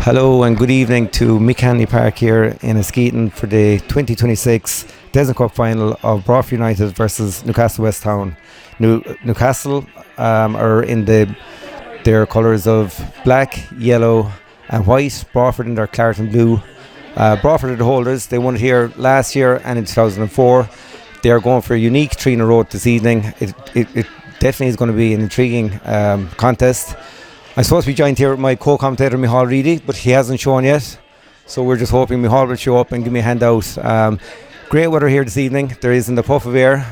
Hello and good evening to Mick Hanley Park here in Askeaton for the 2026 Desmond Cup final of Broadford United versus Newcastlewest Town. Newcastle are in their colours of black, yellow and white. Broadford in their claret and blue. Broadford are the holders. They won it here last year and in 2004. They are going for a unique 3 in a row this evening. It definitely is going to be an intriguing contest. I'm supposed to be joined here with my co-commentator Micheál Reedy, but he hasn't shown yet. So we're just hoping Micheál will show up and give me a handout. Great weather here this evening. There isn't a puff of air.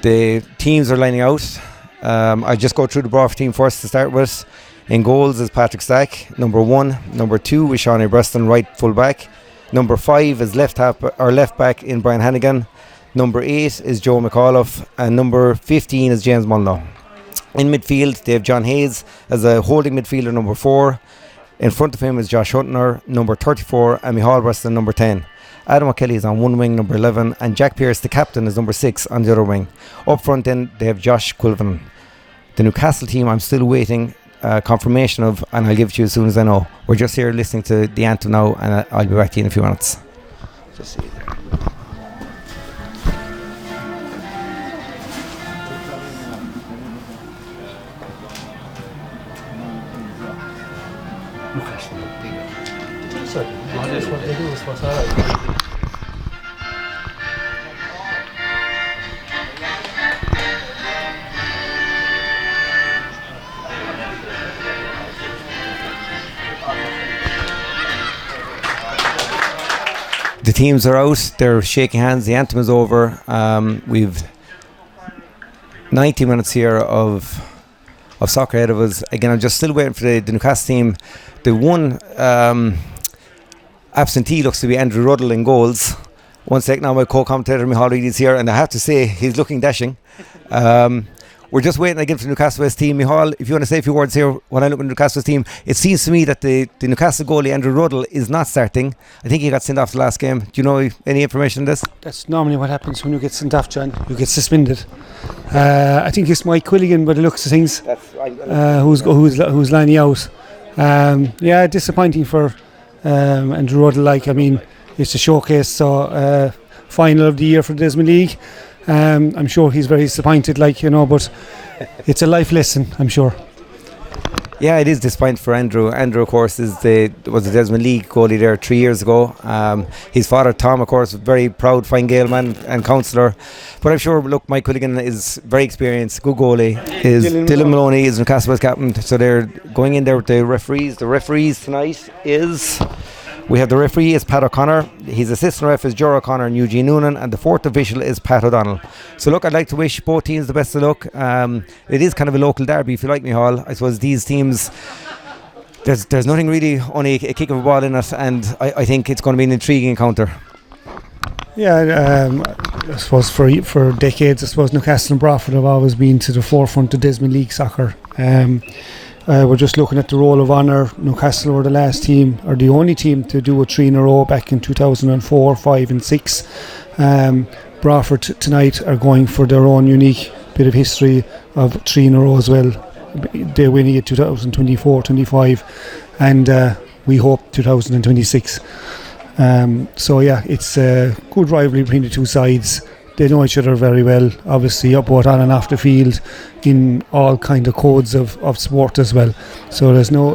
The teams are lining out. I just go through the Broadford team first to start with. In goals is Patrick Stack, number 1. Number 2 is Seanie Preston, right full back. Number 5 is left back in Brian Hannigan. Number 8 is Joe McAuliffe, and number 15 is James Mullow. In midfield, they have John Hayes as a holding midfielder, number 4. In front of him is Josh Huntner, number 34, and Micheál Preston, number 10. Adam O'Kelly is on one wing, number 11, and Jack Pearce, the captain, is number 6 on the other wing. Up front then, they have Josh Quilvan. The Newcastle team, I'm still waiting confirmation of, and I'll give it to you as soon as I know. We're just here listening to the anthem now, and I'll be back to you in a few minutes. Just see there. That's what they do, is what's alright. The teams are out, they're shaking hands, the anthem is over. We've 90 minutes here of soccer ahead of us. Again, I'm just still waiting for the Newcastle team. The one absentee looks to be Andrew Ruddle in goals. One sec now, my co-commentator Micheál Reedy is here, and I have to say he's looking dashing. We're just waiting again for the Newcastlewest team. Micheál, if you want to say a few words here when I look at the Newcastlewest team, it seems to me that the Newcastle goalie Andrew Ruddle is not starting. I think he got sent off the last game. Do you know any information on this? That's normally what happens when you get sent off, John. You get suspended. I think it's Mike Quilligan by the looks of things, who's lining out. Yeah, disappointing for Andrew Ruddle. It's a showcase, so final of the year for the Desmond League. I'm sure he's very disappointed, but it's a life lesson, I'm sure. Yeah, it is disappointing for Andrew. Andrew, of course, was the Desmond League goalie there 3 years ago. His father, Tom, of course, very proud Fine Gael man and councillor. But I'm sure, look, Mike Quilligan is very experienced, good goalie. Dylan Maloney is Newcastle's captain. So they're going in there with the referees. The referees tonight we have the referee is Pat O'Connor. His assistant ref is Joe O'Connor and Eugene Noonan, and the fourth official is Pat O'Donnell. So look, I'd like to wish both teams the best of luck. It is kind of a local derby, if you like, Micheál. I suppose these teams, there's nothing really, only a kick of a ball in it, and I think it's going to be an intriguing encounter. Yeah, I suppose for decades, I suppose Newcastle and Broadford have always been to the forefront of Desmond League soccer. We're just looking at the roll of honour. Newcastle were the last team, or the only team, to do a 3 in a row back in 2004, 5 and 6. Broadford tonight are going for their own unique bit of history of 3 in a row as well. They're winning it 2024, 25, and we hope 2026. So yeah, it's a good rivalry between the two sides. They know each other very well, obviously, both on and off the field, in all kind of codes of sport as well. So there's no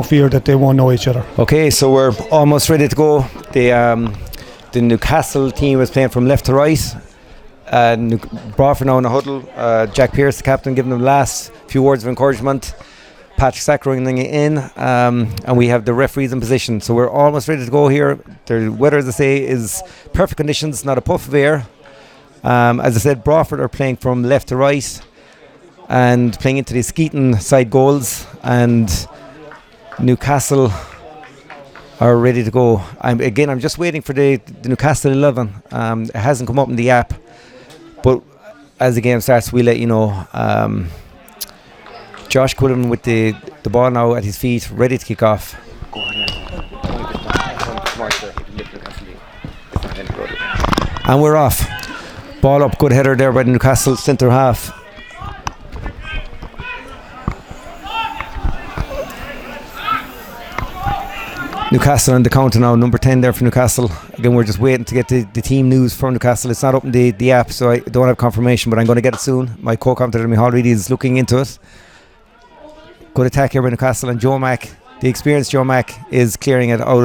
fear that they won't know each other. Okay, so we're almost ready to go. The Newcastle team is playing from left to right. Broadford now in the huddle. Jack Pearce, the captain, giving them the last few words of encouragement. Patrick Stack running in, and we have the referees in position. So we're almost ready to go here. The weather, as I say, is perfect conditions, not a puff of air. As I said, Broadford are playing from left to right and playing into the Askeaton side goals, and Newcastle are ready to go. I'm just waiting for the Newcastle 11. It hasn't come up in the app, but as the game starts, we'll let you know. Josh Quillen with the ball now at his feet, ready to kick off. And we're off. Ball up, good header there by the Newcastle centre half. Newcastle on the counter now, number 10 there for Newcastle. Again, we're just waiting to get the team news from Newcastle. It's not up in the app, so I don't have confirmation, but I'm going to get it soon. My co-commentator, Micheál Reedy, is looking into it. Good attack here by Newcastle, and Joe Mack, the experienced Joe Mack, is clearing it out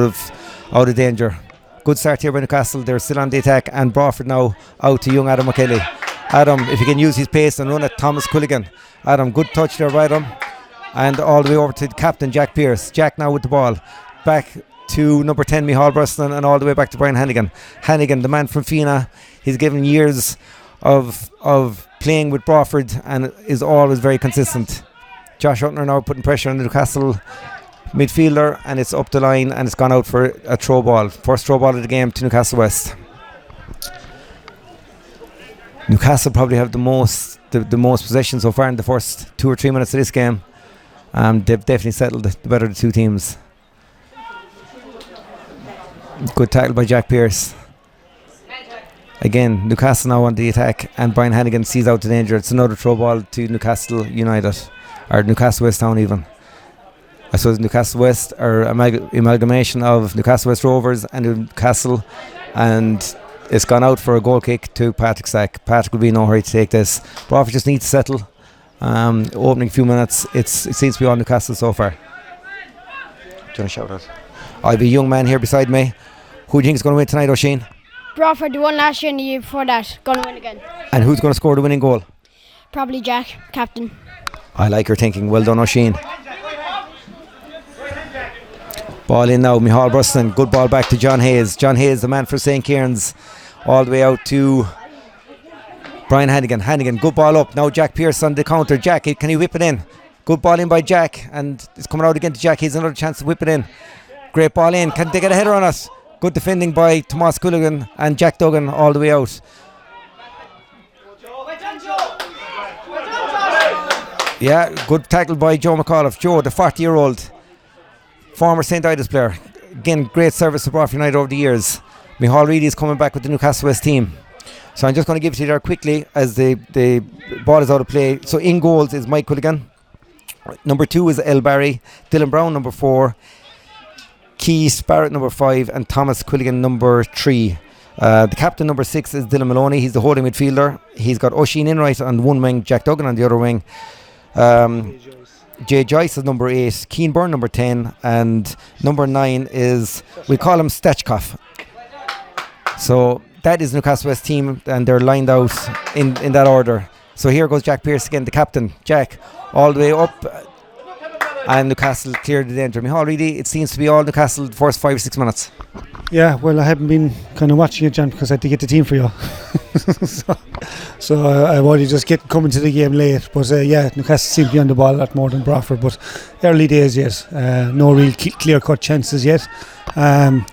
of danger. Good start here by Newcastle. They're still on the attack, and Broadford now out to young Adam O'Kelly. Adam, if he can use his pace and run at Thomas Culligan. Adam, good touch there by Adam. And all the way over to the captain, Jack Pearce. Jack now with the ball. Back to number 10, Micheál Brosnan, and all the way back to Brian Hannigan. Hannigan, the man from Fianna, he's given years of playing with Broadford and is always very consistent. Josh Hutner now putting pressure on the Newcastle midfielder, and it's up the line and it's gone out for a throw ball. First throw ball of the game to Newcastlewest. Newcastle probably have the most possession so far in the first 2 or 3 minutes of this game. They've definitely settled the better of the two teams. Good tackle by Jack Pearce. Again, Newcastle now on the attack, and Brian Hannigan sees out the danger. It's another throw ball to Newcastle United, or Newcastlewest Town even. I suppose Newcastlewest are amalgamation of Newcastlewest Rovers and Newcastle, and it's gone out for a goal kick to Patrick Stack. Patrick will be in no hurry to take this. Broadford just needs to settle. Opening few minutes, it seems to be all Newcastle so far. Do you want to shout out? I have a young man here beside me. Who do you think is going to win tonight, Oisin? Broadford, the one last year and the year before that, going to win again. And who's going to score the winning goal? Probably Jack, captain. I like your thinking. Well done, Oisin. Ball in now, Micheál Brosnan. Good ball back to John Hayes. John Hayes, the man for St. Kieran's. All the way out to Brian Hannigan. Hannigan, good ball up. Now Jack Pearce on the counter. Jack, can he whip it in? Good ball in by Jack, and it's coming out again to Jack. He's another chance to whip it in. Great ball in. Can they get a header on us? Good defending by Tomas Culligan and Jack Duggan all the way out. Yeah, good tackle by Joe McAuliffe. Joe, the 40-year-old former St. Ida's player. Again, great service to Broadford United over the years. Micheál Reedy is coming back with the Newcastlewest team. So I'm just going to give it to you there quickly as the ball is out of play. So in goals is Mike Culligan. Number 2 is El Barry. Dylan Brown, number 4. Keith Barrett, number 5. And Thomas Culligan, number 3. The captain, number 6, is Dylan Maloney. He's the holding midfielder. He's got Oisin Enright on one wing, Jack Duggan on the other wing. Jay Joyce is number 8, Keane Byrne number 10, and number 9 is, we call him Stechkov. So that is Newcastlewest team, and they're lined out in that order. So here goes Jack Pearce again, the captain. Jack, all the way up, and Newcastle cleared the danger. Micheál Reedy, it seems to be all Newcastle the first 5 or 6 minutes. Yeah, well, I haven't been kind of watching it, John, because I had to get the team for you. so I've only just coming to the game late. But yeah, Newcastle seem to be on the ball a lot more than Broadford. But early days yet. No real clear-cut chances yet.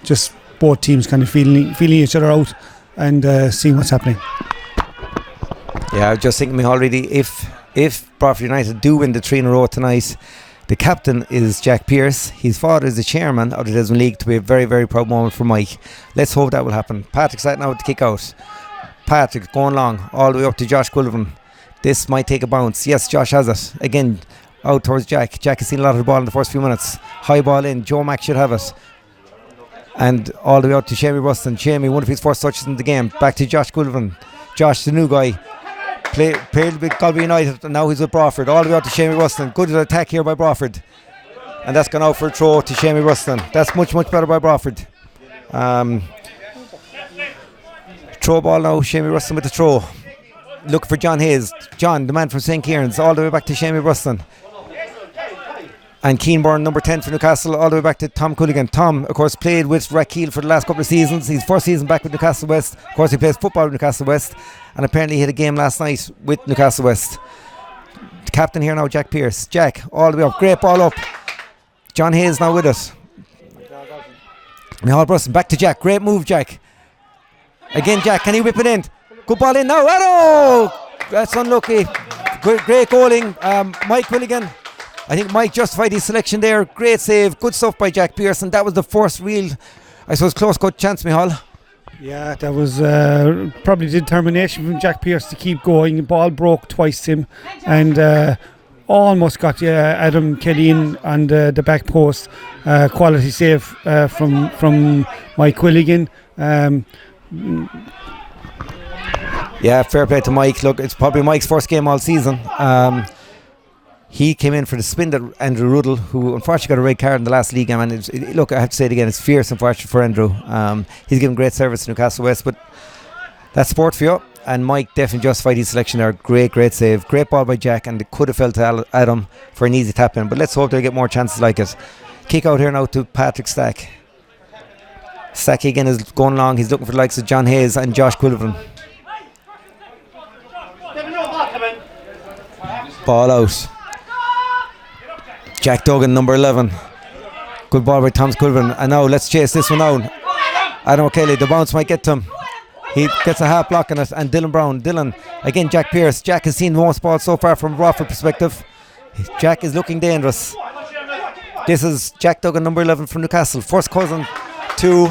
Just both teams kind of feeling each other out and seeing what's happening. Yeah, I was just thinking, Micheál Reedy, if Broadford United do win the 3 in a row tonight, the captain is Jack Pearce. His father is the chairman of the Desmond League, to be a very, very proud moment for Mike. Let's hope that will happen. Patrick's out now to kick out. Patrick going long, all the way up to Josh Gullivan. This might take a bounce. Yes, Josh has it. Again, out towards Jack. Jack has seen a lot of the ball in the first few minutes. High ball in. Joe Mack should have it. And all the way out to Shamey Ruston. Shamey, one of his first touches in the game. Back to Josh Gullivan. Josh, the new guy. Played with Galway United, and now he's with Broadford. All the way out to Shamey Ruston. Good attack here by Broadford. And that's gone out for a throw to Shamey Ruston. That's much, much better by Broadford. Throw ball now, Shamey Ruston with the throw. Look for John Hayes. John, the man from St. Kieran's, all the way back to Shamey Ruston. And Keane Byrne, number 10 for Newcastle, all the way back to Tom Culligan. Tom, of course, played with Rackeel for the last couple of seasons. His first season back with Newcastlewest. Of course, he plays football with Newcastlewest, and apparently he had a game last night with Newcastlewest. The captain here now, Jack Pearce. Jack, all the way up. Great ball up. John Hayes now with us. Micheál Brosnan, back to Jack. Great move, Jack. Again, Jack, can he whip it in? Good ball in now. Oh, that's unlucky. Great goaling. Mike Culligan. I think Mike justified his selection there. Great save. Good stuff by Jack Pearce. And that was the first real, I suppose, close-cut chance, Micheál. Yeah, that was probably determination from Jack Pearce to keep going. The ball broke twice to him. And almost got Adam Kelly in on the back post. Quality save from Mike Quilligan. Yeah, fair play to Mike. Look, it's probably Mike's first game all season. He came in for the spin that Andrew Ruddle, who unfortunately got a red card in the last league game. And look, I have to say it again, it's fierce unfortunately for Andrew. He's given great service to Newcastlewest, but that's sport for you. And Mike definitely justified his selection there. Great save. Great ball by Jack, and it could have fell to Adam for an easy tap in. But let's hope they get more chances like it. Kick out here now to Patrick Stack. Stack again is going along. He's looking for the likes of John Hayes and Josh Quillivan. Ball out. Jack Duggan, number 11. Good ball by Thomas Quillivan. And now let's chase this one out. Adam O'Kelly, the bounce might get to him. He gets a half block on it. And Dylan Brown. Dylan, again, Jack Pearce. Jack has seen the most balls so far from Broadford perspective. Jack is looking dangerous. This is Jack Duggan, number 11 from Newcastle. First cousin to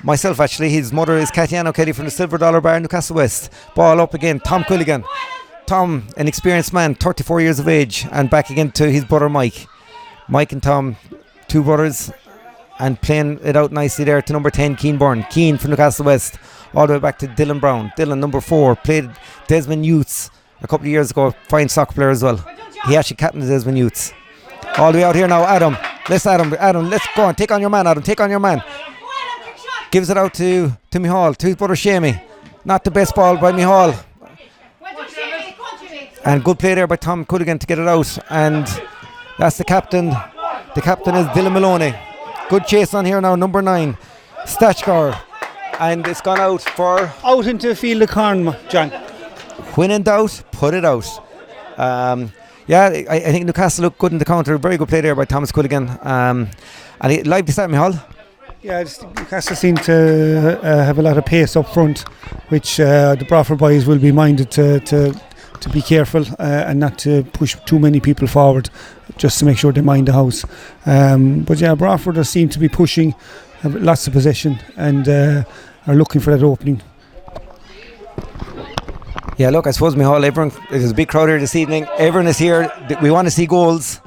myself, actually. His mother is Cathy O'Kelly from the Silver Dollar Bar in Newcastlewest. Ball up again. Tom Quilligan. Tom, an experienced man, 34 years of age. And back again to his brother Mike. Mike and Tom, two brothers, and playing it out nicely there to number 10, Keane Byrne. Keane from Newcastlewest, all the way back to Dylan Brown. Dylan, number 4, played Desmond Youths a couple of years ago. Fine soccer player as well. He actually captained the Desmond Youths. All the way out here now, Adam. Adam, let's go on. Take on your man, Adam. Take on your man. Gives it out to Mihal, to his brother Shamey. Not the best ball by Mihal. And good play there by Tom Quilligan to get it out. And that's the captain. The captain is Dylan Maloney. Good chase on here now, number 9, Stachgar. And it's gone out for... Out into the field of corn, John. When in doubt, put it out. I think Newcastle looked good in the counter. Very good play there by Thomas Quilligan. And lively start, Mihal. Yeah, Newcastle seem to have a lot of pace up front, which the Broadford boys will be minded to be careful and not to push too many people forward, just to make sure they mind the house. But yeah, Broadford seem to be pushing, have lots of possession, and are looking for that opening. Yeah, look, I suppose Mihal, everyone, there's a big crowd here this evening. Everyone is here. We want to see goals.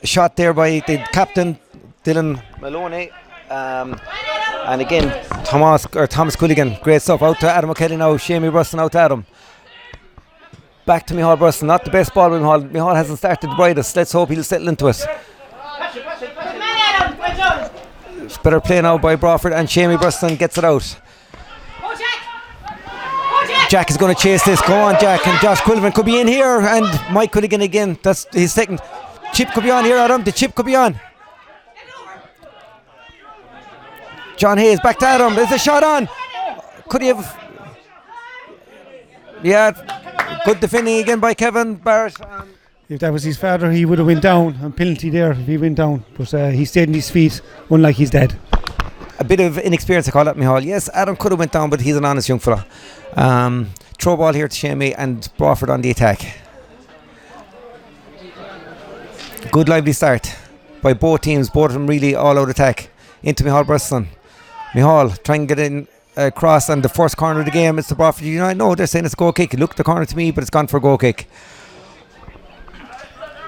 Shot there by the captain, Dylan Maloney. And again, Thomas Quilligan. Great stuff. Out to Adam O'Kelly now. Shamey Bruston out to Adam. Back to Mihal Bruston. Not the best ball by Mihal. Mihal hasn't started the brightest. Let's hope he'll settle into it. It's better play now by Broadford, and Shamey Bruston gets it out. Jack is going to chase this. Go on, Jack. And Josh Quillivan could be in here. And Mike Quilligan again. That's his second. Chip could be on here, Adam. The chip could be on. John Hayes back to Adam. There's a shot on. Could he have... Yeah, good defending again by Kevin Barrett. If that was his father, he would have went down. A penalty there if he went down. But he stayed on his feet, unlike his dad. A bit of inexperience, I call that, Mihal. Yes, Adam could have went down, but he's an honest young fella. Throw ball here to Shamey and Broadford on the attack. Good lively start by both teams. Both of them really all out attack. Into Mihal Bruston. Mihal trying to get in across on the first corner of the game. It's the Broadford United. No, they're saying it's a goal kick. It looked the corner to me, but it's gone for a goal kick.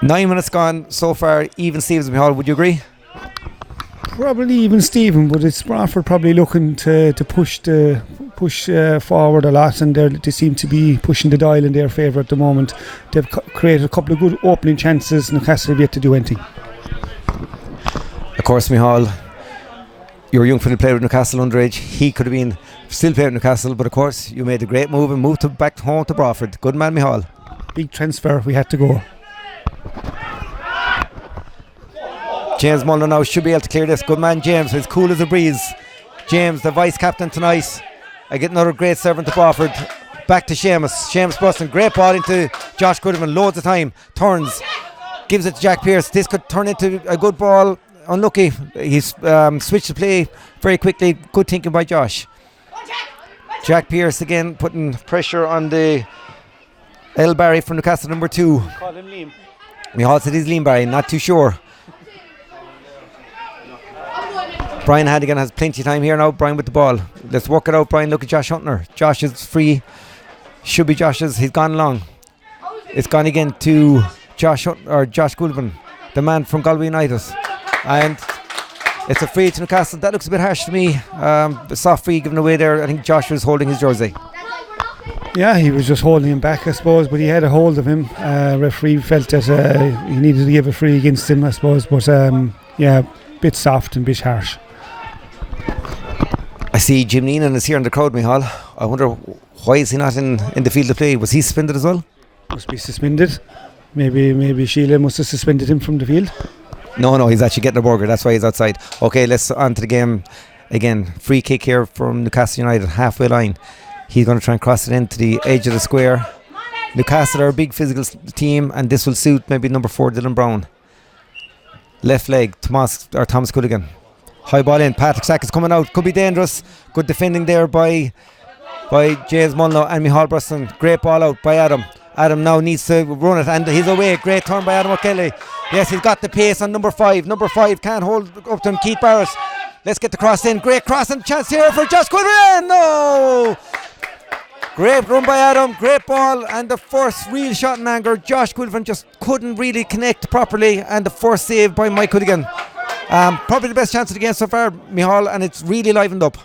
9 minutes gone so far. Even Stevens, Mihal, would you agree? Probably even Stephen, but it's Broadford probably looking to push forward a lot, and they seem to be pushing the dial in their favour at the moment. They've created a couple of good opening chances. Newcastle have yet to do anything. Of course, Mihal, you're a young fella player with Newcastle underage. He could have been still playing with Newcastle, but of course you made a great move and moved back home to Broadford. Good man, Mihal. Big transfer, we had to go. James Muller now should be able to clear this. Good man, James. As cool as a breeze. James, the vice captain tonight. I get another great servant to Broadford. Back to Seamus. Seamus Bruston. Great ball into Josh Quillivan. Loads of time. Turns. Gives it to Jack Pearce. This could turn into a good ball. Unlucky. He's switched the play very quickly. Good thinking by Josh. Jack Pearce again putting pressure on the El Barry from Newcastle, number 2. Call him Liam. Mihal said he's Liam Barry. Not too sure. Brian Hannigan has plenty of time here now. Brian with the ball. Let's work it out, Brian. Look at Josh Huntner. Josh is free. Should be Josh's. He's gone long. It's gone again to Josh Gullivan, the man from Galway United. And it's a free to Newcastle. That looks a bit harsh to me. The soft free given away there. I think Josh was holding his jersey. Yeah, he was just holding him back, I suppose, but he had a hold of him. Referee felt that he needed to give a free against him, I suppose, but bit soft and bit harsh. I see Jim Neenan is here in the crowd, Michal. I wonder why is he not in the field of play? Was he suspended as well? Must be suspended. Maybe Sheila must have suspended him from the field. No, he's actually getting a burger. That's why he's outside. Okay, let's on to the game again. Free kick here from Newcastle United, halfway line. He's going to try and cross it into the edge of the square. Newcastle are a big physical team, and this will suit maybe number 4, Dylan Brown. Left leg, Thomas Culligan. High ball in. Patrick Sack is coming out. Could be dangerous. Good defending there by James Mulno and Michal Bruston. Great ball out by Adam. Adam now needs to run it, and he's away. Great turn by Adam O'Kelly. Yes, he's got the pace on number 5. Number 5 can't hold up to him. Keith Barrett. Let's get the cross in. Great cross and chance here for Josh Quillen. No! Great run by Adam, great ball, and the first real shot in anger. Josh Quillen just couldn't really connect properly, and the first save by Mike Culligan. Probably the best chance of the game so far, Michal, and it's really livened up.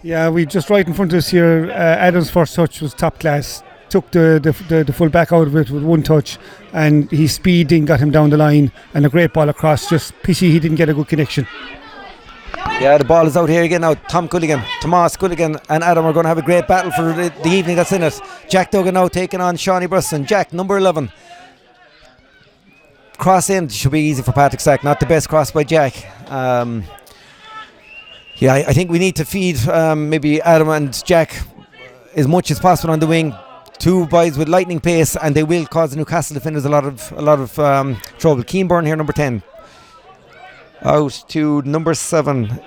Yeah, we just right in front of us here. Adam's first touch was top class. Took the full back out of it with one touch, and his speed didn't got him down the line, and a great ball across. Just pity he didn't get a good connection. Yeah, the ball is out here again now. Tomas Culligan and Adam are going to have a great battle for the evening that's in it. Jack Duggan now taking on Shawnee Bruston. Jack, number 11. Cross in should be easy for Patrick Sack. Not the best cross by Jack. I think we need to feed maybe Adam and Jack as much as possible on the wing. Two boys with lightning pace, and they will cause the Newcastle defenders a lot of trouble. Keenburn here, number 10. Out to number 7,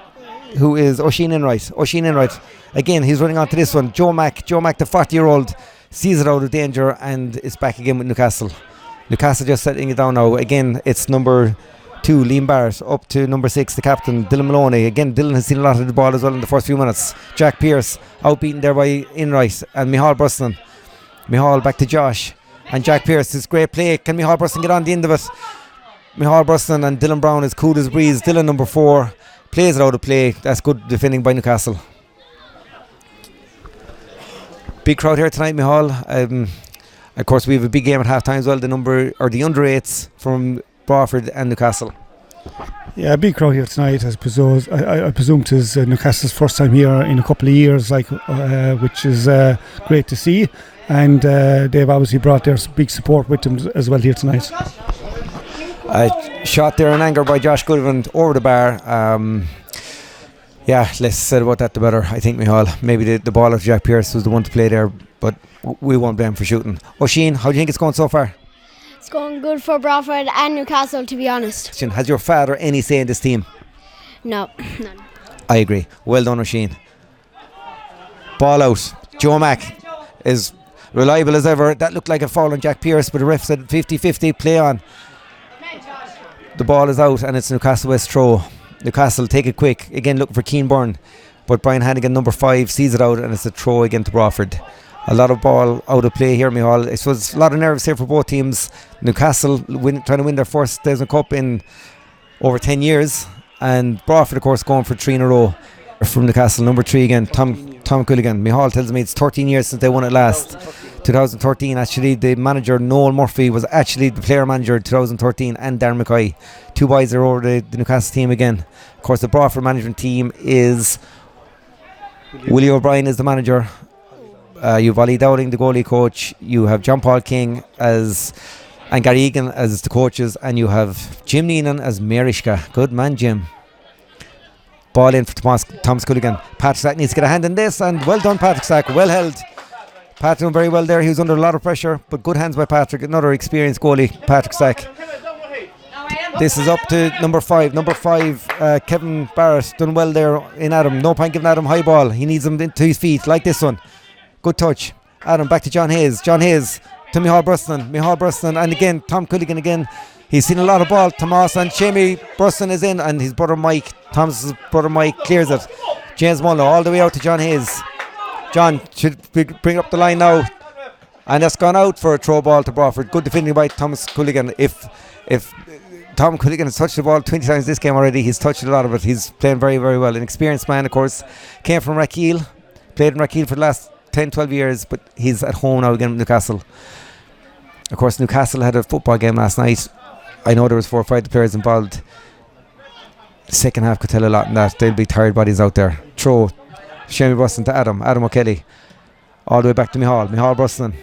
who is Oisin Enright. Again, he's running on to this one. Joe Mack, the 40-year-old, sees it out of danger and is back again with Newcastle. Newcastle just setting it down now. Again, it's number 2, Liam Barrett, up to number 6, the captain, Dylan Maloney. Again, Dylan has seen a lot of the ball as well in the first few minutes. Jack Pearce, outbeaten there by Enright and Michal Bruston. Michal back to Josh. And Jack Pearce, this great play. Can Michal Bruston get on the end of it? Michal Bruston and Dylan Brown is cool as a breeze. Dylan, number 4, plays it out of play. That's good defending by Newcastle. Big crowd here tonight, Michal. Of course, we have a big game at half time as well. The under 8s from Broadford and Newcastle. Yeah, a big crowd here tonight. I presume it is Newcastle's first time here in a couple of years, which is great to see. And they've obviously brought their big support with them as well here tonight. Shot there in anger by Josh Goodwin over the bar. Less said about that the better, I think, Michal. Maybe the ball of Jack Pearce was the one to play there, but we won't blame him for shooting. Oisin, how do you think it's going so far? It's going good for Broadford and Newcastle, to be honest. Has your father any say in this team? No, none. I agree. Well done, Oisin. Ball out. Joe Mack is reliable as ever. That looked like a foul on Jack Pearce, but the ref said 50-50, play on. The ball is out and it's Newcastlewest throw. Newcastle take it quick. Again looking for Keenburn, but Brian Hannigan, number 5, sees it out and it's a throw again to Broadford. A lot of ball out of play here, Michal. It was a lot of nerves here for both teams. Newcastle trying to win their first Desmond Cup in over 10 years, and Broadford, of course, going for 3 in a row. From Newcastle, number 3 again, Tom Culligan. Michal tells me it's 13 years since they won it last. 2013, actually, the manager Noel Murphy was actually the player manager in 2013, and Darren McKay. 2 boys are over the Newcastle team again. Of course, the Broadford management team is Willie O'Brien is the manager. You have Ollie Dowling, the goalie coach. You have John Paul King and Gary Egan as the coaches, and you have Jim Neenan as Marishka. Good man, Jim. Ball in for Thomas Culligan. Patrick Sack needs to get a hand in this, and well done, Patrick Sack. Well held. Patrick doing very well there. He was under a lot of pressure, but good hands by Patrick. Another experienced goalie, Patrick Sack. This is up to number 5. Number 5, Kevin Barrett, done well there in Adam. No point giving Adam high ball. He needs him to his feet, like this one. Good touch. Adam back to John Hayes. John Hayes to Michal Bruston, and again Tom Culligan again. He's seen a lot of ball. Tomas and Jamie Bruston is in, and his brother Mike, Thomas's brother Mike, clears it. James Mullo all the way out to John Hayes. John should bring up the line now. And that's gone out for a throw ball to Broadford. Good defending by Thomas Culligan. If Tom Culligan has touched the ball 20 times this game already, he's touched a lot of it. He's playing very, very well. An experienced man, of course. Came from Rackeel. Played in Rackeel for the last 10, 12 years, but he's at home now again with Newcastle. Of course, Newcastle had a football game last night. I know there was 4 or 5 players involved. The second half could tell a lot in that. There'll be tired bodies out there. Throw Shamie Bruston to Adam O'Kelly. All the way back to Micheál Bruston.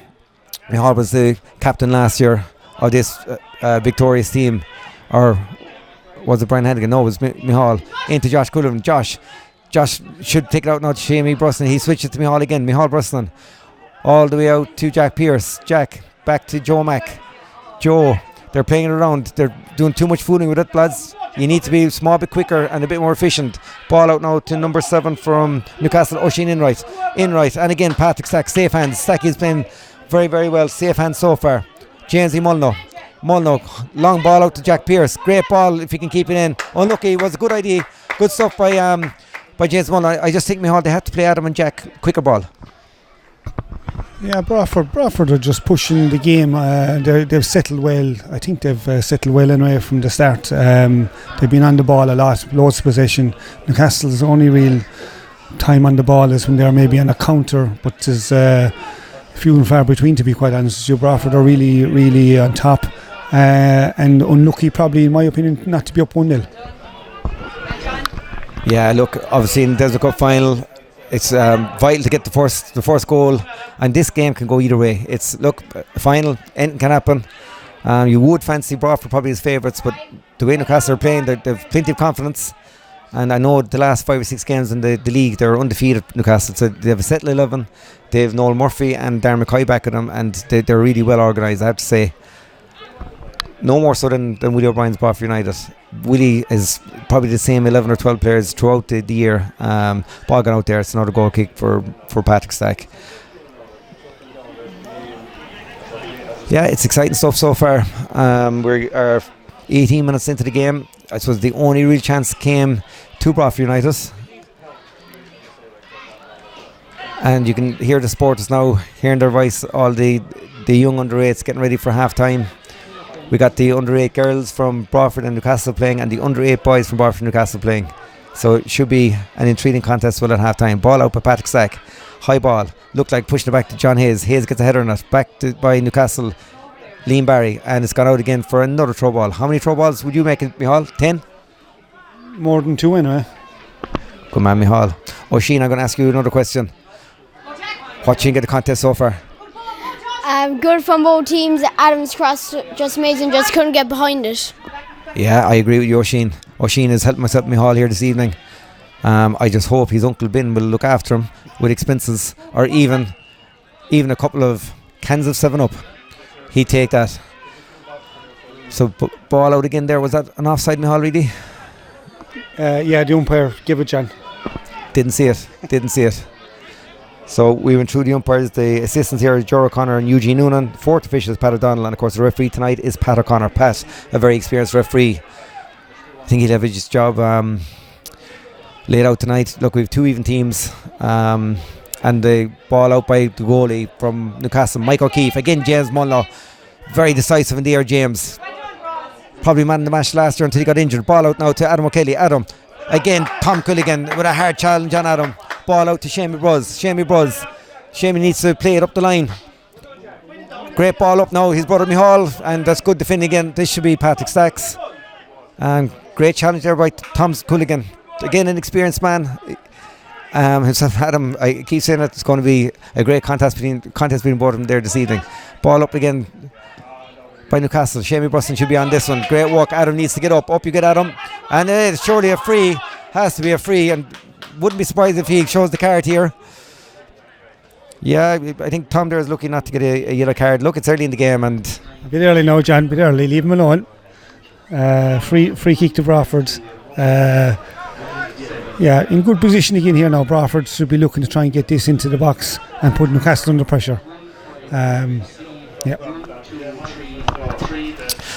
Micheál was the captain last year of this victorious team. Or was it Brian Hannigan? No, it was Micheál. Into Josh Cullivan. Josh should take it out now to Shamie Bruston. He switches to Micheál again. Micheál Bruston. All the way out to Jack Pearce. Jack back to Joe Mack. Joe. They're playing it around. They're doing too much fooling with it, lads. You need to be a small bit quicker and a bit more efficient. Ball out now to number 7 from Newcastle, Oisin Inright. And again, Patrick Stack, safe hands. Stack is playing very, very well. Safe hands so far. James E. Mulno, long ball out to Jack Pearce. Great ball if he can keep it in. Unlucky, it was a good idea. Good stuff by James Mulno. I just think they have to play Adam and Jack quicker ball. Yeah, Broadford are just pushing the game. They've settled well. I think they've settled well anyway from the start. They've been on the ball a lot, loads of possession. Newcastle's only real time on the ball is when they're maybe on a counter, but there's few and far between, to be quite honest with you. Broadford are really, really on top, and unlucky, probably, in my opinion, not to be up 1-0. Yeah, look, obviously in the Desmond Cup final, it's vital to get the first goal, and this game can go either way. It's final, anything can happen. You would fancy Broadford probably as favourites, but the way Newcastle are playing, they've plenty of confidence. And I know the last 5 or 6 games in the league, they're undefeated, Newcastle. So they have a settled 11. They have Noel Murphy and Darren McCoy back at them, and they're really well organised, I have to say. No more so than Willie O'Brien's Broadford United. Willie is probably the same 11 or 12 players throughout the year. Ball gone out there. It's another goal kick for Patrick Stack. Yeah, it's exciting stuff so far. We're 18 minutes into the game. I suppose the only real chance came to Broadford United. And you can hear the supporters now hearing their voice, all the young under-8s getting ready for half-time. We got the under-8 girls from Broadford and Newcastle playing, and the under-8 boys from Broadford and Newcastle playing. So it should be an intriguing contest well at half-time. Ball out by Patrick Stack. High ball. Looked like pushing it back to John Hayes. Hayes gets a header on it. By Newcastle. Liam Barry. And it's gone out again for another throw ball. How many throw balls would you make it, Micheál? 10? More than 2 anyway. Good man, Micheál. Oisin, I'm going to ask you another question. What do you think of the contest so far? Good from both teams. Adam's cross just amazing, just couldn't get behind it. Yeah, I agree with you, Oisin. Oisin has helped myself and Micheál here this evening. I just hope his Uncle Ben will look after him with expenses, or even a couple of cans of 7-Up. He'd take that. So ball out again there. Was that an offside, Micheál, really? Yeah, the umpire, give it, John. Didn't see it. So we went through the umpires. The assistants here are Joe O'Connor and Eugene Noonan. Fourth official is Pat O'Donnell, and of course the referee tonight is Pat O'Connor. Pat, a very experienced referee. I think he'll have his job laid out tonight. Look, we have 2 even teams, and the ball out by the goalie from Newcastle, Mike O'Keefe. Again, James Mulno, very decisive in the air. James, probably man in the match last year until he got injured. Ball out now to Adam O'Kelly. Adam, again, Tom Culligan with a hard challenge on Adam. Ball out to Shamie Bruz. Shamie needs to play it up the line. Great ball up now, his brother Micheál, and that's good defending again. This should be Patrick Stacks. Great challenge there by Tom Culligan. Again, an experienced man. Himself, Adam, I keep saying that it's going to be a great contest between both of them there this evening. Ball up again by Newcastle. Shamie Bruston should be on this one. Great work. Adam needs to get up. Up you get, Adam. And it's surely a free. Has to be a free, and wouldn't be surprised if he shows the card here. Yeah, I think Tom there is looking not to get a yellow card. Look, it's early in the game, and a bit early now, John. A bit early. Leave him alone. Free kick to Broadford. Yeah, in good position again here now. Broadford should be looking to try and get this into the box and put Newcastle under pressure. Yeah.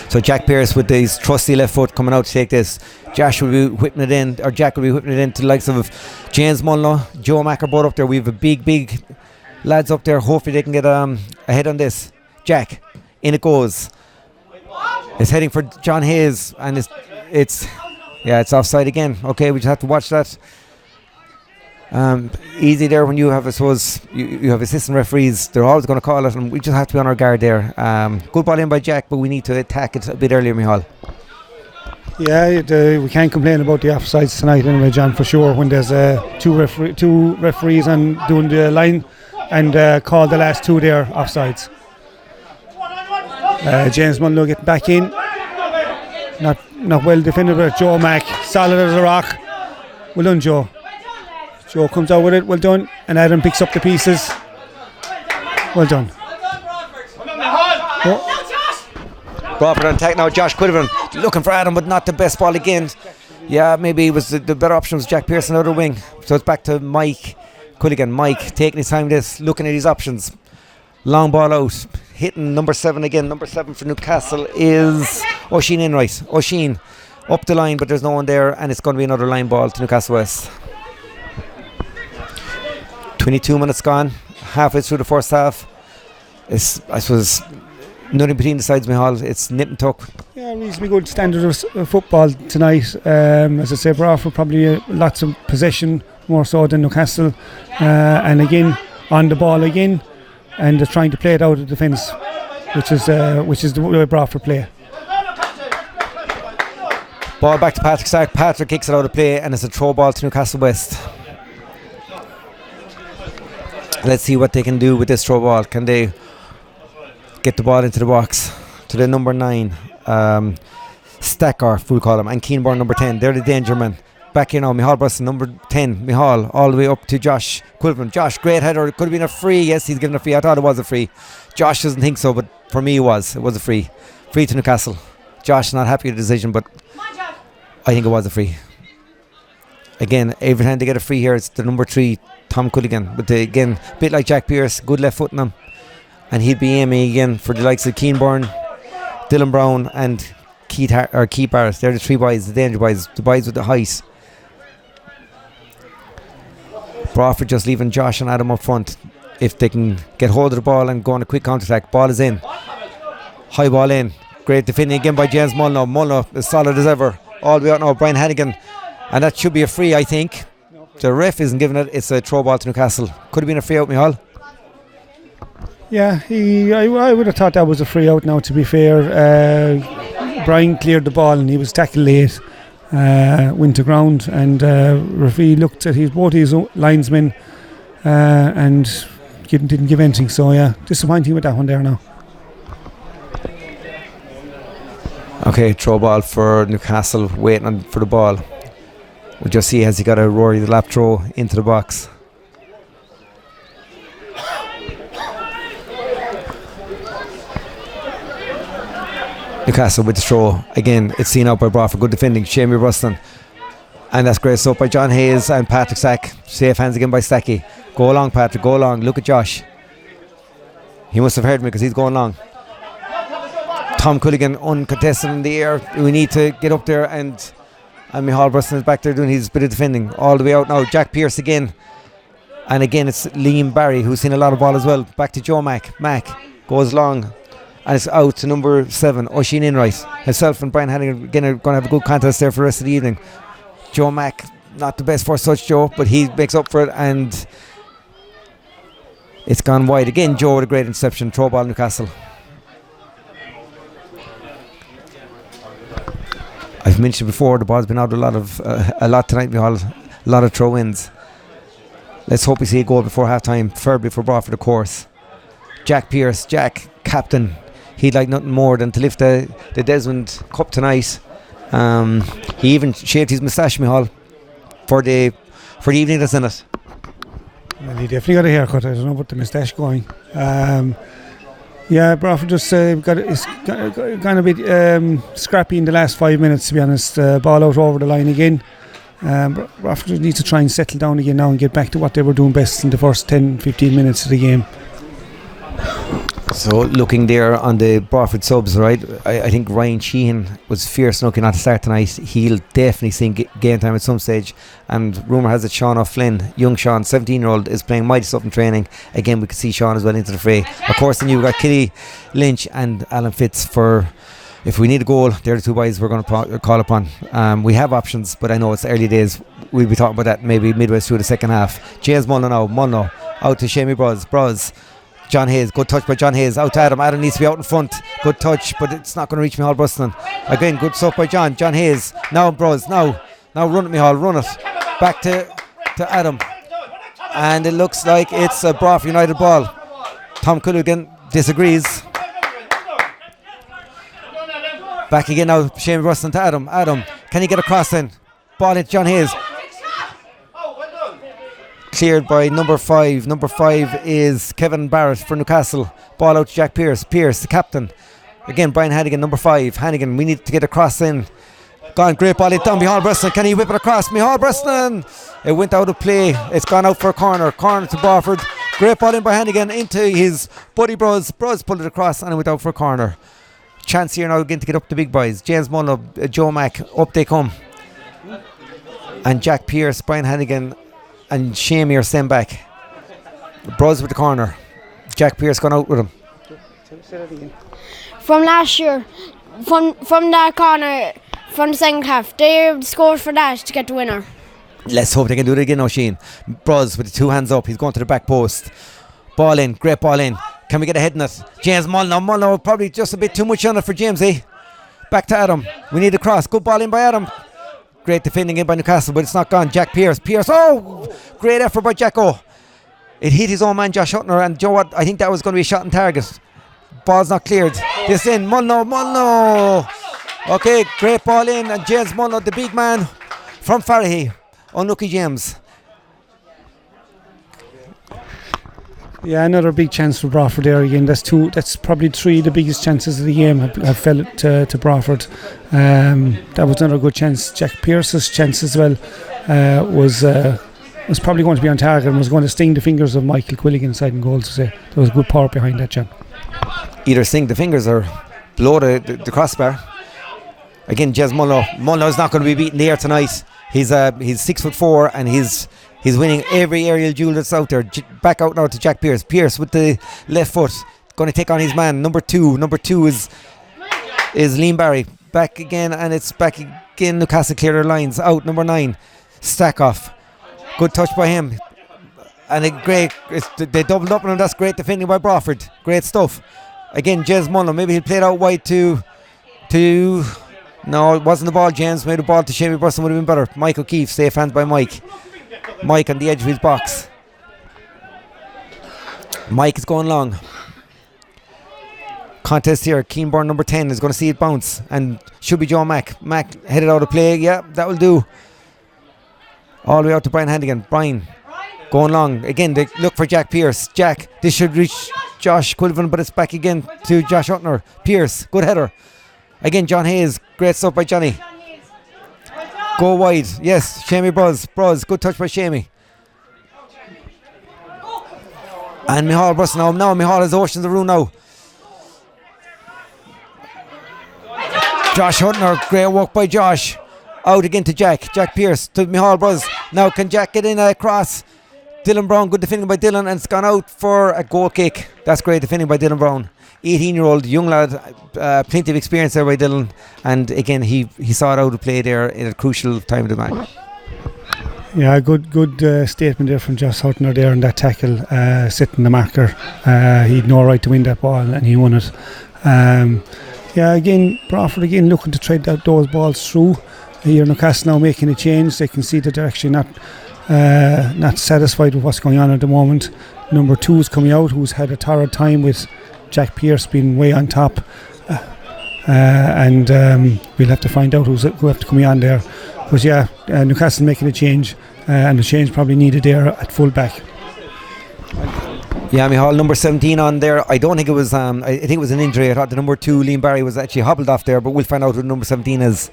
So Jack Pearce with his trusty left foot coming out to take this. Jack will be whipping it in to the likes of James Mulno, Joe Mack are both up there. We have a big lads up there. Hopefully they can get a ahead on this. Jack, in it goes. It's heading for John Hayes, and it's offside again. Okay, we just have to watch that. Easy there when you have, I suppose, you have assistant referees. They're always going to call it, and we just have to be on our guard there. Good ball in by Jack, but we need to attack it a bit earlier, Michal. Yeah, we can't complain about the offsides tonight anyway, John, for sure, when there's two referees on doing the line and call the last two there offsides. James Munlo getting back in. Not well defended, but Joe Mack, solid as a rock. Well done, Joe. Joe comes out with it, well done. And Adam picks up the pieces. Well done. Broadford on attack now. Josh Quillivan looking for Adam, but not the best ball again. Yeah, maybe it was the better option was Jack Pearson out of the wing. So it's back to Mike Quilligan. Mike taking his time, looking at his options. Long ball out, hitting number 7 again. Number 7 for Newcastle is Oisin Enright. Oisin up the line, but there's no one there, and it's going to be another line ball to Newcastlewest. 22 minutes gone, halfway through the first half. It's, I suppose, nothing between the sides, Michal. It's nip and tuck. Yeah, reasonably good standard of football tonight. As I say, Broadford probably lots of possession, more so than Newcastle, and again on the ball again, and they're trying to play it out of defence, which is the way Broadford play. Ball back to Patrick Stark. Patrick kicks it out of play, and it's a throw ball to Newcastlewest. Let's see what they can do with this throw ball. Can they get the ball into the box to the number 9, Stacker, we'll call him, and Keenborn number 10. They're the danger men. Back here now, Michal Buston, number 10, Michal, all the way up to Josh Quillivan. Josh, great header. It could have been a free. Yes, he's given a free. I thought it was a free. Josh doesn't think so, but for me it was a free. Free to Newcastle. Josh not happy with the decision, but I think it was a free. Again, every time they get a free here, it's the number 3, Tom Culligan. But again, a bit like Jack Pearce, good left foot in him. And he'd be aiming again for the likes of Keenborn, Dylan Brown, and Keith Barrett. They're the 3 boys, the danger boys, the boys with the height. Broadford just leaving Josh and Adam up front. If they can get hold of the ball and go on a quick counter-attack. Ball is in. High ball in. Great defending again by James Mulno. Mulno is solid as ever. All the way out now, Brian Hannigan. And that should be a free, I think. The ref isn't giving it. It's a throw ball to Newcastle. Could have been a free out, Michal. Yeah, I would have thought that was a free out now, to be fair. Brian cleared the ball and he was tackled late. Went to ground, and referee looked at both his linesmen and didn't give anything. So yeah, disappointing with that one there now. Okay, throw ball for Newcastle, waiting for the ball. We'll just see, has he got a Rory the lap throw into the box. Newcastle with the throw. Again, it's seen out by Broadford. Good defending, Shamie Rustin. And that's great stuff by John Hayes and Patrick Stack. Safe hands again by Stacky. Go along, Patrick, go along. Look at Josh. He must have heard me because he's going long. Tom Culligan uncontested in the air. We need to get up there, and Michal Bruston is back there doing his bit of defending. All the way out now. Jack Pearce again. And again, it's Liam Barry, who's seen a lot of ball as well. Back to Joe Mack. Mack goes long. And it's out to number 7, Oisin Enright. Himself and Brian Hannigan again are going to have a good contest there for the rest of the evening. Joe Mack, not the best first touch, Joe, but he makes up for it, and it's gone wide. Again, Joe with a great interception. Throw ball Newcastle. I've mentioned before, the ball's been out a lot tonight, Michal. A lot of throw-ins. Let's hope we see a goal before half-time, preferably for Broadford, of course. Jack Pearce, Jack, captain. He'd like nothing more than to lift the Desmond Cup tonight. He even shaved his moustache, Michal, for the evening that's in it. Well, he definitely got a haircut. I don't know about the moustache going. Yeah, Broadford just gone a bit scrappy in the last 5 minutes, to be honest. Ball out over the line again. Broadford needs to try and settle down again now and get back to what they were doing best in the first 10-15 minutes of the game. So looking there on the Broadford subs, right, I think Ryan Sheehan was fierce looking at the start tonight. He'll definitely see game time at some stage, and rumour has it Sean O'Flynn, young Sean, 17-year-old, is playing mighty stuff in training. Again, we could see Sean as well into the fray. Of course, then you've got Kitty Lynch and Alan Fitz for, if we need a goal, they're the two boys we're going to call upon. We have options, but I know it's early days. We'll be talking about that maybe midway through the second half. James Mullen now, Mullen out to Shamey Bros. John Hayes, good touch by John Hayes, out to Adam. Adam needs to be out in front, good touch, but it's not going to reach Micheál Bruston. Again, good stuff by John Hayes, now Bros, now run it Micheál, run it, back to Adam, and it looks like it's a Broadford United ball. Tom Culligan disagrees. Back again now, Shane Bruston to Adam, can he get across then? Ball into John Hayes. Cleared by number 5. Number 5 is Kevin Barrett for Newcastle. Ball out to Jack Pearce, the captain. Again, Brian Hannigan, number 5. Hannigan, we need to get across in. Gone, great ball down Micheál Bruston. Can he whip it across? Micheál Bruston! It went out of play. It's gone out for a corner. Corner to Broadford. Great ball in by Hannigan into his buddy Bros. Bros pulled it across and it went out for a corner. Chance here now again to get up the big boys. James Mullo, Joe Mack, up they come. And Jack Pearce, Brian Hannigan and Shamey are sent back. Bros with the corner. Jack Pearce gone out with him. From last year, from that corner, from the second half, they scored for that to get the winner. Let's hope they can do it again now, Sheen. Bros with the 2 hands up. He's going to the back post. Ball in, great ball in. Can we get ahead in it? James Mullen probably just a bit too much on it for James, eh? Back to Adam. We need a cross. Good ball in by Adam. Great defending in by Newcastle, but it's not gone. Jack Pearce, oh! Great effort by Jacko. It hit his own man, Josh Hutner, and you know what? I think that was going to be a shot on target. Ball's not cleared. This in, Mulno. Okay, great ball in, and James Mulno, the big man from Farahay. Unlucky James. Yeah, another big chance for Broadford there again. That's probably 3 of the biggest chances of the game have fell to Broadford. That was another good chance. Jack Pearce's chance as well was probably going to be on target and was going to sting the fingers of Michael Quilligan inside in goal. To say there was good power behind that jump. Either sting the fingers or below the crossbar. Again, Jez Mullo's not going to be beaten there tonight. He's 6'4" and he's winning every aerial duel that's out there. Back out now to Jack Pearce. Pearce with the left foot, going to take on his man. Number two is Liam Barry. Back again, and it's back again. Newcastle clear their lines. Out, number 9, Stackoff. Good touch by him. And they doubled up on him. That's great defending by Broadford. Great stuff. Again, Jez Mullen. Maybe he'll play it out wide to. No, it wasn't the ball, James. Maybe the ball to Shamey Bruston would have been better. Mike O'Keefe, safe hands by Mike. Mike on the edge of his box. Mike is going long. Contest here. Keenborn number 10 is going to see it bounce and should be Joe Mack. Mack headed out of play. Yeah, that will do. All the way out to Brian Hannigan. Brian going long. Again, they look for Jack Pearce. Jack, this should reach Josh Quillivan, but it's back again to Josh Hutner. Pearce, good header. Again, John Hayes. Great stuff by Johnny. Go wide. Yes, Shamey Bros. Good touch by Shamey. And Micheál Bruston now. Micheál has oceans of room now. Josh Hutner. Great work by Josh. Out again to Jack. Jack Pearce to Micheál Bros. Now can Jack get in across? Dylan Brown. Good defending by Dylan, and it's gone out for a goal kick. That's great defending by Dylan Brown. 18-year-old young lad, plenty of experience there by Dylan, and again he saw it out of play there in a crucial time of the match. Yeah, good statement there from Josh Hutner there on that tackle, sitting the marker. He had no right to win that ball and he won it. Again, Broadford again looking to trade those balls through. Here Newcastle now making a change. They can see that they're actually not satisfied with what's going on at the moment. Number 2 is coming out, who's had a torrid time with Jack Pearce being way on top, and we'll have to find out who have to come on there. But yeah, Newcastle making a change, and the change probably needed there at full back. Yeah, Micheál, number 17 on there. I don't think it was. I think it was an injury. I thought the number 2, Liam Barry, was actually hobbled off there, but we'll find out who number 17 is.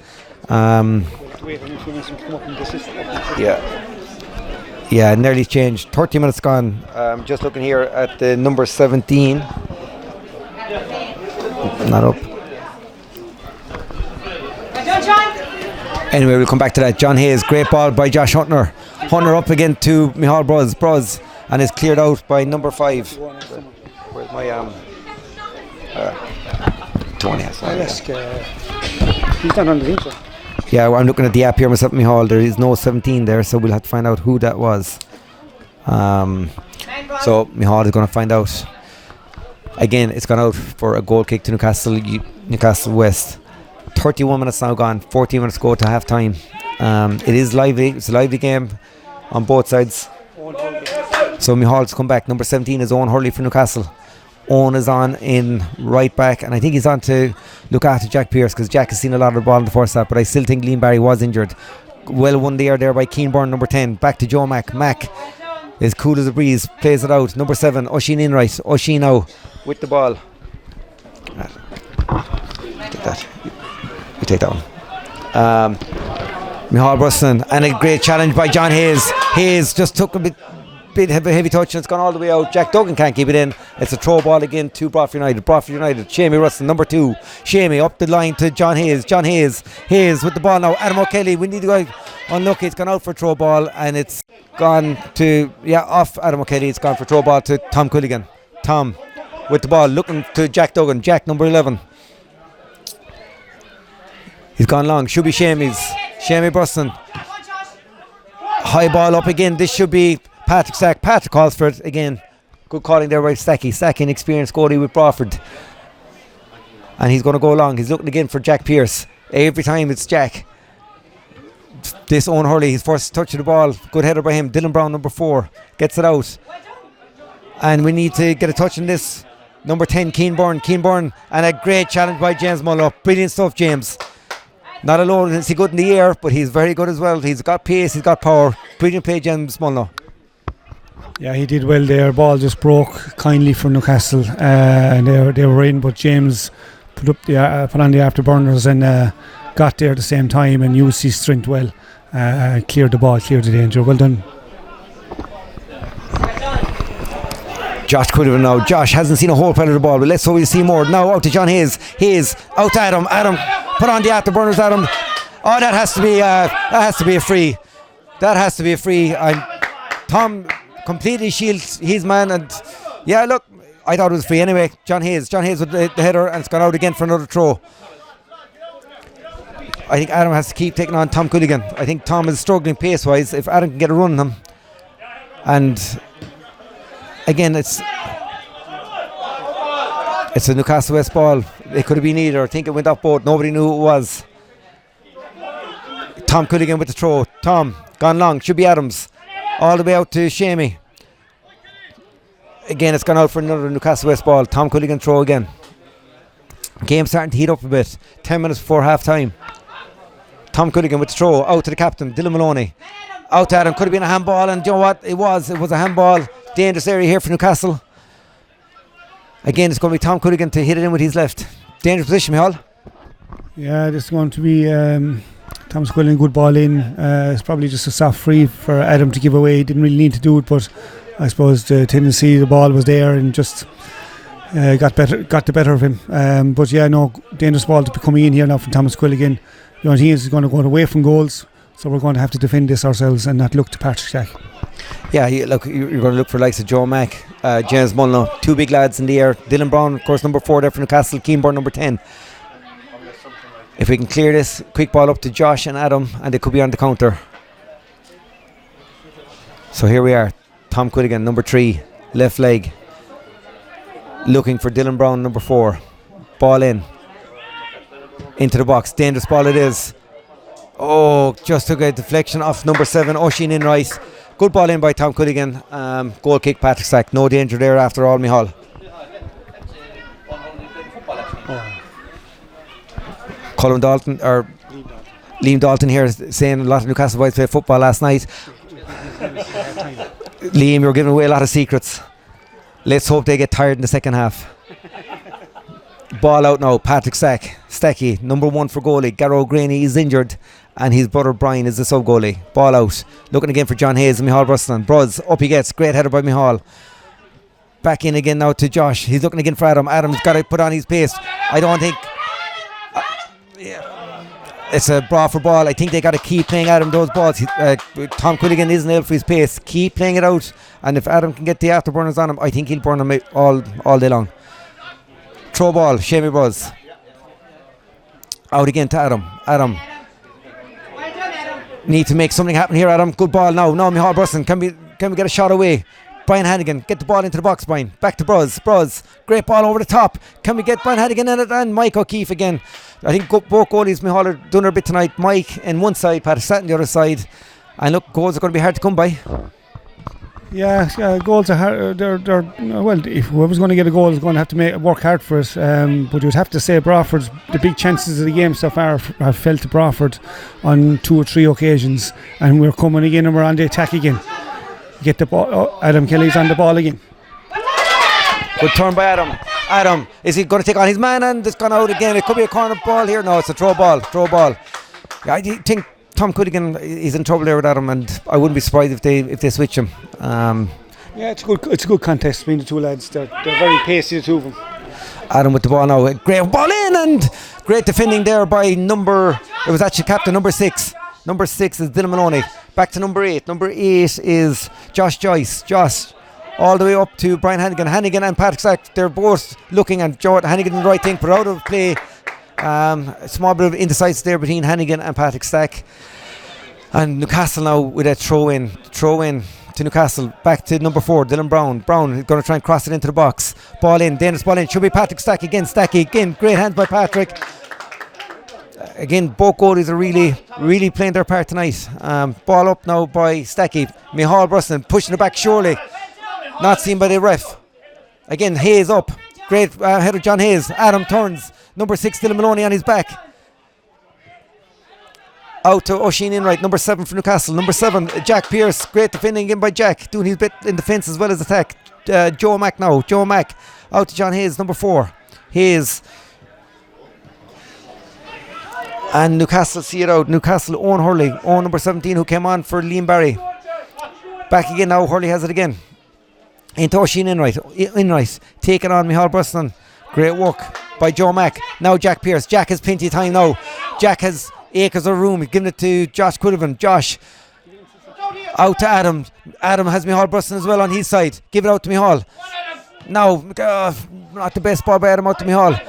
Yeah, nearly changed. 30 minutes gone. Just looking here at the number 17. Not up. Anyway, we'll come back to that. John Hayes, great ball by Josh Hunter. Hunter up again to Micheál Bruz, and is cleared out by number 5. Where's my Tony? He's not on the link, sir. Yeah, well, I'm looking at the app here myself, Micheál. There is no 17 there, so we'll have to find out who that was. So Micheál is going to find out. Again, it's gone out for a goal kick to Newcastlewest. 31 minutes now gone, 14 minutes go to half time. It is lively, it's a lively game on both sides. So Micheál's come back. Number 17 is Owen Hurley for Newcastle. Owen is on in right back, and I think he's on to look after Jack Pearce, because Jack has seen a lot of the ball in the first half, but I still think Liam Barry was injured. Well won there by Keane Byrne, number 10. Back to Joe Mack. Mack is cool as a breeze, plays it out. Number 7, Oisín Enright. Oisín now with the ball. Take that. You take that one. Micheál Bruston, and a great challenge by John Hayes. Hayes just took a bit heavy touch, and it's gone all the way out. Jack Duggan can't keep it in. It's a throw ball again to Broadford United. Shamey Rustin, number 2. Shamey up the line to John Hayes. Hayes with the ball now. Adam O'Kelly, we need to go. Unlucky, it's gone out for a throw ball, and it's gone to off Adam O'Kelly. It's gone for throw ball to Tom Culligan. Tom with the ball, looking to Jack Duggan. Jack, number 11. He's gone long. Should be Shamey Bruston. High ball up again. This should be Patrick Stack. Patrick calls for it again. Good calling there by Stacky. Stacky, an experienced goalie with Broadford. And he's going to go long. He's looking again for Jack Pearce. Every time it's Jack. This Owen Hurley, his first touch of the ball. Good header by him. Dylan Brown, number 4, gets it out. And we need to get a touch on this. Number 10, Keane Byrne. And a great challenge by James Mullo. Brilliant stuff, James. Not alone is he good in the air, but he's very good as well. He's got pace, he's got power. Brilliant play, James Mullo. Yeah, he did well there. Ball just broke kindly for Newcastle, and they were in, but James put on the afterburners and got there at the same time and used his strength well. Cleared the ball, cleared the danger. Well done. Josh could have now. Josh hasn't seen a whole pile of the ball, but let's hope we see more. Now out to John Hayes. Out to Adam. Put on the afterburners, Adam. Oh, that has to be a free. That has to be a free. Tom completely shields his man, and yeah, look, I thought it was free anyway. John Hayes with the header, and it's gone out again for another throw. I think Adam has to keep taking on Tom Culligan. I think Tom is struggling pace-wise. If Adam can get a run on him, and again, it's a Newcastlewest ball. It could have been either. I think it went off both. Nobody knew who it was. Tom Culligan with the throw. Tom, gone long. Should be Adams. All the way out to Shamey. Again, it's gone out for another Newcastlewest ball. Tom Culligan throw again. Game starting to heat up a bit. 10 minutes before half time. Tom Culligan with the throw. Out to the captain, Dylan Maloney. Out to Adam. Could have been a handball, and you know what? It was a handball. Dangerous area here for Newcastle. Again, it's going to be Tom Culligan to hit it in with his left. Dangerous position, Micheál. Yeah, this is going to be Thomas Culligan, good ball in. It's probably just a soft free for Adam to give away. He didn't really need to do it, but I suppose the tendency, the ball was there and just got the better of him. But yeah, no, dangerous ball to be coming in here now from Thomas Culligan. You know, he is going to go away from goals, so we're going to have to defend this ourselves and not look to Patrick Stack. Yeah, you're going to look for likes of Joe Mack, James Mulno, 2 big lads in the air. Dylan Brown, of course, number 4 there for Newcastle. Keane Byrne, number 10. If we can clear this, quick ball up to Josh and Adam, and they could be on the counter. So here we are. Tom Culligan, number 3, left leg. Looking for Dylan Brown, number 4. Ball in. Into the box. Dangerous ball it is. Oh, just took a deflection off number 7, Oisín Enright. Good ball in by Tom Culligan. Goal kick, Patrick Stack. No danger there after all, Micheál. Colin Dalton, or Liam Dalton here, saying a lot of Newcastle boys played football last night. Liam, you're giving away a lot of secrets. Let's hope they get tired in the second half. Ball out now, Patrick Stacky, number 1 for goalie. Garrow Graney is injured, and his brother Brian is the sub goalie. Ball out, looking again for John Hayes and Micheál Bruston. Bruz, up he gets, great header by Micheál. Back in again now to Josh. He's looking again for Adam. Adam's got to put on his pace. I don't think... It's a Broadford ball. I think they got to keep playing Adam those balls. Tom Quilligan isn't able for his pace. Keep playing it out. And if Adam can get the afterburners on him, I think he'll burn them all day long. Throw ball. Shamey Buzz. Out again to Adam. Adam. Need to make something happen here, Adam. Good ball now. Now Micheál Bruston. Can we get a shot away? Brian Hannigan, get the ball into the box, Brian. Back to Bruz. Great ball over the top. Can we get Brian Hannigan in it? And Mike O'Keefe again. I think both goalies, Micheál, are doing their bit tonight. Mike in one side, Patrick Sat on the other side. And look, goals are going to be hard to come by. Yeah, goals are hard. Well, if whoever's going to get a goal is going to have to work hard for it. But you'd have to say Broadford's, the big chances of the game so far have fell to Broadford on 2 or 3 occasions. And we're coming again and we're on the attack again. Get the ball. Adam Kelly's on the ball again. Good turn by Adam. Adam, is he going to take on his man? And it's gone out again. It could be a corner ball here. No, it's a throw ball. Yeah, I think Tom Quilligan is in trouble there with Adam, and I wouldn't be surprised if they switch him. Yeah, it's a good contest between the two lads. They're very pacey, the two of them. Adam with the ball now. Great ball in, and great defending there by it was actually captain number 6. Number 6 is Dylan Maloney. Back to number 8. Number 8 is Josh Joyce. Josh all the way up to Brian Hannigan. Hannigan and Patrick Sack, they're both looking, and Hannigan the right thing, put out of play. A small bit of indecisiveness there between Hannigan and Patrick Stack. And Newcastle now with a throw in to Newcastle. Back to number 4, Dylan Brown. Brown is going to try and cross it into the box. Ball in, dangerous ball in. Should be Patrick Stack again. Stacky again. Great hands by Patrick. Again, both goalies are really playing their part tonight. Ball up now by Stacky. Micheál Bruston pushing it back surely. Not seen by the ref. Again, Hayes up. Great header, John Hayes. Adam turns. Number 6, Dylan Maloney on his back. Out to Oisin Enright, number 7 for Newcastle. Number 7, Jack Pearce. Great defending again by Jack, doing his bit in defence as well as attack. Joe Mack now. Joe Mack out to John Hayes, number 4. Hayes. And Newcastle see it out. Newcastle Owen Hurley. Owen number 17 who came on for Liam Barry. Back again now. Hurley has it again. Into Oisin Enright. Enright taking on Micheál Bruston. Great work by Joe Mack. Now Jack Pearce. Jack has plenty of time now. Jack has acres of room. He's giving it to Josh Quillivan. Josh out to Adam. Adam has Micheál Bruston as well on his side. Give it out to Micheál. Now not the best ball by Adam, out to Micheál.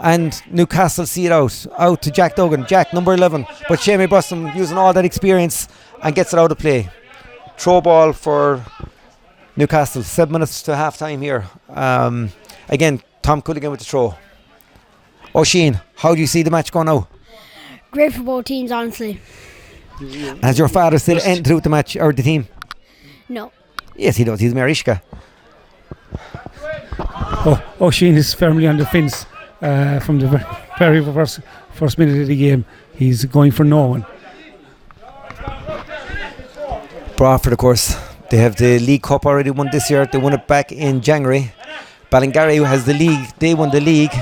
And Newcastle see it out to Jack Duggan. Jack number 11. But Shamey Bruston using all that experience and gets it out of play. Throw ball for Newcastle. 7 minutes to half time here. Again, Tom Quilligan with the throw. Oisin, how do you see the match going now? Great for both teams, honestly. Has your father still entered with the match or the team? No. Yes, he does. He's Marishka. Oisin is firmly on the fence from the very first minute of the game. He's going for no one. Broadford, of course, they have the League Cup already won this year. They won it back in January. Ballingarry has the league. They won the league.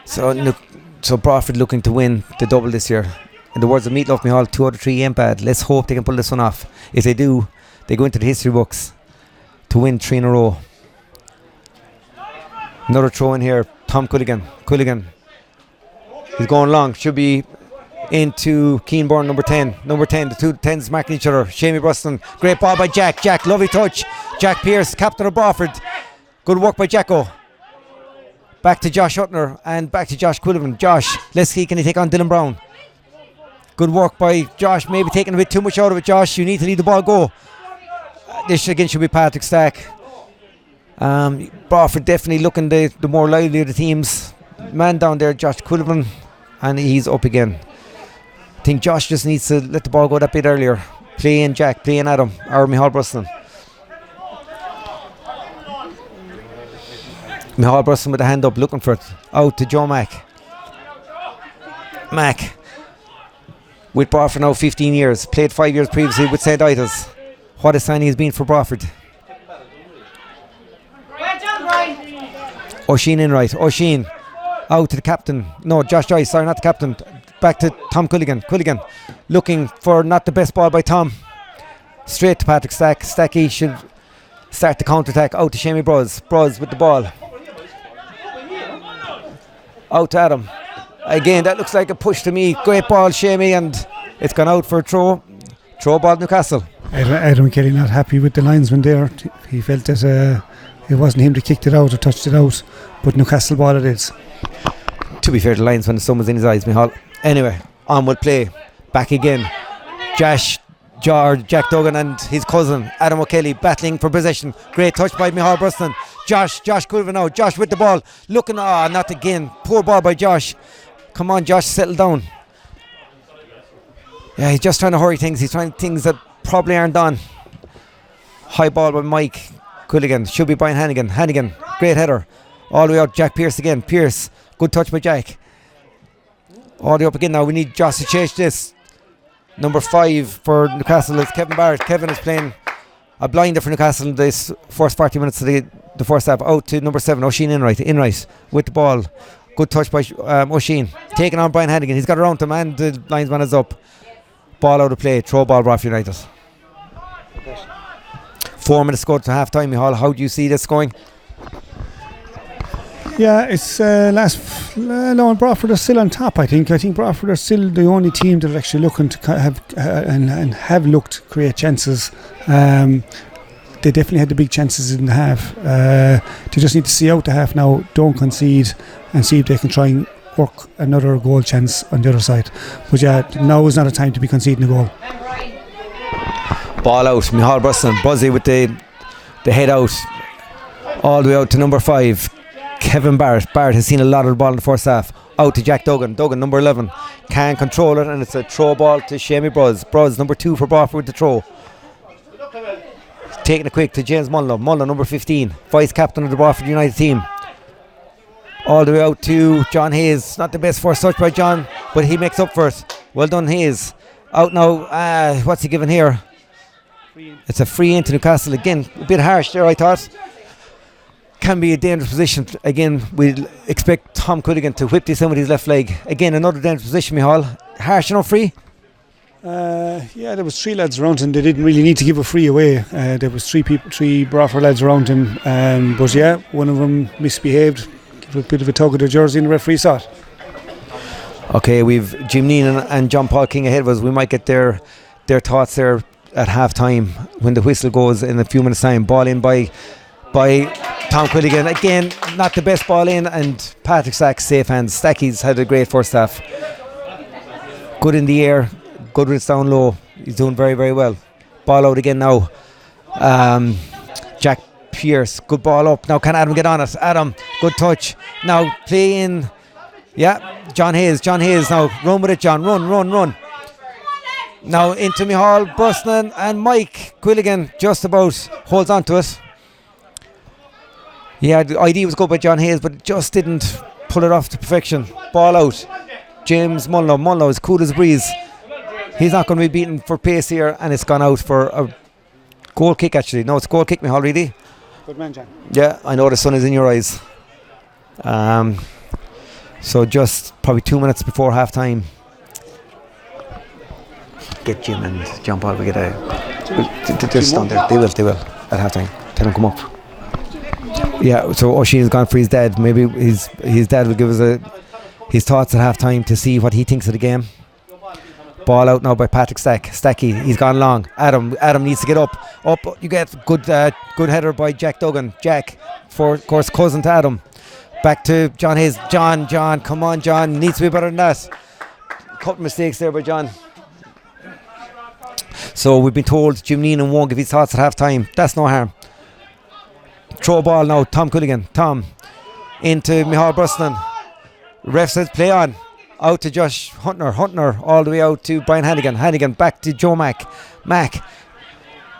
So Broadford looking to win the double this year. In the words of Meatloaf Micheál, 2 out of 3 ain't bad. Let's hope they can pull this one off. If they do, they go into the history books to win 3 in a row. Another throw in here. Tom Quilligan. He's going long. Should be into Keenborn, number 10. Number 10. The two 10s marking each other. Shamey Bruston. Great ball by Jack. Jack, lovely touch. Jack Pearce, captain of Broadford. Good work by Jacko. Back to Josh Hutner and back to Josh Quillivan. Josh, let's see, can he take on Dylan Brown? Good work by Josh. Maybe taking a bit too much out of it, Josh. You need to leave the ball go. This again should be Patrick Stack. Broadford definitely looking the more lively of the teams. Man down there, Josh Quillivan, and he's up again. I think Josh just needs to let the ball go that bit earlier. Playing Jack, playing Adam, or Micheál Bruston. Micheál Bruston with a hand up, looking for it. Out to Joe Mack. Mack. With Broadford now 15 years. Played 5 years previously with St. Ida's. What a signing he's been for Broadford. Oisin Enright. Oisin. Out to the captain. No, Josh Joyce. Sorry, not the captain. Back to Tom Quilligan. Looking for not the best ball by Tom. Straight to Patrick Stack. Stacky should start the counter-attack. Out to Shamey Bros. Bros with the ball. Out to Adam. Again, that looks like a push to me. Great ball, Shamey, and it's gone out for a throw. Throw ball Newcastle. Adam Kelly not happy with the linesman there. He felt that it wasn't him that kicked it out or touched it out, but Newcastle ball it is. To be fair, the linesman, the sun was in his eyes, Michal. Anyway, on with play. Back again. Jack Duggan and his cousin Adam O'Kelly battling for possession. Great touch by Michal Bruston. Josh Culver now. Josh with the ball. Looking, not again. Poor ball by Josh. Come on, Josh, settle down. Yeah, he's just trying to hurry things. He's trying things that probably aren't done. High ball by Mike Quilligan. Should be Brian Hannigan. Hannigan, great header. All the way out, Jack Pearce again. Pearce, good touch by Jack. All the way up again now. We need Josh to change this. Number 5 for Newcastle is Kevin Barrett. Kevin is playing a blinder for Newcastle in this first 40 minutes of the first half. Out to number 7, Oisin Inright with the ball. Good touch by Oisin. Taking on Brian Hannigan. He's got around him and the linesman is up. Ball out of play. Throw ball Broadford United. 4 minutes to go to half time, Michal. How do you see this going? Yeah, it's Broadford are still on top, I think. I think Broadford are still the only team that are actually looking to have and have looked to create chances. They definitely had the big chances in the half. They just need to see out the half now, don't concede, and see if they can try and work another goal chance on the other side. But yeah, now is not a time to be conceding a goal. Ball out, Michal Bruston, Buzzy with the head out, all the way out to number 5. Kevin Barrett. Barrett has seen a lot of the ball in the first half. Out to Jack Duggan. Duggan, number 11. Can't control it, and it's a throw ball to Shamey Bros. Bros, number 2 for Broadford with the throw. Taking it quick to James Mullen. Mullen, number 15. Vice captain of the Broadford United team. All the way out to John Hayes. Not the best first touch by John, but he makes up for it. Well done, Hayes. Out now. What's he given here? It's a free into Newcastle. Again, a bit harsh there, I thought. Can be a dangerous position. Again, we'll expect Tom Quilligan to whip this in with his left leg. Again, another dangerous position, Michal. Harsh enough free? Yeah, there was 3 lads around him. They didn't really need to give a free away. There was 3 Broadford lads around him. But yeah, one of them misbehaved. Gave a bit of a tug of the jersey and the referee saw it. Okay, we've Jim Neenan and John Paul King ahead of us. We might get their thoughts there at half time when the whistle goes in a few minutes time. Ball in by Tom Quilligan. Again, not the best ball in, and Patrick Stack safe hands. Stacky's had a great first half. Good in the air, good when it's down low. He's doing very, very well. Ball out again now. Jack Pearce, good ball up. Now can Adam get on it? Adam, good touch. Now play in. Yeah, John Hayes now. Run with it, John. Run. Now into Michal Bruston, and Mike Quilligan just about holds on to it. Yeah, the idea was good by John Hayes, but just didn't pull it off to perfection. Ball out. James Munlo is cool as a breeze. He's not going to be beaten for pace here, and it's gone out for a goal kick actually. No, it's a goal kick, Michal, really. Good man, John. Yeah, I know the sun is in your eyes. So just probably 2 minutes before half time. Get Jim and John Paul, we get they're stand there. They will at half time. Tell them come up. Yeah, so Oisin has gone for his dad. Maybe his dad will give us his thoughts at half time to see what he thinks of the game. Ball out now by Patrick Stacky. He's gone long. Adam needs to get up. You get good header by Jack Duggan. Jack, for of course, cousin to Adam. Back to John Hayes. John, come on, John. Needs to be better than that. Couple mistakes there by John. So we've been told Jim Neenan won't give his thoughts at half time. That's no harm. Throw ball now, Tom Quilligan. Tom into Michal Bruston. Ref says play on. Out to Josh Huntner all the way out to Brian Hannigan back to Joe Mack.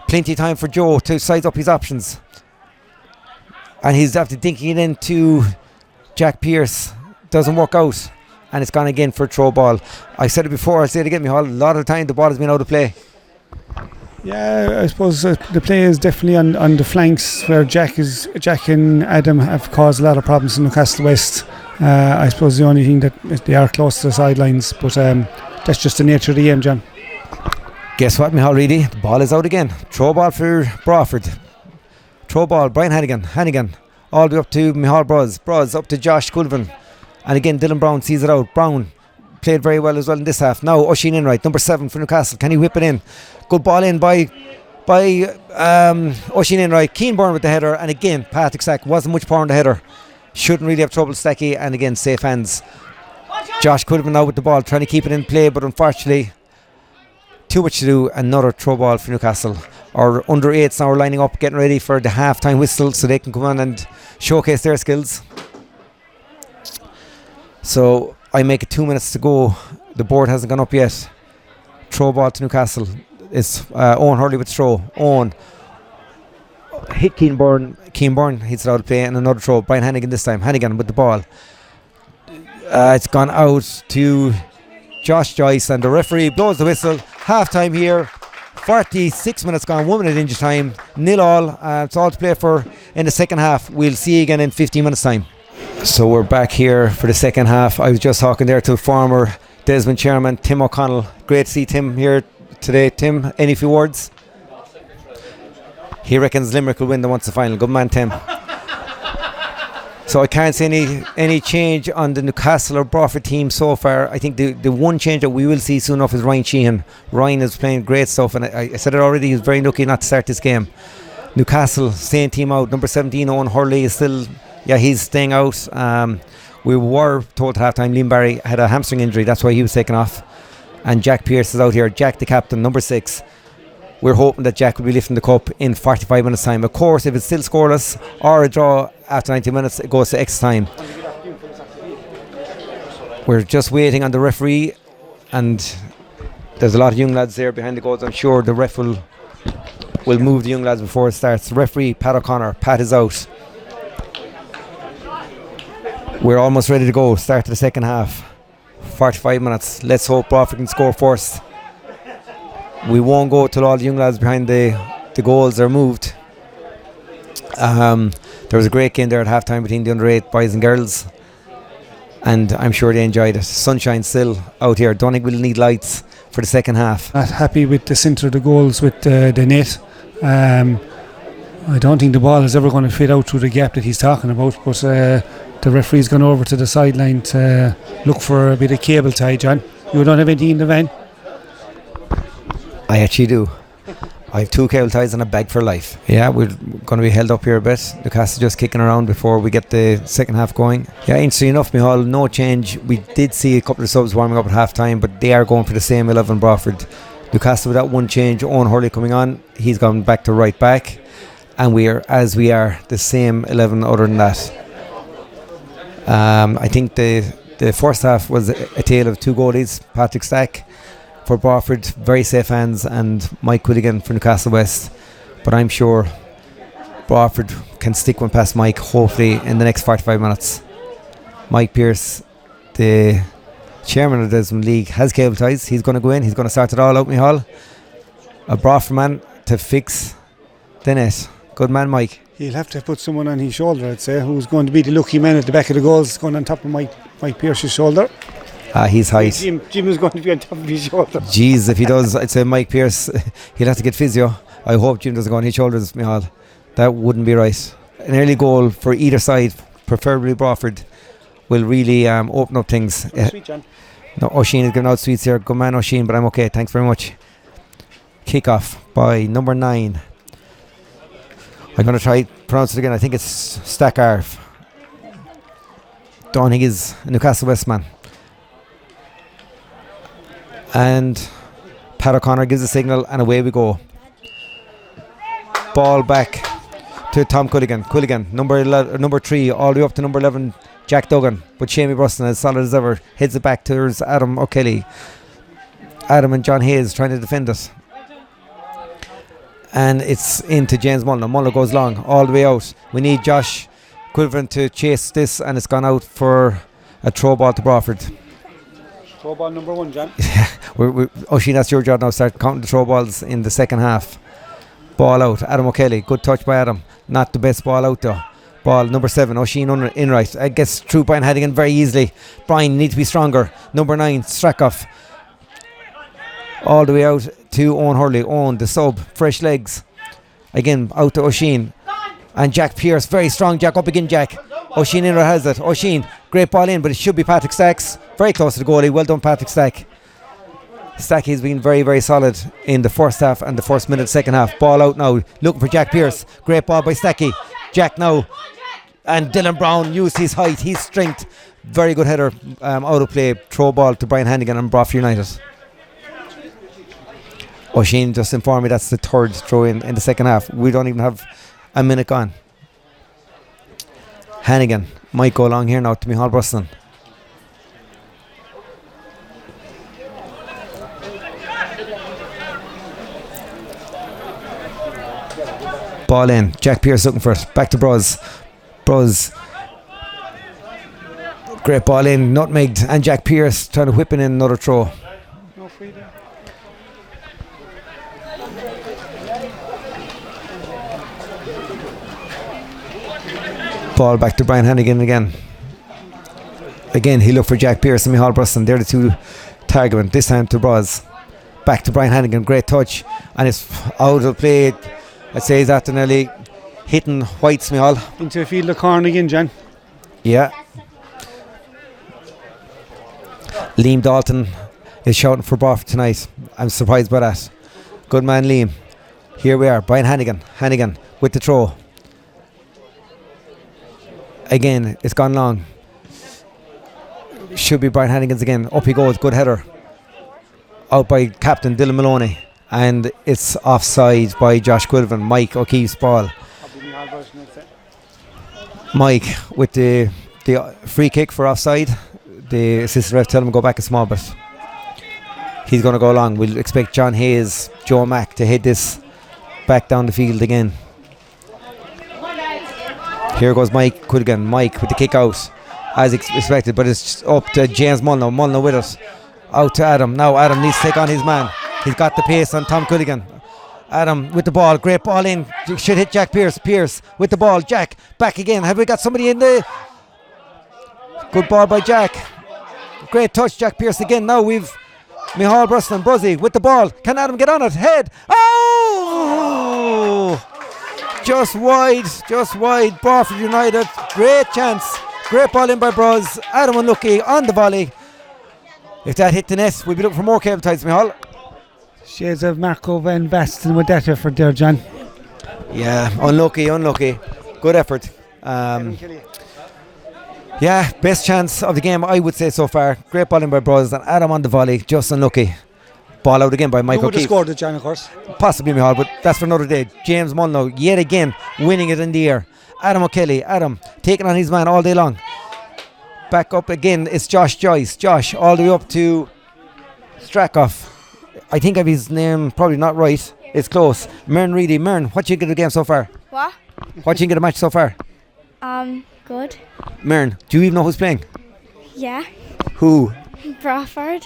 Plenty of time for Joe to size up his options. And he's after dinking it into Jack Pearce. Doesn't work out. And it's gone again for a throw ball. I said it before, I'll say it again, Michal. A lot of the time the ball has been out of play. Yeah, I suppose the play is definitely on the flanks where Jack and Adam have caused a lot of problems in Newcastlewest. I suppose the only thing that they are close to the sidelines, but that's just the nature of the game, John. Guess what, Michal Reedy? The ball is out again. Throw ball for Broadford. Throw ball, Brian Hannigan, all the way up to Michal Bros up to Josh Cullivan. And again, Dylan Brown sees it out. Brown played very well as well in this half. Now Oisin Enright, number 7 for Newcastle. Can he whip it in? Good ball in by Oisin Enright. Keenborn with the header. And again, Patrick Sack wasn't much power on the header. Shouldn't really have trouble, Stacky. And again, safe hands. Josh Cullivan now with the ball, trying to keep it in play, but unfortunately, too much to do. Another throw ball for Newcastle. Our under 8s now are lining up, getting ready for the half-time whistle so they can come on and showcase their skills. So I make it 2 minutes to go. The board hasn't gone up yet. Throw ball to Newcastle. It's Owen Hurley with throw. Owen hit Keenborn hits it out of play, and another throw. Brian Hannigan this time. Hannigan with the ball. It's gone out to Josh Joyce, and the referee blows the whistle. Half time here. 46 minutes gone, 1 minute injury time. 0-0. It's all to play for in the second half. We'll see you again in 15 minutes time. So we're back here for the second half. I was just talking there to former Desmond chairman Tim O'Connell. Great to see Tim here today. Tim, any few words? He reckons Limerick will win the once the final. Good man, Tim. So I can't see any change on the Newcastle or Broadford team so far. I think the one change that we will see soon enough is Ryan Sheehan. Ryan is playing great stuff, and I said it already, he's very lucky not to start this game. Newcastle, same team out. Number 17, Owen Hurley, is still, he's staying out. We were told at half time Liam Barry had a hamstring injury, that's why he was taken off. And Jack Pearce is out here. Jack, the captain, number 6. We're hoping that Jack will be lifting the cup in 45 minutes time. Of course, if it's still scoreless or a draw after 90 minutes, it goes to extra time. We're just waiting on the referee, and there's a lot of young lads there behind the goals. I'm sure the ref will move the young lads before it starts. Referee Pat O'Connor. Pat is out. We're almost ready to go. Start to the second half. 45 minutes. Let's hope Broadford can score first. We won't go till all the young lads behind the goals are moved. There was a great game there at halftime between the under 8 boys and girls, and I'm sure they enjoyed it. Sunshine still out here. Don't think we'll need lights for the second half. Not happy with the centre of the goals with the net. I don't think the ball is ever going to fit out through the gap that he's talking about, but the referee's gone over to the sideline to look for a bit of cable tie. John, you don't have anything in the van? I actually do. I have 2 cable ties and a bag for life. Yeah, we're going to be held up here a bit. Newcastle just kicking around before we get the second half going. Yeah, interesting enough, Michal, no change. We did see a couple of subs warming up at half time, but they are going for the same 11 Broadford. Newcastle with that one change. Owen Hurley coming on. He's gone back to right back. And we are the same 11 other than that. I think the first half was a tale of 2 goalies. Patrick Stack for Broadford, very safe hands, and Mike Quilligan for Newcastlewest. But I'm sure Broadford can stick one past Mike, hopefully, in the next 45 minutes. Mike Pearce, the chairman of the Desmond League, has cable ties. He's going to go in. He's going to start it all out, Michal. A Broadford man to fix the net. Good man, Mike. He'll have to put someone on his shoulder, I'd say, who's going to be the lucky man at the back of the goals, going on top of Mike Pearce's shoulder. He's height. Jim is going to be on top of his shoulder. Jeez, if he does, I'd say Mike Pearce, he'll have to get physio. I hope Jim doesn't go on his shoulders, Michal. That wouldn't be right. An early goal for either side, preferably Broadford, will really open up things. Sweet, John. No, Oisin is giving out sweets here. Good man, Oisin, but I'm okay. Thanks very much. Kick-off by number 9. I'm going to try to pronounce it again. I think it's Stackarf. Don't think he's a Newcastlewest man. And Pat O'Connor gives a signal, and away we go. Ball back to Tom Quilligan. Quilligan, number 3, all the way up to number 11, Jack Duggan. But Shamey Bruston, as solid as ever, heads it back towards Adam O'Kelly. Adam and John Hayes trying to defend it. And it's into James Mullen. Mullen goes long, all the way out. We need Josh Quilligan to chase this, and it's gone out for a throw ball to Broadford. Throw ball number 1, John. Oisin, that's your job now. Start counting the throw balls in the second half. Ball out. Adam O'Kelly. Good touch by Adam. Not the best ball out though. Ball number 7. Oisin Enright. Gets through Brian Hannigan very easily. Brian needs to be stronger. Number 9. Strackoff. All the way out to Owen Hurley. Owen, the sub. Fresh legs. Again, out to Oisin. And Jack Pearce, very strong. Jack up again, Jack. Oisin Inner has it. Oisin, great ball in, but it should be Patrick Stack's. Very close to the goalie. Well done, Patrick Stack. Stack has been very, very solid in the first half and the first minute, second half. Ball out now, looking for Jack Pearce. Great ball by Stacky. Jack now. And Dylan Brown used his height, his strength. Very good header out of play. Throw ball to Brian Hannigan and Broadford United. Oisin just informed me that's the third throw in the second half. We don't even have a minute gone. Hannigan might go along here now to Micheál Brosnan. Ball in. Jack Pearce looking for it. Back to Bruz. Great ball in. Nutmegged. And Jack Pearce trying to whip in another throw. No free there. Ball back to Brian Hannigan again. Again, he looked for Jack Pearce and Micheál Brosnan. They're the two target. This time to Bruz. Back to Brian Hannigan. Great touch. And it's out of play. I'd say he's after nearly hitting White's, Micheál. Into a field of corn again, John. Yeah. Liam Dalton is shouting for Broadford tonight. I'm surprised by that. Good man, Liam. Here we are. Brian Hannigan. Hannigan with the throw. Again, it's gone long. Should be Brian Hannigan's again. Up he goes. Good header. Out by captain Dylan Maloney. And it's offside by Josh Quilvan. Mike O'Keefe's ball. Mike with the free kick for offside. The assistant ref tell him to go back a small bit. He's going to go along. We'll expect John Hayes, Joe Mack to head this back down the field again. Here goes Mike Quilligan. Mike with the kick out as expected, but it's up to James Mulno. Mulno with it. Out to Adam. Now Adam needs to take on his man. He's got the pace on Tom Quilligan. Adam with the ball. Great ball in. Should hit Jack Pearce. Pearce with the ball. Jack back again. Have we got somebody in there? Good ball by Jack. Great touch, Jack Pearce again. Now we've Micheál Brosnan, Bruzzy with the ball. Can Adam get on it? Head. Oh! Just wide. Broadford United. Great chance. Great ball in by Bruz. Adam unlucky on the volley. If that hit the net, we'll be looking for more cable ties, Micheál. Shades of Marco Van Basten with that effort there, John. Yeah, unlucky. Good effort. Yeah, best chance of the game, I would say so far. Great ball in by Bruz and Adam on the volley, just unlucky. Ball out again by Michael Who would have Keefe. scored it, John, of course? Possibly Micheál, but that's for another day. James Mulno, yet again, winning it in the air. Adam O'Kelly, Adam taking on his man all day long. Back up again, it's Josh Joyce. Josh, all the way up to Strakoff. I think I have his name probably not right. It's close. Mern Reedy. Mern, what do you think of the game so far? What? What do you think of the match so far? Good. Mern, do you even know who's playing? Yeah. Who? Broadford.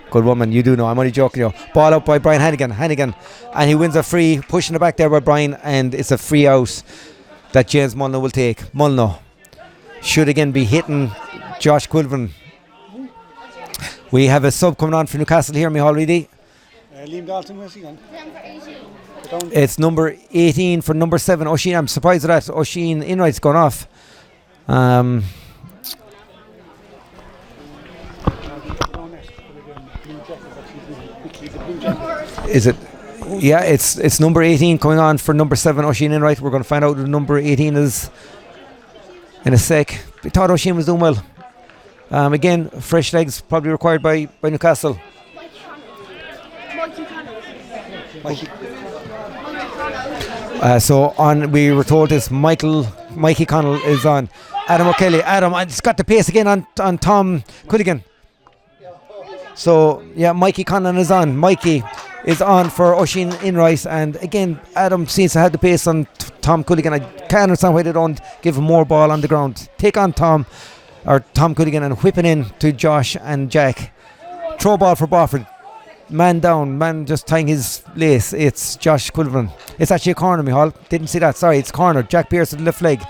Good woman, you do know. I'm only joking you. Ball up by Brian Hannigan. And he wins a free, pushing it back there by Brian, and it's a free out that James Mulno will take. Mulno should again be hitting Josh Quilvan. We have a sub coming on for Newcastle here, Micheál Reedy. Liam Dalton, where's he gone? It's number 18 for number 7, Oisin. I'm surprised at that. Oisin Inright's gone off. Is it? Yeah, it's number 18 coming on for number 7, Oisin Inright. We're going to find out who number 18 is in a sec. I thought Oisin was doing well. Again, fresh legs probably required by Newcastle. So on, we were told this. Mikey Connell is on. Adam O'Kelly. Adam, and it's got the pace again on Tom Quilligan. So yeah, Mikey Connell is on. Mikey is on for Oisin Inright, and again, Adam seems to have the pace on Tom Quilligan. I can't understand why they don't give him more ball on the ground. Take on Tom Quilligan and whip it in to Josh and Jack. Throw ball for Broadford. Man down, man just tying his lace. It's Josh Quilvan. It's actually a corner, Micheál. Didn't see that, sorry, it's corner. Jack Pearce with the left leg.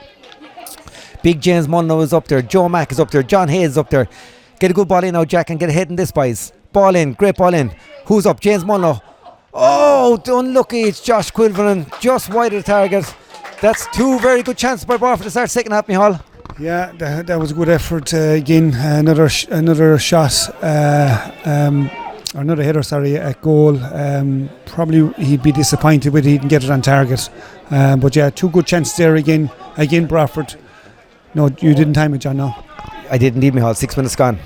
Big James Mulno is up there. Joe Mack is up there. John Hayes is up there. Get a good ball in now, Jack, and get ahead in this, boys. Ball in, great ball in. Who's up? James Mulno. Oh, unlucky, it's Josh Quilvan. Just wide of the target. That's two very good chances by Broadford to start second half, Michal. Yeah, that was a good effort again. Another shot, another header. Sorry, at goal. Probably he'd be disappointed with he didn't get it on target. But yeah, two good chances there again. Again, Broadford. No, you didn't time it, John. No, I did indeed, Michal. 6 minutes gone.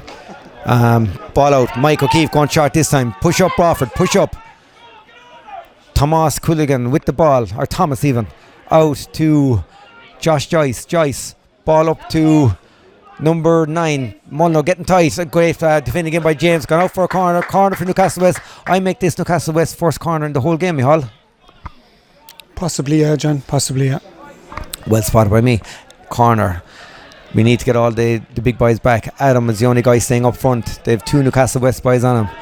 Ball out. Mike O'Keefe going short this time. Push up, Broadford. Push up. Thomas Culligan with the ball, or Thomas even. Out to Josh Joyce. Ball up to number 9. Mulno getting tight. Great defending again by James. Gone out for a corner. Corner for Newcastlewest. I make this Newcastlewest first corner in the whole game, Michal. possibly, yeah, John. Possibly, yeah. Well spotted by me. Corner. We need to get all the big boys back. Adam is the only guy staying up front. They have 2 Newcastlewest boys on him.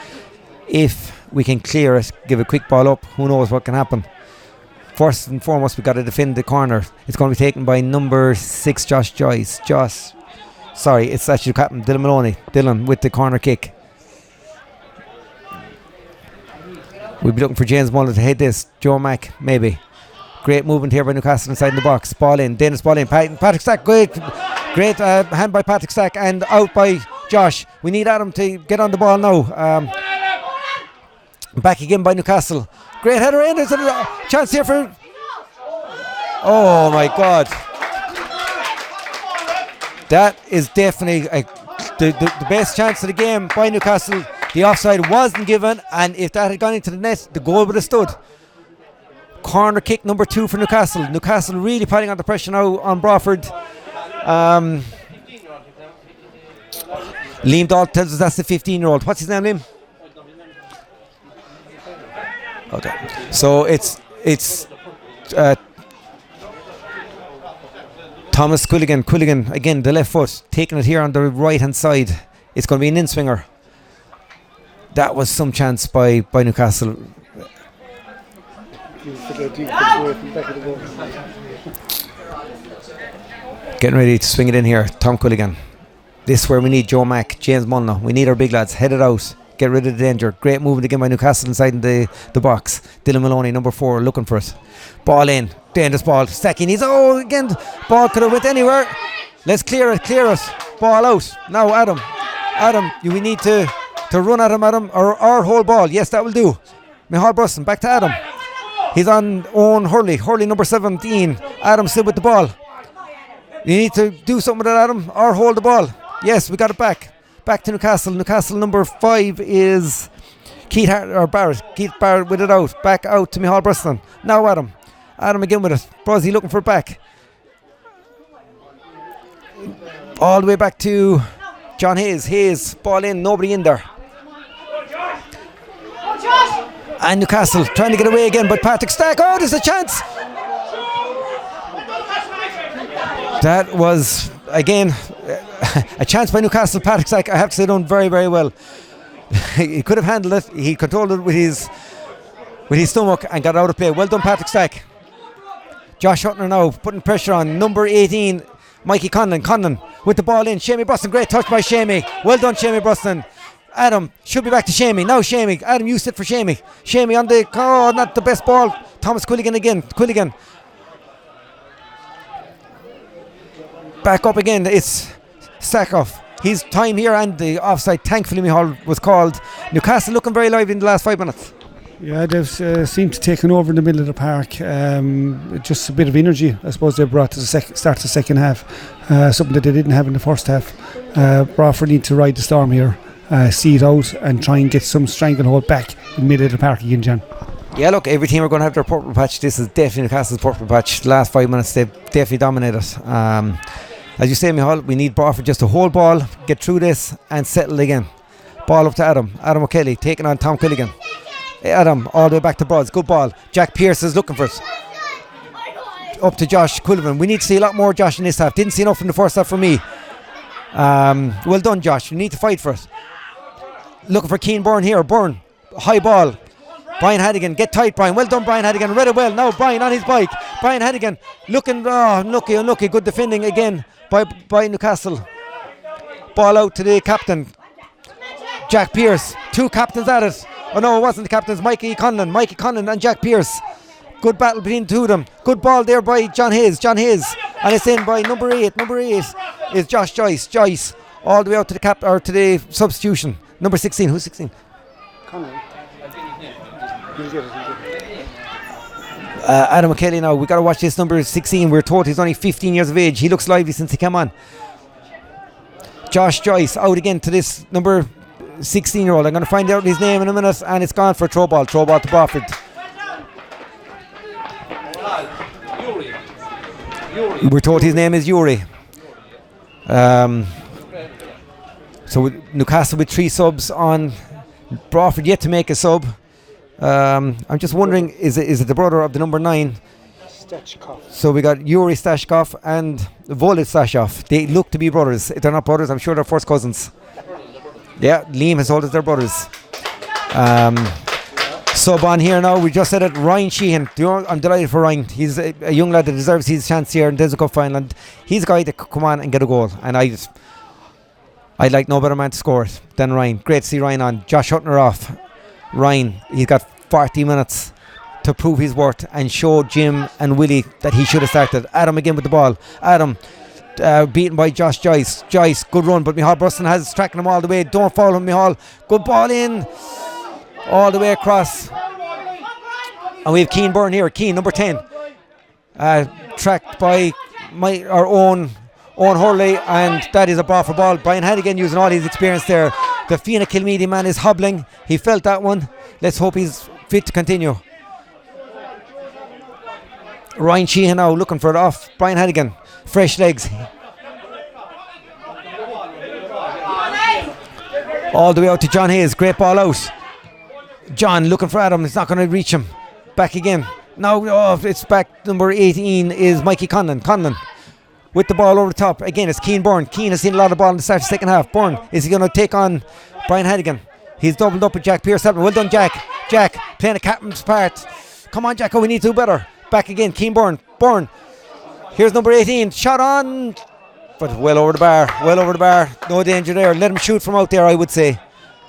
If we can clear it, give a quick ball up, who knows what can happen. First and foremost, we've got to defend the corner. It's going to be taken by number 6, Josh Joyce. Sorry, it's actually captain Dylan Maloney. Dylan with the corner kick. We'll be looking for James Mullen to head this. Joe Mack, maybe. Great movement here by Newcastle inside the box. Ball in. Dennis ball in. Patrick Stack, great hand by Patrick Stack and out by Josh. We need Adam to get on the ball now. Back again by Newcastle. Great header in. There's a chance here for... Oh my God. That is definitely the best chance of the game by Newcastle. The offside wasn't given, and if that had gone into the net, the goal would have stood. Corner kick number 2 for Newcastle. Newcastle really putting on the pressure now on Broadford. Liam Dahl tells us that's the 15-year-old. What's his name, Liam? Okay, so it's Thomas Culligan again, the left foot, taking it here on the right hand side. It's going to be an in-swinger. That was some chance by Newcastle. Getting ready to swing it in here, Tom Culligan. This is where we need Joe Mack, James Mulno. We need our big lads, head it out. Get rid of the danger. Great movement again by Newcastle inside the box. Dylan Maloney, number 4, looking for it. Ball in. Dangerous ball. Stacking. Again. Ball could have went anywhere. Let's clear it. Ball out. Now Adam, we need to run at him, Adam. Or hold ball. Yes, that will do. Michal Bruston. Back to Adam. He's on Owen Hurley. Hurley, number 17. Adam still with the ball. You need to do something with it, Adam. Or hold the ball. Yes, we got it back. Back to Newcastle. Newcastle number 5 is Barrett. Keith Barrett with it out. Back out to Michal Bruston. Now Adam. Adam again with it. Brozzy looking for it back. All the way back to John Hayes. Hayes, ball in. Nobody in there. And Newcastle trying to get away again, but Patrick Stack. Oh, there's a chance. That was, again, a chance by Newcastle. Patrick Stack, I have to say, done very, very well. He could have handled it. He controlled it with his stomach and got out of play. Well done, Patrick Stack. Josh Hutner now putting pressure on number 18, Mikey Conlon with the ball in. Shamey Bruston, great touch by Shamey. Well done, Shamey Bruston. Adam should be back to Shamey. Now Shamey. Adam, you sit for Shamey. Shamey on the... Oh, not the best ball. Thomas Culligan again. Culligan. Back up again. It's Sackoff. His time here and the offside, thankfully, Michal was called. Newcastle looking very lively in the last 5 minutes. Yeah, they've seemed to taken over in the middle of the park. Just a bit of energy, I suppose, they brought to the start of the second half. Something that they didn't have in the first half. Broadford need to ride the storm here, see it out, and try and get some stranglehold back in the middle of the park again, John. Yeah, look, every team are going to have their purple patch. This is definitely Newcastle's purple patch. The last 5 minutes, they've definitely dominated. As you say, Michal, we need Broadford just to hold ball, get through this, and settle again. Ball up to Adam O'Kelly, taking on Tom Culligan. Adam, all the way back to Broads. Good ball. Jack Pearce is looking for it. Up to Josh Cullivan. We need to see a lot more Josh in this half. Didn't see enough in the first half for me. Well done, Josh. You need to fight for it. Looking for Keane Byrne here. Byrne. High ball. Brian Hadigan. Get tight, Brian. Well done, Brian Hadigan. Read it well. Now Brian on his bike. Brian Hadigan. Looking. Oh, unlucky. Good defending again by Newcastle. Ball out to the captain. Jack Pearce. 2 captains at it. Oh no, it wasn't the captains. Mikey Conlon and Jack Pearce. Good battle between the two of them. Good ball there by John Hayes. And it's in by number 8. Number 8 is Josh Joyce. Joyce all the way out to the substitution. Number 16. Who's 16? Adam O'Kelly now. We got to watch this number 16. We're told he's only 15 years of age. He looks lively since he came on. Josh Joyce out again to this number 16-year-old. I'm going to find out his name in a minute, and it's gone for a throw ball to Broadford. We're told his name is Yuri. So Newcastle with 3 subs on. Broadford yet to make a sub. I'm just wondering, is it the brother of the number 9? Stashkov. So we got Yuri Stashkov and Volod Stashkov. They look to be brothers. If they're not brothers, I'm sure they're first cousins. Yeah, Liam has told us they're brothers. Sub on here now, we just said it, Ryan Sheehan. I'm delighted for Ryan. He's a young lad that deserves his chance here in the Desmond Cup final, and he's a guy that could come on and get a goal, and I'd like no better man to score it than Ryan. Great to see Ryan on. Josh Hutner off. Ryan, he's got 40 minutes to prove his worth and show Jim and Willie that he should have started. Adam again with the ball. Adam beaten by Josh Joyce. Joyce, good run, but Micheál Bruston has tracking him all the way. Don't follow him, Micheál. Good ball in. All the way across. And we have Keane Byrne here. Keane, number 10. Tracked by our own Hurley, and that is a Broadford ball. Brian Hannigan using all his experience there. The Fianna Kilmeedy man is hobbling. He felt that one. Let's hope he's fit to continue. Ryan Sheehan now looking for it off. Brian Hannigan. Fresh legs. All the way out to John Hayes. Great ball out. John looking for Adam. It's not going to reach him. Back again. Now it's back. Number 18 is Mikey Conlon. With the ball over the top. Again, it's Keane Byrne. Keane has seen a lot of ball in the start of the second half. Byrne, is he going to take on Brian Hannigan? He's doubled up with Jack Pearce. Well done, Jack. Jack playing a captain's part. Come on, Jack. We need to do better. Back again, Keane Byrne. Byrne. Here's number 18. Shot on. But well over the bar. No danger there. Let him shoot from out there, I would say.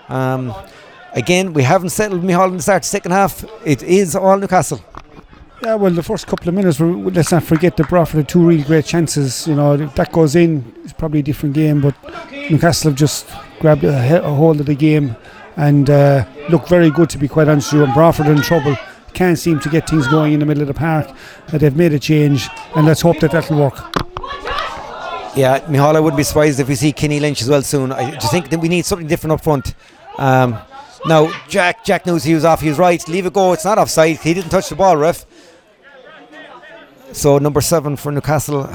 Again, we haven't settled Micheál in the start of the second half. It is all Newcastle. Yeah, well, the first couple of minutes, let's not forget that Broadford had 2 really great chances. You know, if that goes in, it's probably a different game, but Newcastle have just grabbed a hold of the game and look very good, to be quite honest with you. And Broadford are in trouble. Can't seem to get things going in the middle of the park. They've made a change, and let's hope that'll work. Yeah, Micheál, I wouldn't be surprised if we see Kenny Lynch as well soon. I just think that we need something different up front. Now, Jack knows he was off. He was right. Leave it go. It's not offside. He didn't touch the ball, ref. So number 7 for Newcastle.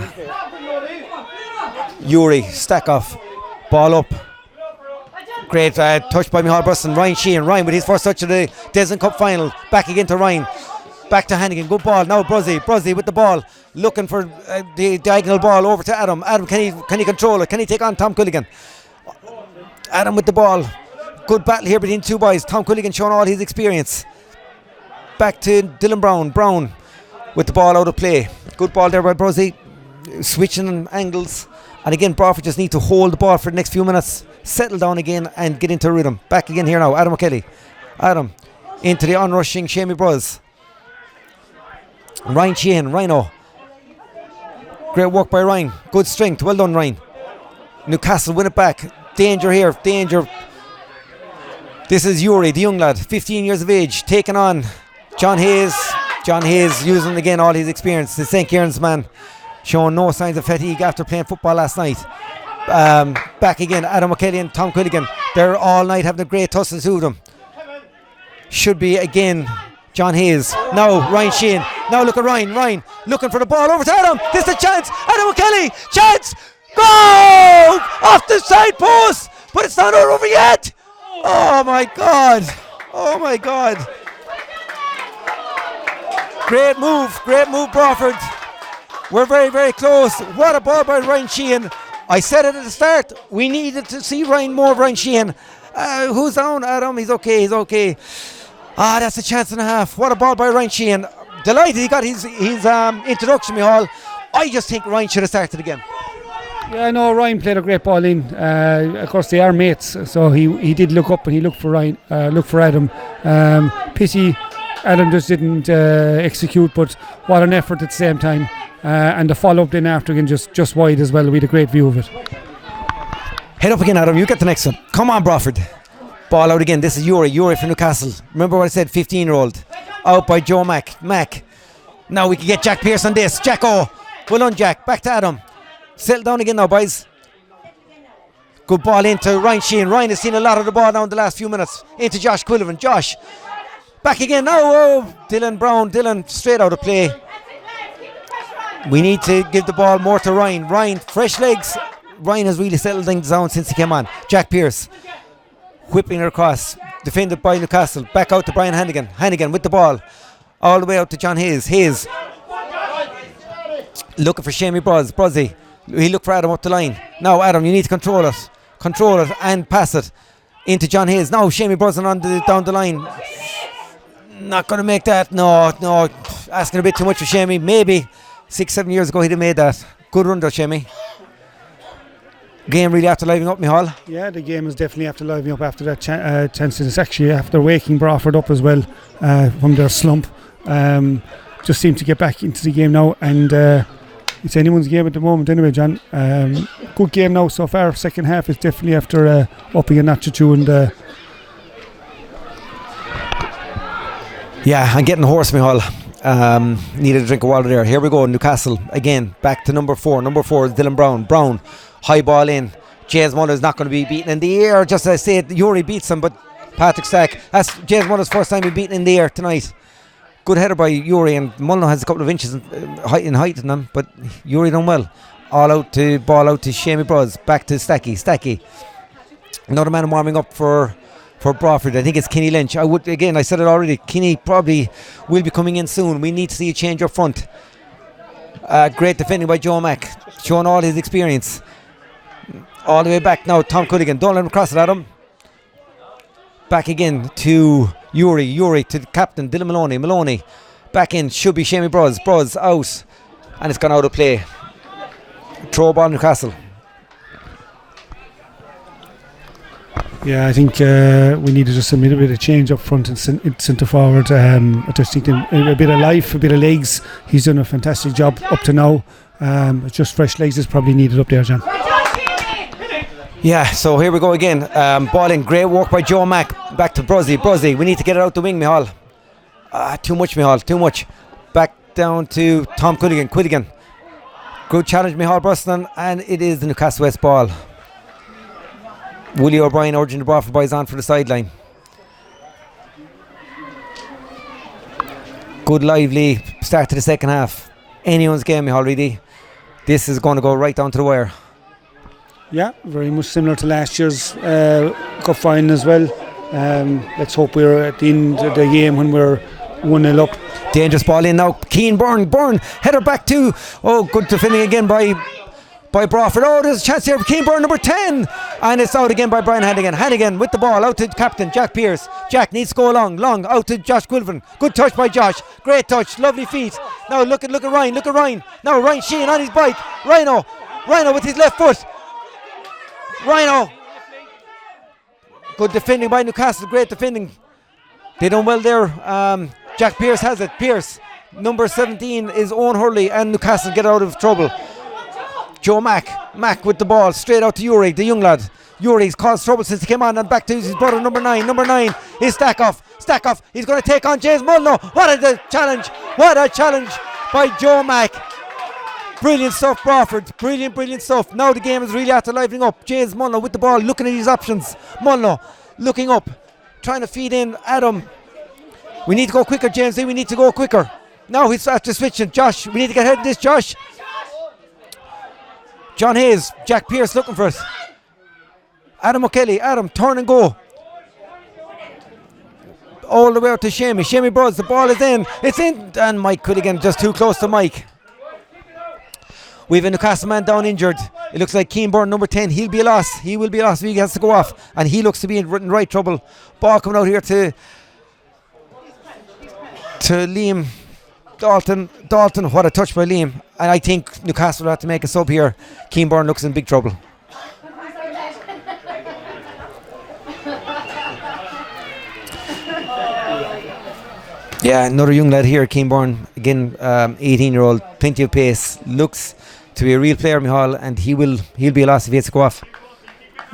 Yuri Stashkov. Ball up. Great touch by Micheál Bruston. Ryan Sheehan. Ryan with his first touch of the Desmond Cup final. Back again to Ryan. Back to Hannigan. Good ball. Now Bruzzy with the ball. Looking for the diagonal ball over to Adam. Adam, can he control it? Can he take on Tom Culligan? Adam with the ball. Good battle here between 2 boys. Tom Culligan showing all his experience. Back to Dylan Brown. Brown with the ball out of play. Good ball there by Bruzzy. Switching angles. And again, Broadford just need to hold the ball for the next few minutes. Settle down again and get into a rhythm. Back again here now. Adam O'Kelly. Adam into the onrushing Shamey Bros. Ryan Sheehan. Rhino. Great work by Ryan. Good strength. Well done, Ryan. Newcastle win it back. Danger here. Danger. This is Yuri, the young lad, 15 years of age, taking on John Hayes. John Hayes using again all his experience. The St. Kieran's man, showing no signs of fatigue after playing football last night. Back again, Adam O'Kelly and Tom Culligan. They're all night having a great tussle, two of them. Should be again John Hayes. Now Ryan Sheehan. Now look at Ryan looking for the ball over to Adam. This is the chance. Adam O'Kelly. Chance. Go! Off the side post. But it's not over yet. Oh my God. Great move, Broadford. We're very, very close. What a ball by Ryan Sheehan. I said it at the start. We needed to see more of Ryan Sheehan. Who's down? Adam, he's okay. That's a chance and a half. What a ball by Ryan Sheehan. Delighted he got his introduction, Micheál. I just think Ryan should have started again. Yeah, no, Ryan played a great ball in. Of course, they are mates, so he did look up and he looked for Adam. Pity Adam just didn't execute, but what an effort at the same time. And the follow-up then after again, just wide as well. We had a great view of it. Head up again, Adam. You get the next one. Come on, Broadford. Ball out again. This is Yuri from Newcastle. Remember what I said, 15-year-old. Out by Joe Mack. Now we can get Jack Pearce on this. Jack O. Well done, Jack. Back to Adam. Settle down again now, boys. Good ball into Ryan Sheehan. Ryan has seen a lot of the ball now in the last few minutes. Into Josh Quillivan. Josh. Back again now. Oh, Dylan Brown. Dylan straight out of play. We need to give the ball more to Ryan. Ryan, fresh legs. Ryan has really settled things down since he came on. Jack Pearce. Whipping it across. Defended by Newcastle. Back out to Brian Hannigan. Hannigan with the ball. All the way out to John Hayes. Hayes. Looking for Shamey Brozzy. He looked for Adam up the line. Now, Adam, you need to control it. Control it and pass it into John Hayes. Now, Shamey Brozzy down the line. Not going to make that. No. Asking a bit too much for Shamey. Maybe 6-7 years ago he'd have made that. Good run though, Shamey. Game really after livening up, Michal. Yeah, the game is definitely after livening up after that chance. It's actually after waking Broadford up as well from their slump. Just seem to get back into the game now, and it's anyone's game at the moment anyway, John. Good game now so far. Second half is definitely after upping a notch or two, and yeah, I'm getting hoarse, Michal. Needed a drink of water there. Here we go, Newcastle again, back to number 4. Number 4 is Dylan Brown. High ball in. James Muller is not going to be beaten in the air. Just as I say, Yuri beats him, but Patrick Stack. That's James Muller's first time being beaten in the air tonight. Good header by Yuri, and Muller has a couple of inches in height in them, but Yuri done well. Ball out to Shamey Bros. Back to Stacky. Another man warming up for Broadford. I think it's Kenny Lynch. I said it already. Kenny probably will be coming in soon. We need to see a change up front. Great defending by Joe Mack, showing all his experience. All the way back now, Tom Culligan. Don't let him cross it, Adam. Back again to Yuri to the captain, Dylan Maloney. Back in, should be Shamey Bros out. And it's gone out of play. Throw ball Newcastle. yeah, I think we need to just a little bit of change up front and centre forward. I just think a bit of life, a bit of legs. He's done a fantastic job up to now. Just fresh legs is probably needed up there, John. Yeah, so here we go again. Ball in, great work by Joe Mack. Back to Brozzy. We need to get it out the wing, Michal. Too much, Michal, too much. Back down to Tom Quilligan. Good challenge, Michal Bruston, and it is the Newcastlewest ball. Willie O'Brien urging the Broadford boys on for the sideline. Good lively start to the second half. Anyone's game, Michal, really. This is going to go right down to the wire. Yeah, very much similar to last year's cup final as well. Let's hope we're at the end of the game when we're 1-0 up. Dangerous ball in now. Keane Byrne header back to. Oh, good defending again by Broadford. Oh, there's a chance here for Keane Byrne, number 10, and it's out again by Brian Hannigan with the ball out to captain Jack Pearce. Jack needs to go long out to Josh Quillivan. Good touch by Josh, great touch, lovely feet. Now look at Ryan. Now Ryan Sheehan on his bike. Rhino with his left foot. Rhino. Good defending by Newcastle, great defending. They done well there. Jack Pearce has it. Pearce, number 17 is Owen Hurley, and Newcastle get out of trouble. Joe Mack with the ball straight out to Yuri, the young lad. Yuri's caused trouble since he came on, and back to his brother, number 9 is Stackoff. He's going to take on James Mulno. What a challenge by Joe Mack. Brilliant stuff, Broadford. Brilliant stuff. Now the game is really after livening up. James Mulno with the ball, looking at his options. Mulno looking up, trying to feed in Adam. We need to go quicker, James. We need to go quicker. Now he's after switching. Josh, we need to get ahead of this, Josh. John Hayes, Jack Pearce looking for us. Adam O'Kelly, turn and go. All the way out to Shamey Bros, the ball is in. It's in, and Mike Culligan just too close to Mike. We've a Newcastle man down injured. It looks like Keane Byrne, number 10. He will be a loss if he has to go off, and he looks to be in right trouble. Ball coming out here to Liam Dalton, what a touch by Liam. And I think Newcastle will have to make a sub here. Keane Byrne looks in big trouble. Yeah, another young lad here, Keenborn. Again, 18-year-old, plenty of pace. Looks to be a real player, Michal, and he'll be a loss if he has to go off.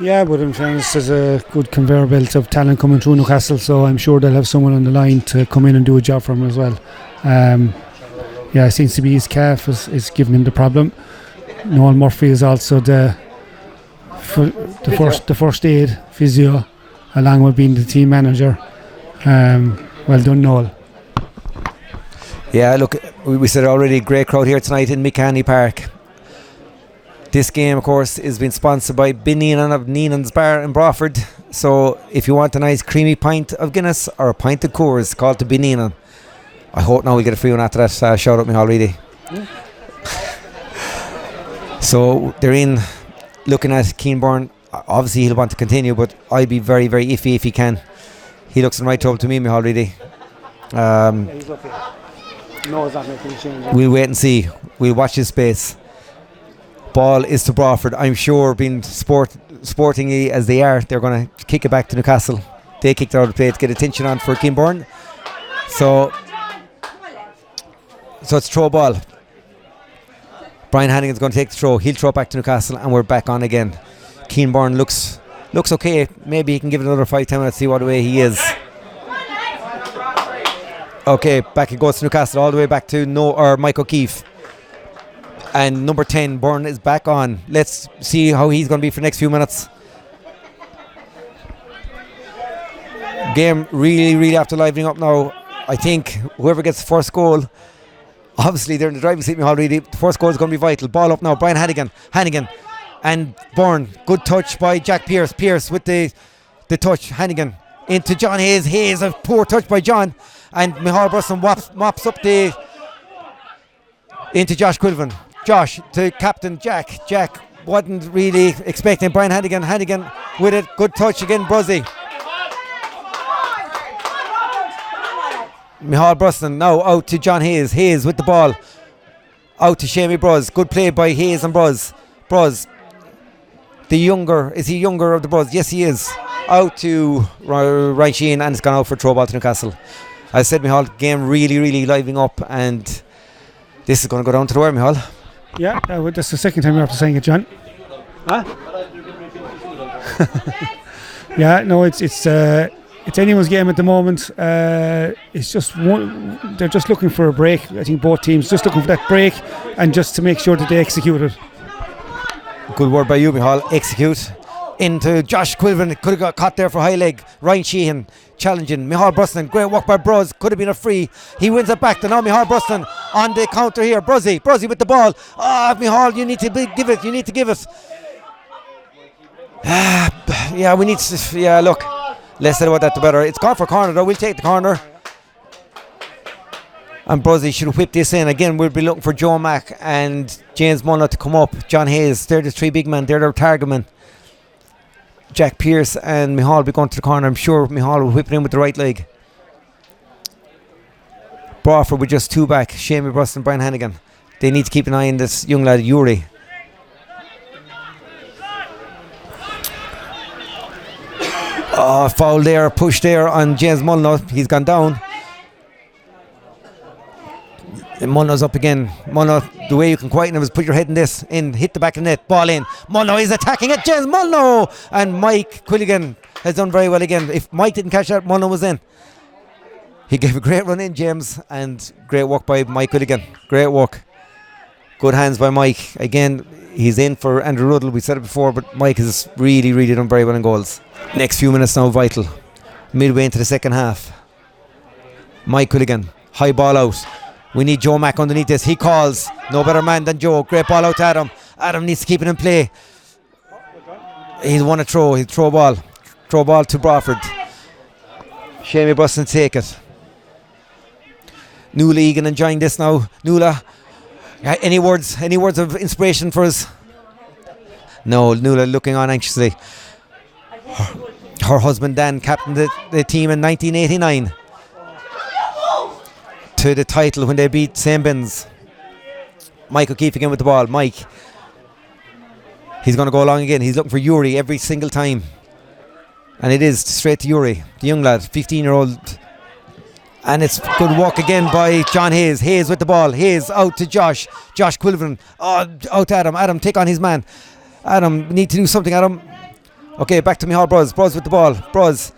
Yeah, but in fairness, there's a good conveyor belt of talent coming through Newcastle, so I'm sure they'll have someone on the line to come in and do a job for him as well. Yeah, it seems to be his calf is giving him the problem. Noel Murphy is also the first aid physio, along with being the team manager. Well done, Noel. Yeah, look, we said already, great crowd here tonight in McCanny Park. This game, of course, is being sponsored by Bin Neenan of Neenan's Bar in Broadford. So if you want a nice creamy pint of Guinness or a pint of Coors, call to Bin Neenan. I hope now we get a free one after that. Shout out me already. Yeah. So they're in looking at Keenborn. Obviously he'll want to continue, but I'd be very, very iffy if he can. He looks in right trouble to me already. He's okay. No, it's not making a change. We'll wait and see. We'll watch his space. Ball is to Broadford. I'm sure, being sportingy as they are, they're going to kick it back to Newcastle. They kicked it out of play to get attention on for Keenborn. So it's throw ball. Brian Hannigan's going to take the throw. He'll throw it back to Newcastle, and we're back on again. Keenborn looks okay. Maybe he can give it another 5-10 minutes, see what way he is. Okay, back it goes to Newcastle, all the way back to Mike O'Keefe. And number 10, Byrne, is back on. Let's see how he's going to be for the next few minutes. Game really, really after livening up now. I think whoever gets the first goal, obviously they're in the driving seat already. The first goal is going to be vital. Ball up now, Brian Hannigan. And Byrne, good touch by Jack Pearce. Pearce with the touch. Hannigan into John Hayes. Hayes, a poor touch by John. And Michal Brusson mops up into Josh Quilvan. Josh to captain Jack. Jack wasn't really expecting Brian Hannigan. Hannigan with it. Good touch again, Bruzzy. Michal Bruston now out to John Hayes. Hayes with the ball. Out to Shamey Bruz. Good play by Hayes and Bruz. Is he younger of the Bruz? Yes, he is. Out to Ryan Sheehan, and it's gone out for throw ball to Newcastle. I said, Michal, game really, really livening up, and this is going to go down to the wire, Michal. Yeah, that's the second time you're after saying it, John. Huh? Yeah, no, it's anyone's game at the moment. It's just they're just looking for a break. I think both teams just looking for that break, and just to make sure that they execute it. Good word by you, Michal. Execute. Into Josh Quilvan. Could have got caught there for high leg. Ryan Sheehan challenging. Michal Bruston. Great work by Bruz. Could have been a free. He wins it back to now Michal Bruston on the counter here. Bruzzy with the ball. Michal, you need to give it. You need to give it. Yeah, we need to. Yeah, look. Less said about that, the better. It's gone for corner though. We'll take the corner. And Bruzzy should whip this in. Again, we'll be looking for Joe Mack and James Mullin to come up. John Hayes. They're the three big men. They're their target men. Jack Pearce and Michal will be going to the corner. I'm sure Michal will whip it in with the right leg. Broadford with just two back. Shamey Brust and Brian Hannigan. They need to keep an eye on this young lad, Yuri. Foul there, push there on James Mullin. He's gone down. Mullina's up again. Mullina, the way you can quieten him is put your head in this, hit the back of the net, ball in. Mullina is attacking it, James Mullina! And Mike Quilligan has done very well again. If Mike didn't catch that, Mullina was in. He gave a great run in, James, and great work by Mike Quilligan. Great work. Good hands by Mike. Again, he's in for Andrew Ruddle. We said it before, but Mike has really, really done very well in goals. Next few minutes now vital. Midway into the second half. Mike Quilligan, high ball out. We need Joe Mack underneath this. He calls. No better man than Joe. Great ball out to Adam. Adam needs to keep it in play. He's won a throw. He'll throw ball. Throw ball to Broadford. Shamey Bruston take it. Nuala Egan enjoying this now. Nuala, any words of inspiration for us? No, Nuala looking on anxiously. Her husband Dan captained the team in 1989. To the title when they beat St. Ben's. Mike O'Keefe again with the ball. Mike. He's going to go along again. He's looking for Yuri every single time. And it is straight to Yuri, the young lad, 15-year-old. And it's good walk again by John Hayes. Hayes with the ball. Hayes out to Josh. Josh Quilvin. Oh, out to Adam. Adam, take on his man. Adam, need to do something, Adam. Okay, back to Micheál Bruz. Bruz with the ball. Bruz.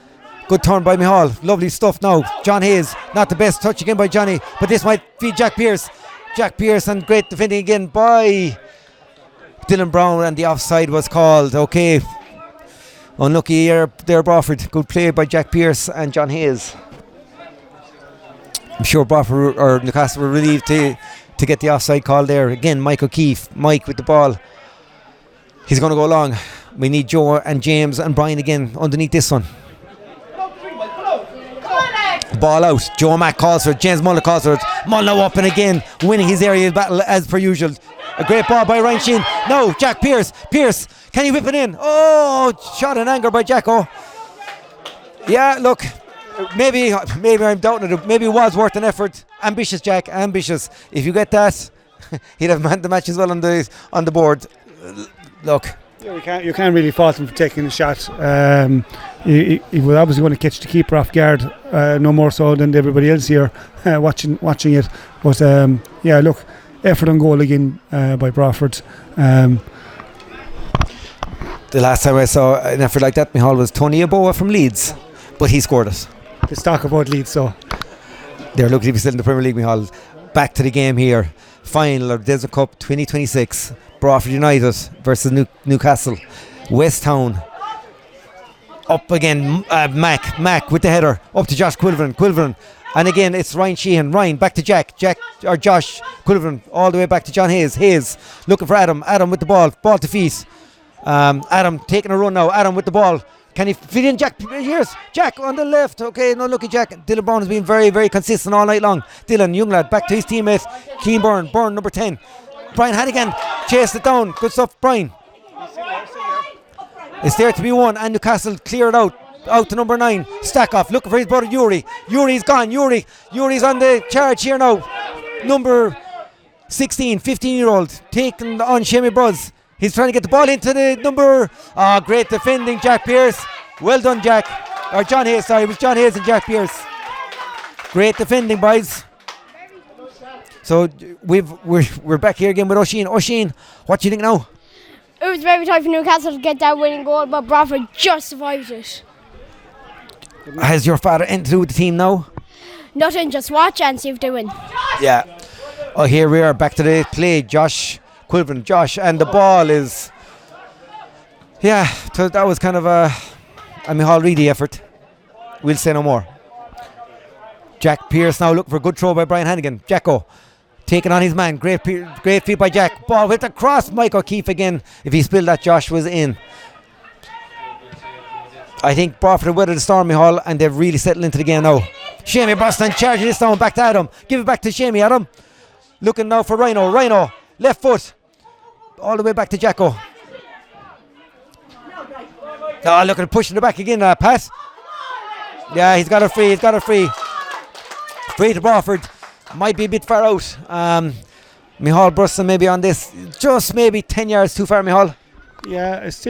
Good turn by Micheál. Lovely stuff now. John Hayes. Not the best touch again by Johnny. But this might feed Jack Pearce. Jack Pearce, and great defending again by Dylan Brown. And the offside was called. Okay. Unlucky here there, Broadford. Good play by Jack Pearce and John Hayes. I'm sure Broadford or Newcastle were relieved to get the offside call there. Again, Mike O'Keefe. Mike with the ball. He's going to go along. We need Joe and James and Brian again underneath this one. Ball out. Joe Mack calls for it. James Muller calls for it. Muller up and again, winning his aerial battle as per usual. A great ball by Ryan Sheen. No, Jack Pearce. Pearce, can he whip it in? Oh, shot in anger by Jacko. Yeah, look. Maybe I'm doubting it. Maybe it was worth an effort. Ambitious, Jack. Ambitious. If you get that, he'd have man the match as well on the board. Look. Yeah, you can't really fault him for taking the shot. He was obviously going to catch the keeper off guard, no more so than everybody else here watching it. But yeah, look, effort on goal again by Broadford. The last time I saw an effort like that, Micheál, was Tony Aboa from Leeds, but he scored it. The stock about Leeds, so they're lucky to be still in the Premier League, Micheál. Back to the game here. Final of Desmond Cup 2026. Broadford United versus Newcastle. West Town. Up again, Mac with the header. Up to Josh Quilvin. And again, it's Ryan Sheehan. Ryan back to Josh Quilvin. All the way back to John Hayes. Hayes looking for Adam. Adam with the ball. Ball to feet. Adam taking a run now. Adam with the ball. Can he fit in Jack? Here's Jack on the left. Okay, no lucky Jack. Dylan Brown has been very, very consistent all night long. Dylan, young lad, back to his teammate. Keane Byrne, number 10. Brian Hannigan chased it down. Good stuff, Brian. It's there to be won, and Newcastle cleared out to number 9. Stackoff looking for his brother Yuri. Yuri's gone. Yuri's on the charge here now. Number 16, 15-year-old taking on Shamie Bruz. He's trying to get the ball into the number. Great defending, Jack Pearce. Well done, Jack. Or John Hayes, sorry. It was John Hayes and Jack Pearce. Great defending, boys. So we're back here again with Oisin. Oisin, what do you think now? It was very tight for Newcastle to get that winning goal, but Broadford just survived it. Has your father anything to do with the team now? Nothing, just watch and see if they win. Yeah. Oh, here we are back to the play. Josh Quilvin, and the ball is. Yeah, so that was kind of a Micheál Reedy effort. We'll say no more. Jack Pearce now looking for a good throw by Brian Hannigan. Jacko taking on his man. Great feed by Jack. Ball with the cross. Mike O'Keefe again. If he spilled that, Josh was in. I think Broadford weathered the storm, Micheál, and they've really settled into the game now. Shamie Boston charging this down back to Adam. Give it back to Shamie, Adam. Looking now for Rhino. Left foot. All the way back to Jacko. Look at pushing it back again, Pat. Yeah, he's got it free. Free to Broadford. Might be a bit far out. Micheál Bruston maybe on this. Just maybe 10 yards too far, Micheál. Yeah, it's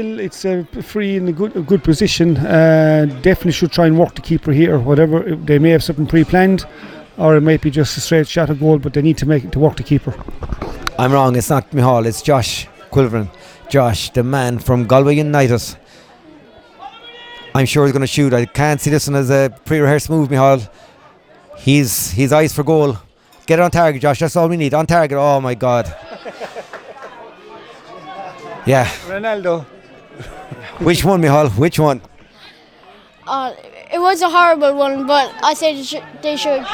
free in a good position. Definitely should try and work the keeper here. Whatever, they may have something pre-planned, or it might be just a straight shot of goal, but they need to make it to work the keeper. I'm wrong, it's not Micheál, it's Josh Quilvin. Josh, the man from Galway United. I'm sure he's going to shoot. I can't see this one as a pre-rehearsed move, Micheál. He's eyes for goal. Get it on target, Josh, that's all we need. On target, oh my God. Yeah. Ronaldo. Which one, Micheál? Which one? It was a horrible one, but I say they should.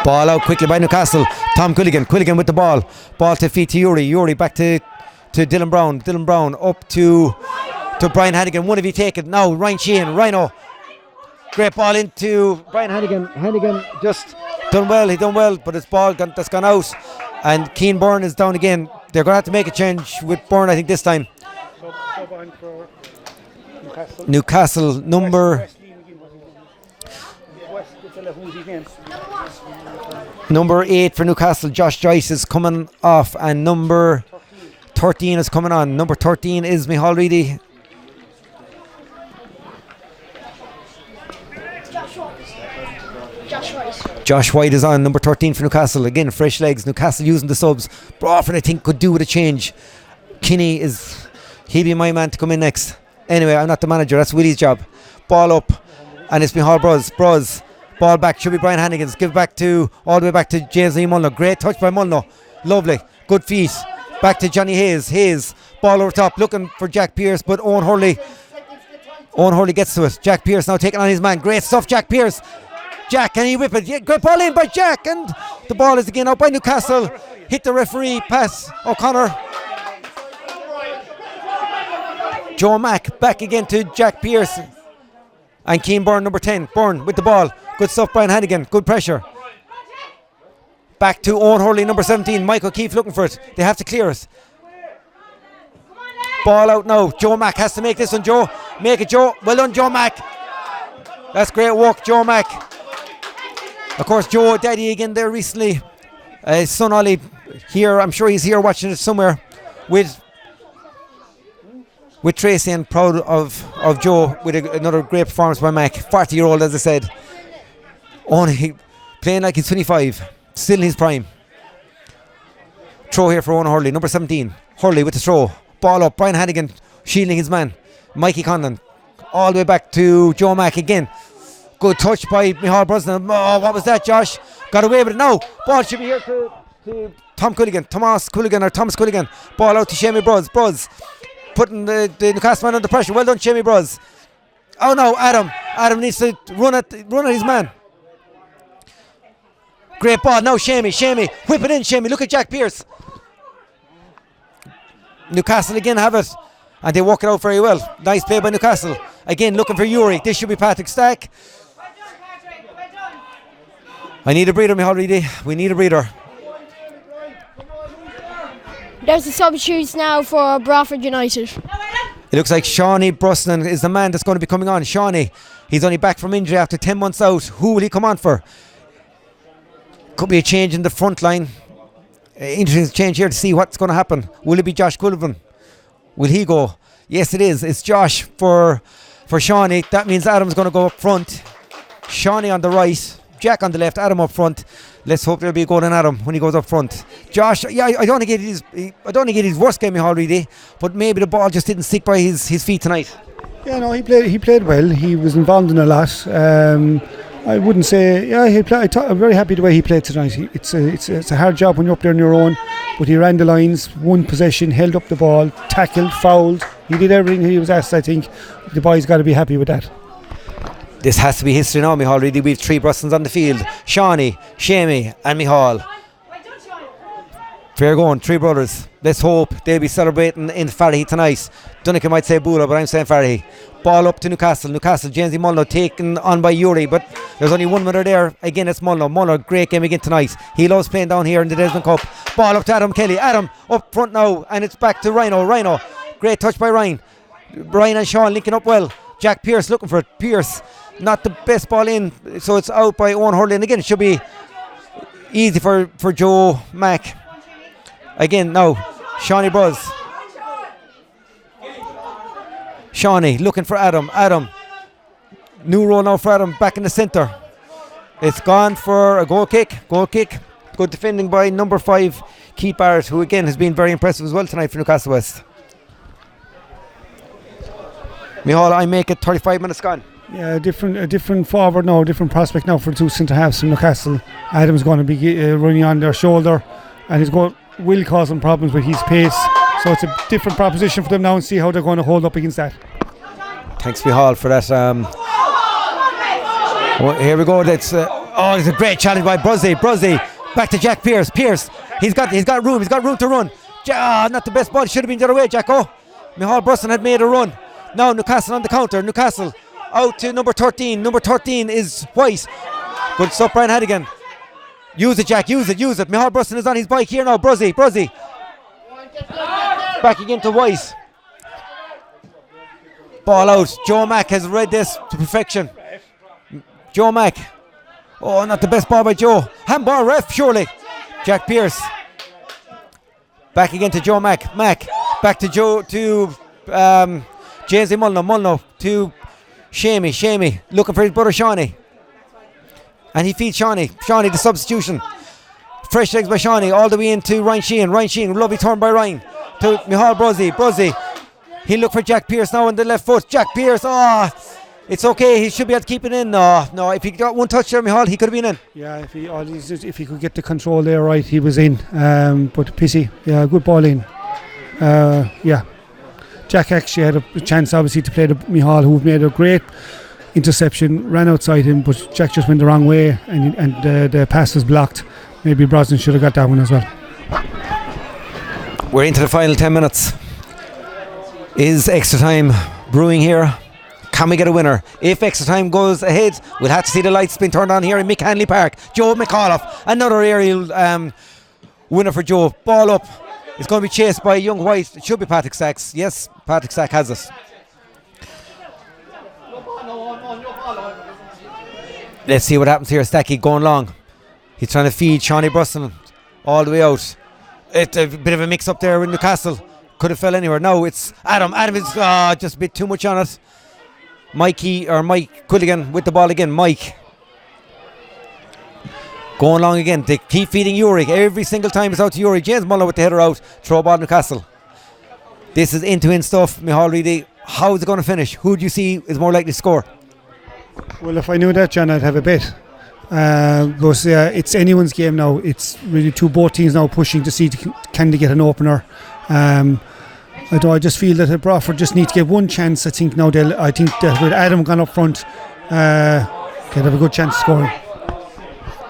Ball out quickly by Newcastle. Tom Quilligan with the ball. Ball to feet to Yuri back to Dylan Brown up to Brian Hannigan. One of you take it now. Ryan Sheehan, Rhino. Great ball into Brian Hannigan. Hannigan just done well, but it's ball that's gone out. And Keane Byrne is down again. They're going to have to make a change with Byrne, I think, this time. Newcastle number Number 8 for Newcastle, Josh Joyce is coming off, and number 13 is coming on. Number 13 is Micheál Reedy. Josh White is on, number 13 for Newcastle. Again, fresh legs. Newcastle using the subs. Broadford, I think, could do with a change. Kinney he'll be my man to come in next. Anyway, I'm not the manager. That's Willie's job. Ball up, and it's Micheál Bros. Ball back. Should be Brian Hannigan's. Give back all the way back to James Lee Mulno. Great touch by Mulno. Lovely. Good feet. Back to Johnny Hayes. Hayes. Ball over top. Looking for Jack Pearce, but Owen Hurley gets to it. Jack Pearce now taking on his man. Great stuff, Jack Pearce. Jack, can he whip it? Yeah, great ball in by Jack, and the ball is again out by Newcastle. Hit the referee, pass O'Connor. Joe Mack back again to Jack Pearce. And Keane Byrne, number 10. Byrne with the ball. Good stuff, Brian Hannigan. Good pressure. Back to Owen Hurley, number 17. Mike O'Keefe looking for it. They have to clear it. Ball out now. Joe Mack has to make this one, Joe. Make it, Joe. Well done, Joe Mack. That's great work, Joe Mack. Of course, Joe Daddy again there recently. His son Ollie here. I'm sure he's here watching it somewhere with Tracy, and proud of Joe with another great performance by Mac. 40-year-old, as I said. Only playing like he's 25. Still in his prime. Throw here for Owen Hurley, number 17. Hurley with the throw. Ball up. Brian Hannigan shielding his man. Mikey Conlon. All the way back to Joe Mack again. Good touch by Micheál Brosnan. Oh, what was that, Josh? Got away with it now. Ball should be here to Thomas Culligan. Ball out to Shamey Bros. Putting the Newcastle man under pressure. Well done, Shamey Bros. Oh no, Adam. Adam needs to run at his man. Great ball. Now Shamey. Whip it in, Shamey. Look at Jack Pearce. Newcastle again have it. And they work it out very well. Nice play by Newcastle. Again, looking for Yuri. This should be Patrick Stack. I need a breather, Micheál Reedy. We need a breather. There's the substitutes now for Broadford United. It looks like Shawnee Brosnan is the man that's going to be coming on. Shawnee, he's only back from injury after 10 months out. Who will he come on for? Could be a change in the front line. Interesting change here to see what's going to happen. Will it be Josh Cullivan? Will he go? Yes, it is. It's Josh for Shawnee. That means Adam's going to go up front. Shawnee on the right. Jack on the left. Adam up front. Let's hope there'll be a goal in Adam when he goes up front. Josh, yeah, I don't think it is his worst game already, but maybe the ball just didn't stick by his feet tonight. Yeah, no, he played well. He was involved in a lot. I wouldn't say. Yeah, I'm very happy the way he played tonight. It's a hard job when you're up there on your own, but he ran the lines, won possession, held up the ball, tackled, fouled. He did everything he was asked. I think the boys got to be happy with that. This has to be history now, Micheál Reedy. We have 3 Brostons on the field. Shawnee, Shamey and Micheál. Fair going, 3 brothers. Let's hope they'll be celebrating in Farrahy tonight. Dunica might say Bula, but I'm saying Farrahy. Ball up to Newcastle. James E. Mulno taken on by Yuri, but there's only one winner there. Again, it's Mulno. Mulno, great game again tonight. He loves playing down here in the Desmond Cup. Ball up to Adam Kelly. Adam up front now, and it's back to Rhino. Great touch by Ryan. Ryan and Sean linking up well. Jack Pearce looking for it. Pearce, not the best ball in, so it's out by Owen Hurley. And again, it should be easy for Joe Mack. Again, now, Shawnee Bros. Shawnee looking for Adam. New roll now for Adam, back in the centre. It's gone for a goal kick. Good defending by number 5, Keith Barrett, who again has been very impressive as well tonight for Newcastlewest. Micheál, I make it 35 minutes gone. Yeah, a different forward now, a different prospect now for the 2 centre halves from Newcastle. Adam's going to be running on their shoulder, and will cause them problems with his pace. So it's a different proposition for them now, and see how they're going to hold up against that. Thanks, Micheál, for that. Here we go. It's a great challenge by Bruzzy. Back to Jack Pearce. He's got room to run. Not the best ball. Should have been the other way, Jacko. Micheál Brosnan had made a run. Now Newcastle on the counter. Newcastle out to number 13. Number 13 is White. Good stuff, Brian Hannigan. Use it, Jack. Use it. Micheál Brosnan is on his bike here now. Bruzzy. Back again to White. Ball out. Joe Mack has read this to perfection. Joe Mack. Oh, not the best ball by Joe. Handball ref, surely. Jack Pearce. Back again to Joe Mack. Back to Joe, to James Mulno to Shamey. Looking for his brother Shawnee. And he feeds Shawnee. Shawnee, the substitution. Fresh legs by Shawnee, all the way into Ryan Sheehan. Ryan Sheehan, lovely turn by Ryan. To Michal Bruzzy. Bruzzy. He'll look for Jack Pearce now on the left foot. Jack Pearce, it's okay. He should be able to keep it in. No, if he got one touch there, Michal, he could have been in. Yeah, if he could get the control there right, he was in. But pissy, yeah, good ball in. Yeah. Jack actually had a chance, obviously, to play the Michal, who made a great interception, ran outside him, but Jack just went the wrong way, and the pass was blocked. Maybe Brosnan should have got that one as well. We're into the final 10 minutes. Is extra time brewing here? Can we get a winner? If extra time goes ahead, we'll have to see the lights being turned on here in McHanley Park. Joe McAuliffe, another aerial winner for Joe. Ball up. It's going to be chased by Young White. It should be Patrick Sachs. Yes, Patrick Sachs has it. Let's see what happens here. Stacky going long. He's trying to feed Shawnee Bruston all the way out. It's a bit of a mix up there with Newcastle. Could have fell anywhere. No, it's Adam. Adam is just a bit too much on it. Mike Quilligan with the ball again. Mike going long again. They keep feeding Uric. Every single time it's out to Uric. James Muller with the header out. Throw ball Newcastle. This is end-to-end stuff. Michal Reedy, how is it going to finish? Who do you see is more likely to score? Well, if I knew that, John, I'd have a bet. Because it's anyone's game now. It's really both teams now pushing to see can they get an opener. I just feel that Broadford just need to get one chance. I think that with Adam gone up front, they'll have a good chance of scoring.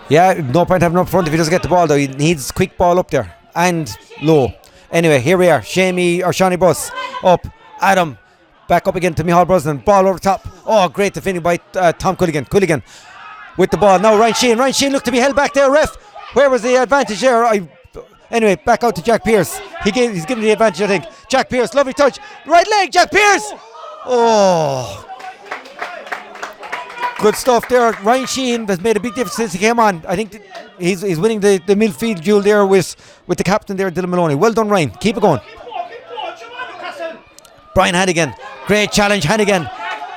Yeah, no point having up front if he doesn't get the ball though. He needs quick ball up there and low. Anyway, here we are. Shawnee Bus up. Adam back up again to Michal Brosnan. Ball over the top. Oh, great defending by Tom Quilligan. Quilligan with the ball. Now Ryan Sheehan looked to be held back there, ref. Where was the advantage there? Anyway, back out to Jack Pearce. He's given the advantage, I think. Jack Pearce, lovely touch. Right leg, Jack Pearce. Oh. Good stuff there. Ryan Sheehan has made a big difference since he came on. I think he's winning the midfield duel there with the captain there, Dylan Maloney. Well done, Ryan. Keep it going. Brian Hannigan. Great challenge, Hannigan.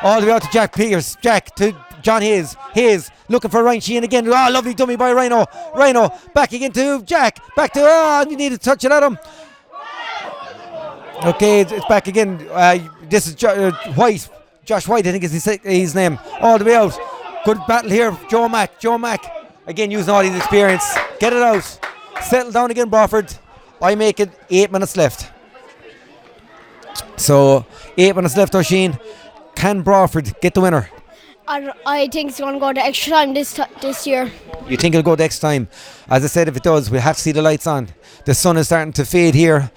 All the way out to Jack Pearce. Jack to John Hayes. Hayes looking for Ryan Sheehan again. Oh, lovely dummy by Rhino. Rhino back again to Jack. Back to, you need to touch it at him. Okay, it's back again. This is White. Josh White, I think is his name. All the way out. Good battle here. Joe Mack. Again, using all his experience. Get it out. Settle down again, Broadford. I make it 8 minutes left. So, 8 minutes left, O'Sheen. Can Broadford get the winner? I think it's going to go to extra time this year. You think it'll go to extra time? As I said, if it does, we'll have to see the lights on. The sun is starting to fade here.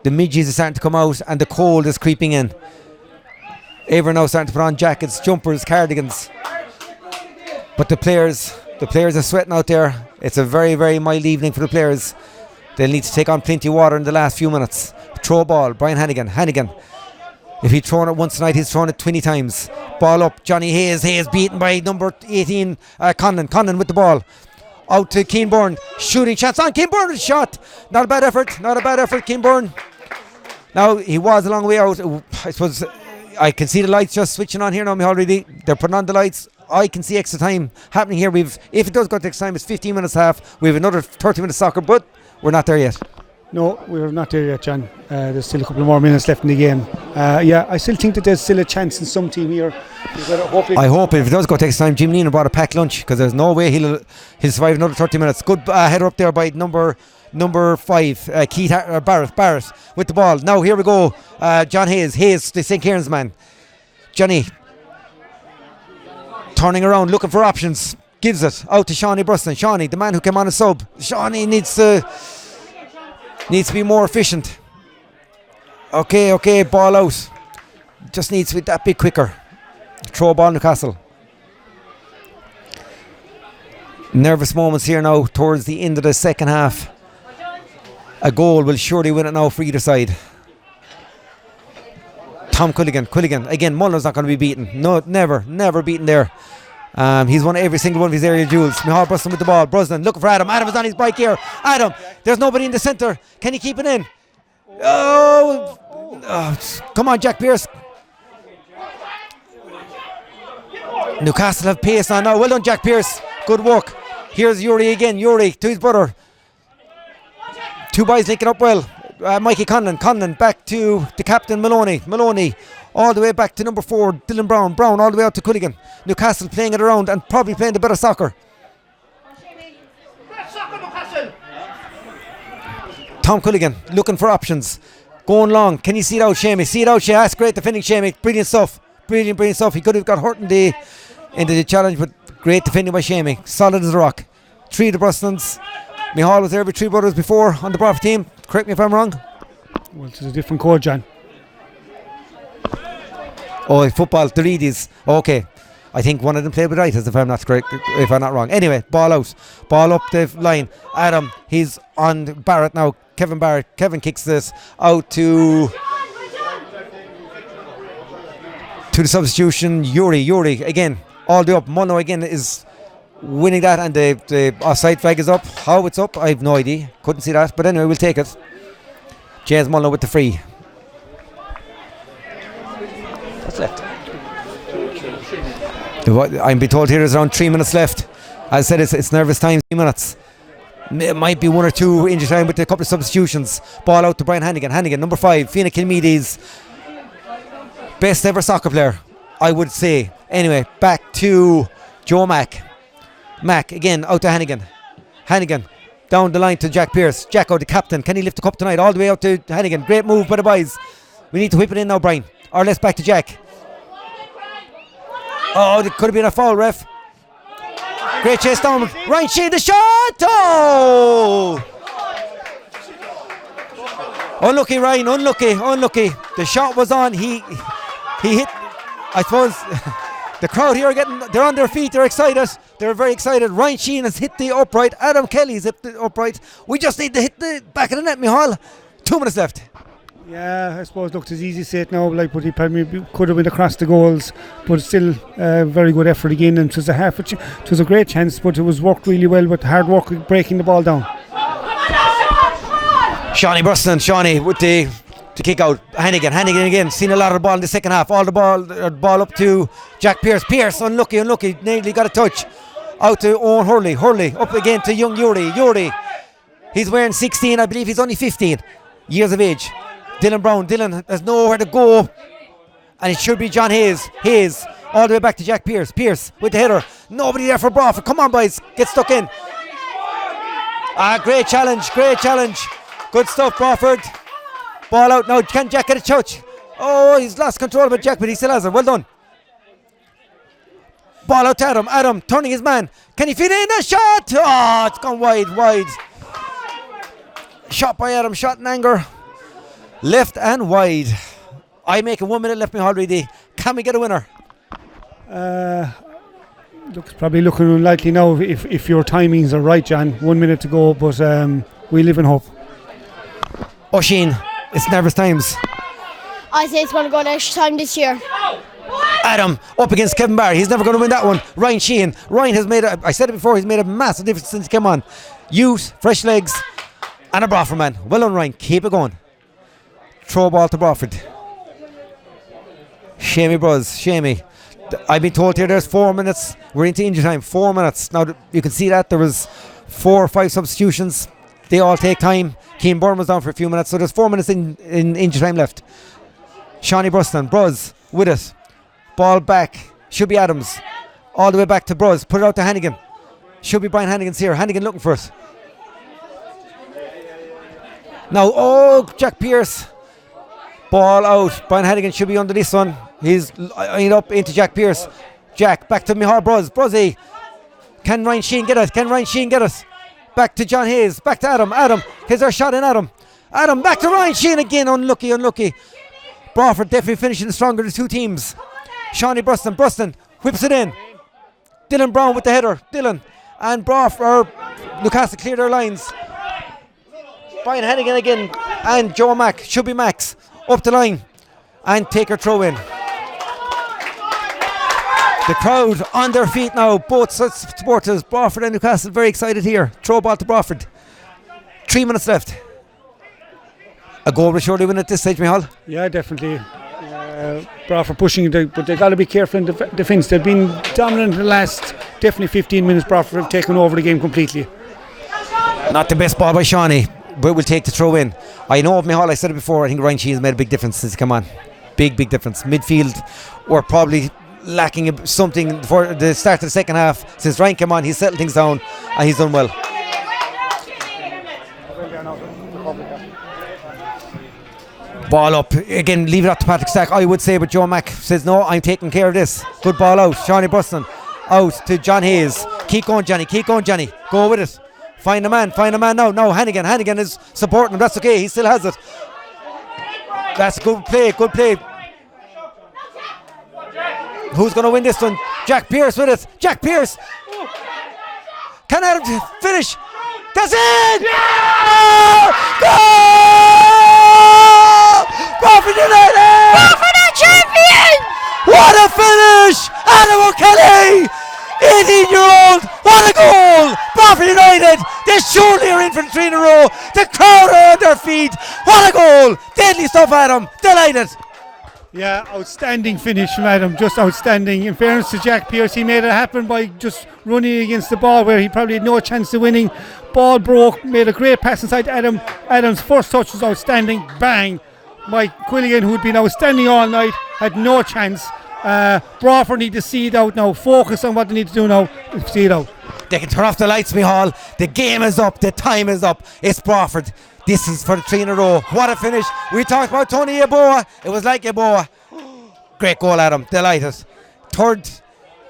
The midges are starting to come out and the cold is creeping in. Everyone now starting to put on jackets, jumpers, cardigans. But the players are sweating out there. It's a very, very mild evening for the players. They'll need to take on plenty of water in the last few minutes. Throw ball, Brian Hannigan. If he'd thrown it once tonight, he's thrown it 20 times. Ball up, Johnny Hayes beaten by number 18, Conlon with the ball. Out to Keenborn, shooting shots on Keenborn with a shot. Not a bad effort, Keenborn. Now, he was a long way out. I suppose I can see the lights just switching on here now, already. They're putting on the lights. I can see extra time happening here. If it does go to extra time, it's 15 minutes half. We have another 30 minutes soccer, but we're not there yet. No, we're not there yet, John. There's still a couple more minutes left in the game. I still think that there's still a chance in some team here. I hope if it does go to extra time, Jim Neenan brought a packed lunch because there's no way he'll survive another 30 minutes. Good header up there by number 5, Keith Barrett with the ball. Now here we go. John Hayes, the St. Kieran's man. Johnny turning around, looking for options. Gives it out to Shawnee Bruston. Shawnee, the man who came on a sub. Shawnee needs to be more efficient. Okay, ball out. Just needs to be that bit quicker. Throw ball Newcastle. Nervous moments here now towards the end of the second half. A goal will surely win it now for either side. Tom Quilligan. Again, Muller's not going to be beaten. No, never beaten there. He's won every single one of his aerial duels. Michal Brosnan with the ball. Brosnan looking for Adam. Adam is on his bike here. Adam, there's nobody in the centre. Can he keep it in? Oh, come on, Jack Pearce. Newcastle have pace on now. Well done, Jack Pearce. Good work. Here's Yuri again. Yuri to his brother. Two boys linking up well. Mikey Conlon back to the captain Maloney all the way back to number 4 Dylan Brown all the way out to Culligan. Newcastle playing it around and probably playing the better soccer. Tom Culligan looking for options, going long. Can you see it out, Shamey? That's great defending, Shamey. Brilliant stuff. He could have got hurt in the challenge, but great defending by Shamey. Solid as a rock. 3 of the Brustons. Micheál was there with 3 brothers before on the Broadford team. Correct me if I'm wrong. Well, it's a different code, John. Oh, football, the Reedies. Okay. I think one of them played with right, if I'm not correct, if I'm not wrong. Anyway, ball out. Ball up the line. Adam, he's on Barrett now. Kevin Barrett. Kevin kicks this out to the substitution. Yuri again. All the way up. Mono again is winning that, and the offside flag is up. How it's up, I have no idea. Couldn't see that. But anyway, we'll take it. James Mullen with the free. What's left? I'm being told here there's around 3 minutes left. As I said, it's nervous time, 3 minutes. It might be 1 or 2 injury time with a couple of substitutions. Ball out to Brian Hannigan. Hannigan, number 5, Fianna Kilmeady's best ever soccer player, I would say. Anyway, back to Joe Mack. Mack again out to Hannigan. Hannigan down the line to Jack Pearce. Jacko, the captain. Can he lift the cup tonight? All the way out to Hannigan. Great move by the boys. We need to whip it in now, Brian. Or let's back to Jack. Oh, there could have been a foul, ref. Great chase down. Ryan Sheehan, the shot! Oh! Unlucky, Ryan. Unlucky. The shot was on. He hit. I suppose the crowd here they're on their feet. They're excited. They're very excited. Ryan Sheehan has hit the upright. Adam Kelly's hit the upright. We just need to hit the back of the net, Micheál. 2 minutes left. Yeah, I suppose, look, it's easy to say it now, but he probably could have been across the goals, but still very good effort again, and it was a great chance, but it was worked really well with hard work breaking the ball down. Shawnee Bruston, with the kick out. Hannigan again, seen a lot of the ball in the second half. All the ball up to Jack Pearce, unlucky, nearly got a touch. Out to Owen Hurley, up again to young Yuri. He's wearing 16, I believe he's only 15 years of age. Dylan has nowhere to go, and it should be John Hayes, all the way back to Jack Pearce with the header. Nobody there for Broadford. Come on, boys, get stuck in. Great challenge. Good stuff, Broadford. Ball out now. Can Jack get a touch? Oh, he's lost control of it, Jack, but he still has it. Well done. Ball out to Adam turning his man. Can he fit in a shot? Oh, it's gone wide. Shot by Adam, shot in anger. Left and wide. I make a 1 minute left me already. Can we get a winner? Looks probably looking unlikely now if your timings are right, John. 1 minute to go, but we live in hope. Oisin, it's nervous times. I say it's going to go extra time this year. Adam up against Kevin Barry. He's never going to win that one. Ryan Sheehan. Ryan has made I said it before, he's made a massive difference since he came on. Youth, fresh legs, and a Broadford man. Well done, Ryan. Keep it going. Throw ball to Broadford. Shamey. I've been told here there's 4 minutes. We're into injury time. 4 minutes. Now you can see that there was 4 or 5 substitutions. They all take time. Keane Byrne was down for a few minutes, so there's 4 minutes in injury time left. Shawnee Bruston, Bruz with it. Ball back. Should be Adams. All the way back to Bruz. Put it out to Hannigan. Should be Brian Hannigan's here. Hannigan looking for it. Now, Jack Pearce. Ball out. Brian Hannigan should be under this one. He's up into Jack Pearce. Jack back to Micheál Bruzzy. Can Ryan Sheehan get it? Back to John Hayes. Back to Adam. Here's our shot in Adam. Back to Ryan Sheehan again. Unlucky. Broadford definitely finishing stronger, the two teams. Shawnee Bruston whips it in. Dylan Brown with the header. And Newcastle clear their lines. Brian Hannigan again and Joe Mack. Should be Max. Up the line and take her throw in. The crowd on their feet now. Both supporters, Broadford and Newcastle, very excited here. Throw ball to Broadford. 3 minutes left. A goal will surely win at this stage, Micheál. Yeah, definitely. Broadford pushing it, but they've got to be careful in defence. They've been dominant in the last definitely 15 minutes. Broadford have taken over the game completely. Not the best ball by Shawnee, but we'll take the throw in. I know of Mihal, I said it before, I think Ryan Sheehan has made a big difference since he come on. Big difference. Midfield, we're probably lacking something for the start of the second half. Since Ryan came on, he's settled things down and he's done well. Ball up again, leave it up to Patrick Stack, I would say, but Joe Mack says no, I'm taking care of this. Good ball out. Shawnee Buston out to John Hayes. Keep going, Johnny. Go with it. Find a man now. No, Hannigan is supporting him. That's okay, he still has it. That's good play. Who's going to win this one? Jack Pearce with it. Jack Pearce. Can Adam finish? That's it! Yeah! Goal! Broadford United! Broadford are champion! What a finish! Adam O'Kelly! 18-year-old! What a goal! Broadford United! They surely are in for 3 in a row. The crowd are on their feet. What a goal! Deadly stuff, Adam. Delighted. Yeah, outstanding finish from Adam, just outstanding. In fairness to Jack Pearce, he made it happen by just running against the ball where he probably had no chance of winning. Ball broke, made a great pass inside Adam. Adam's first touch was outstanding. Bang! Mike Quilligan, who'd been outstanding all night, had no chance. Broadford need to see it out now. Focus on what they need to do now. See it out. They can turn off the lights, Mihal. The game is up. The time is up. It's Broadford. This is for the 3 in a row. What a finish. We talked about Tony Yeboah. It was like Yeboah. Great goal, Adam. Delighted. Third.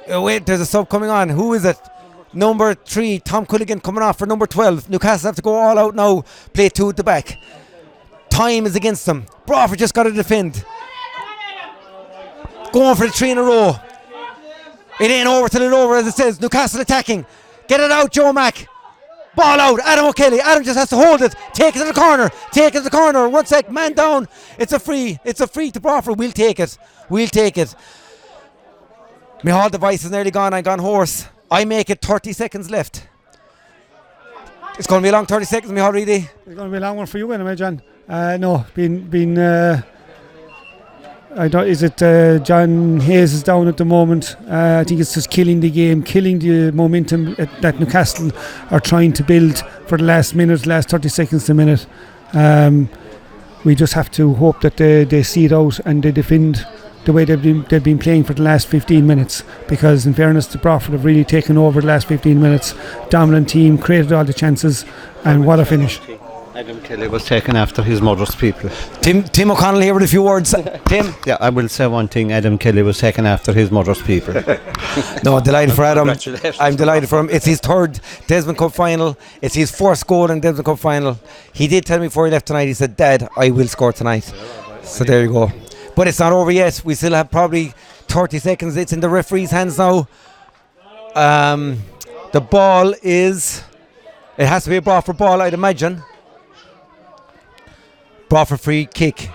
Wait, there's a sub coming on. Who is it? Number 3, Tom Culligan coming off for number 12. Newcastle have to go all out now. Play 2 at the back. Time is against them. Broadford just got to defend. Going for the 3 in a row. It ain't over till it's over, as it says. Newcastle attacking. Get it out, Joe Mack. Ball out, Adam O'Kelly. Adam just has to hold it. Take it to the corner. 1 sec, man down. It's a free to Broadford. We'll take it. My whole device is nearly gone. I'm gone hoarse. I make it 30 seconds left. It's going to be a long 30 seconds, Michal Reedy. It's going to be a long one for you anyway, John. No, I don't. Is it John Hayes is down at the moment? I think it's just killing the game, killing the momentum that Newcastle are trying to build for the last 30 seconds to a minute. We just have to hope that they see it out and they defend the way they've been playing for the last 15 minutes, because in fairness to Broadford have really taken over the last 15 minutes. Dominant team, created all the chances, and what a finish. Adam Kelly was taken after his mother's people. Tim O'Connell here with a few words. Tim? Yeah, I will say one thing. Adam Kelly was taken after his mother's people. No, delighted for Adam. I'm delighted for him. It's his 3rd Desmond Cup final. It's his 1st goal in Desmond Cup final. He did tell me before he left tonight, he said, Dad, I will score tonight. So there you go. But it's not over yet. We still have probably 30 seconds. It's in the referee's hands now. The ball is... It has to be a Broadford ball, I'd imagine. Broadford free kick.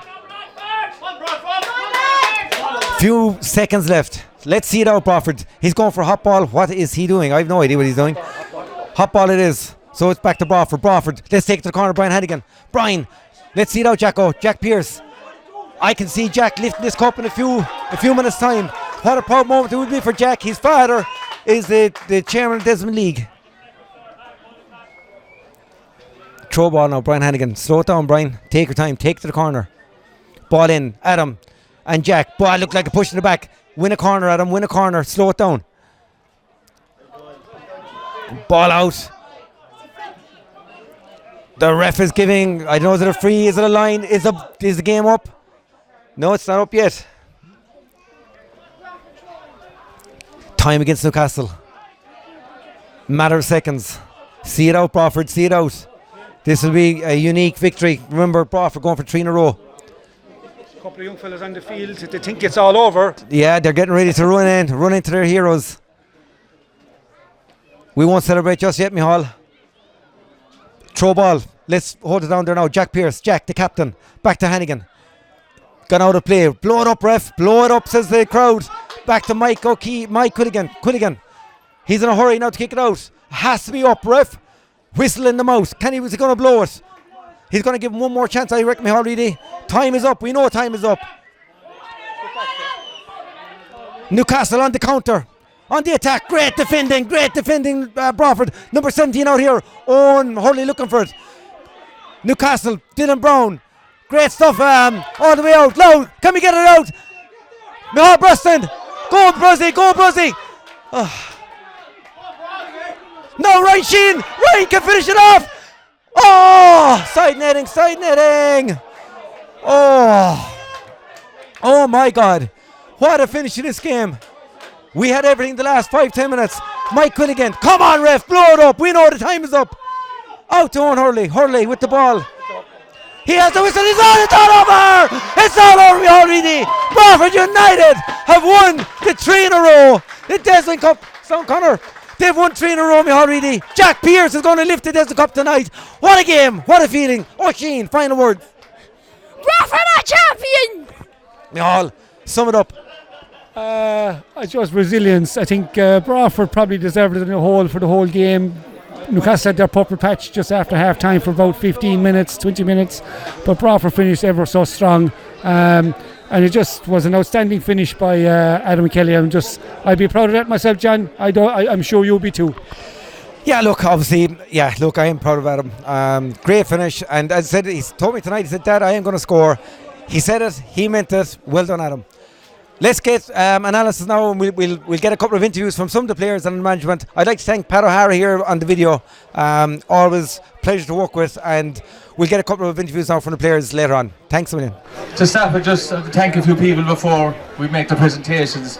Few seconds left. Let's see it out, Broadford. He's going for a hot ball. What is he doing? I have no idea what he's doing. Hot ball it is. So it's back to Broadford. Let's take it to the corner. Brian Hannigan. Brian, let's see it out, Jacko. Jack Pearce. I can see Jack lifting this cup in a few minutes' time. What a proud moment it would be for Jack. His father is the chairman of Desmond League. Throw ball now, Brian Hannigan. Slow it down, Brian. Take your time. Take it to the corner. Ball in. Adam and Jack. Ball look like a push in the back. Win a corner, Adam. Win a corner. Slow it down. Ball out. The ref is giving. I don't know, is it a free? Is it a line? Is the game up? No, it's not up yet. Time against Newcastle. Matter of seconds. See it out, Broadford. See it out. This will be a unique victory. Remember, Broadford going for 3 in a row. A couple of young fellas on the field. They think it's all over. Yeah, they're getting ready to run into their heroes. We won't celebrate just yet, Michal. Throw ball. Let's hold it down there now. Jack Pearce. Jack, the captain. Back to Hannigan. Gone out of play. Blow it up, ref. Blow it up, says the crowd. Back to Mike Quilligan. He's in a hurry now to kick it out. Has to be up, ref. Whistle in the mouth. Was he going to blow it? He's going to give him one more chance, I reckon, Michal Reedy. Time is up. We know time is up. Newcastle on the counter. On the attack, great defending, Broadford. Number 17 out here, Owen Hurley looking for it. Newcastle, Dylan Brown. Great stuff, all the way out. Loud, can we get it out? Michal Bruston. Go Bruzzy. No, Ryan Sheehan. Ryan can finish it off. Oh, side netting. Oh my God. What a finish to this game. We had everything the last 5-10 minutes. Mike Quilligan, come on ref, blow it up. We know the time is up. Out to Owen Hurley. Hurley with the ball. He has the whistle. It's all over. It's all over already. Broadford United have won the 3 in a row. The Desmond Cup. Stone Connor. They've won 3 in a row, Haridi. Jack Pearce is going to lift the Desmond Cup tonight. What a game. What a feeling. Sheen, final word. Broadford are champion. Michal, sum it up. I just resilience. I think Broadford probably deserved it in the whole for the whole game. Newcastle had their purple patch just after half time for about 15 minutes, 20 minutes, but Broadford finished ever so strong. And it just was an outstanding finish by Adam Kelly. I'd be proud of that myself, John. I'm sure you'll be too. Yeah, look, obviously, I am proud of Adam. Great finish, and as I said, he told me tonight, he said, Dad, I am going to score. He said it, he meant it. Well done, Adam. Let's get analysis now, and we'll get a couple of interviews from some of the players and the management. I'd like to thank Pat O'Hara here on the video. Always pleasure to work with, and we'll get a couple of interviews now from the players later on. Thanks a million. To start with, just to thank a few people before we make the presentations.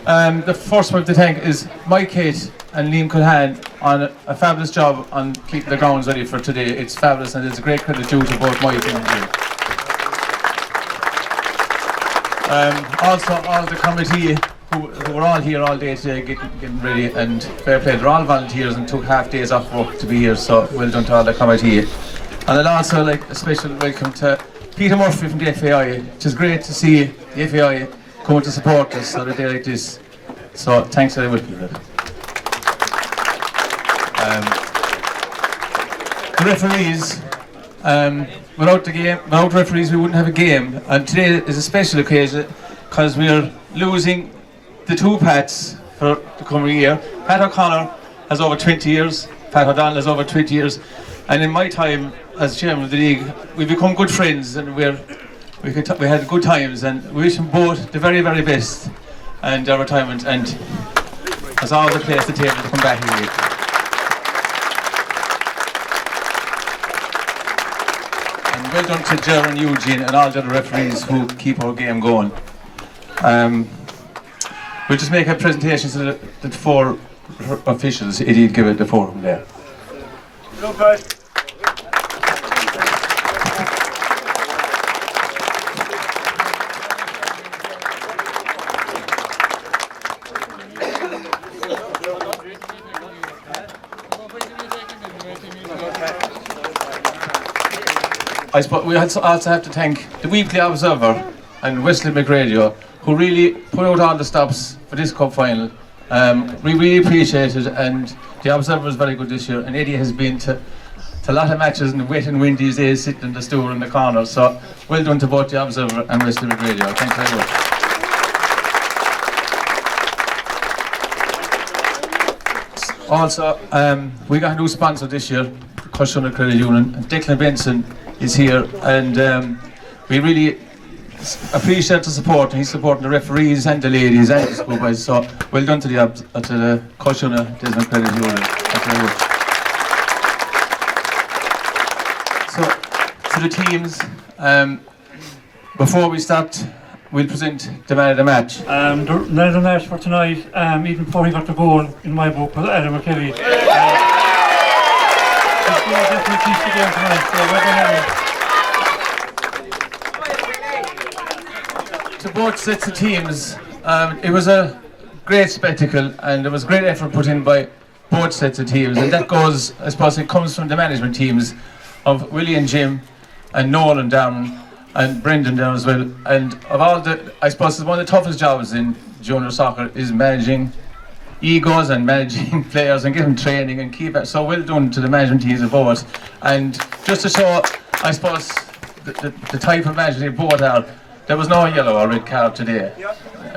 The first one to thank is Mike Kate and Liam Culhan on a fabulous job on keeping the grounds ready for today. It's fabulous, and it's a great credit due to both Mike and Liam. Also, all the committee who were all here all day today getting ready, and fair play, they're all volunteers and took half days off work to be here, so well done to all the committee. And I'd also like a special welcome to Peter Murphy from the FAI. It is great to see the FAI coming to support us on a day like this, so thanks very much, Peter. The referees, without referees we wouldn't have a game, and today is a special occasion because we're losing the two Pats for the coming year. Pat O'Connor has over 20 years, Pat O'Donnell has over 20 years, and in my time as chairman of the league we've become good friends, and we had good times, and we wish them both the very, very best and their retirement, and as all the players at the table to come back here. Well done to Ger and Eugene and all the other referees who keep our game going. We'll just make a presentation to the four officials. Eddie, give it the forum there. I suppose we also have to thank the Weekly Observer and Wesley McRadio, who really put out all the stops for this cup final. We really appreciate it, and the Observer is very good this year, and Eddie has been to a lot of matches in the wet and windy these days, sitting in the stool in the corner, so well done to both the Observer and Wesley McRadio. Thanks very much. Also, we got a new sponsor this year, Cushioner Credit Union, and Declan Benson is here, and we really appreciate the support, and he's supporting the referees and the ladies and the schoolboys, so well done to the Cushioner Desmond Credit Union. Thank you very much. So, to the teams, before we start, we'll present the man of the match. The man of the match for tonight, even before he got the goal in my book, was Adam McKelly. Definitely the game tonight, so well done. To both sets of teams, it was a great spectacle, and there was great effort put in by both sets of teams, and that goes, I suppose it comes from the management teams of Willie and Jim and Noel and Darren and Brendan down as well, and of all the, I suppose it's one of the toughest jobs in junior soccer is managing egos and managing players and giving training and keep it. So well done to the management teams of both. And just to show, I suppose, the type of management they both are, there was no yellow or red card today.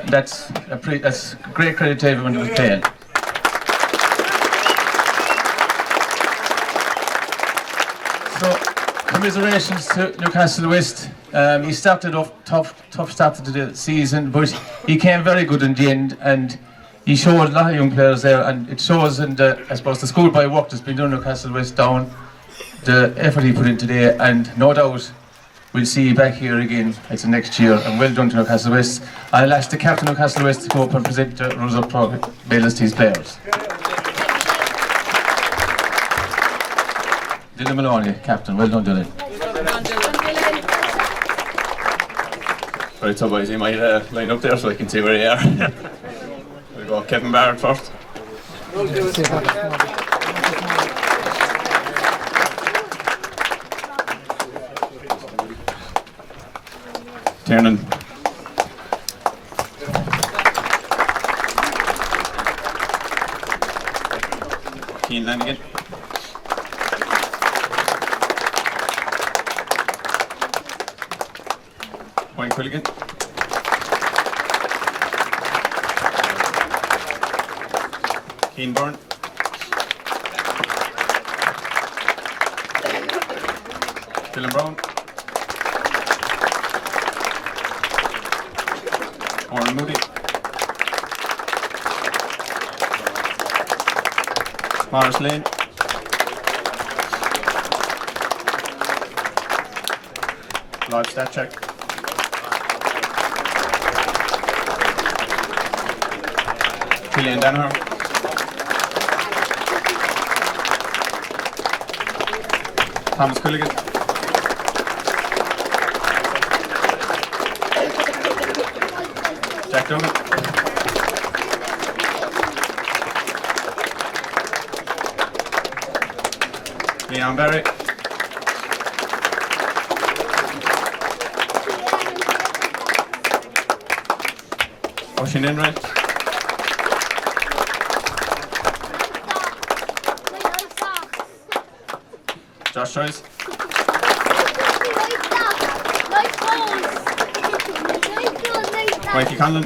That's great credit to everyone who was playing. So, commiserations to Newcastlewest. He started off tough start to the season, but he came very good in the end, and he showed a lot of young players there, and it shows in I suppose the schoolboy work that's been done in Newcastlewest down, the effort he put in today, and no doubt we'll see you back here again. It's the next year, and well done to Newcastlewest. I'll ask the captain of Newcastlewest to go up and present the result medals to his players. Dylan Maloney, captain. Well done, Dylan. Right, so boys, you might line up there so I can see where they are. We'll go Kevin Barrett first. Tiernan. Keane Lanigan. Wayne Quilligan. Keane Byrne. Dylan Brown. Oren Moody. Morris Lane. Lloyd Statchak. Killian Danaher. Thomas Quilligan. Jack Duggan. Leon Berry. Oisin Inright. Josh Choice. Mikey Conlon.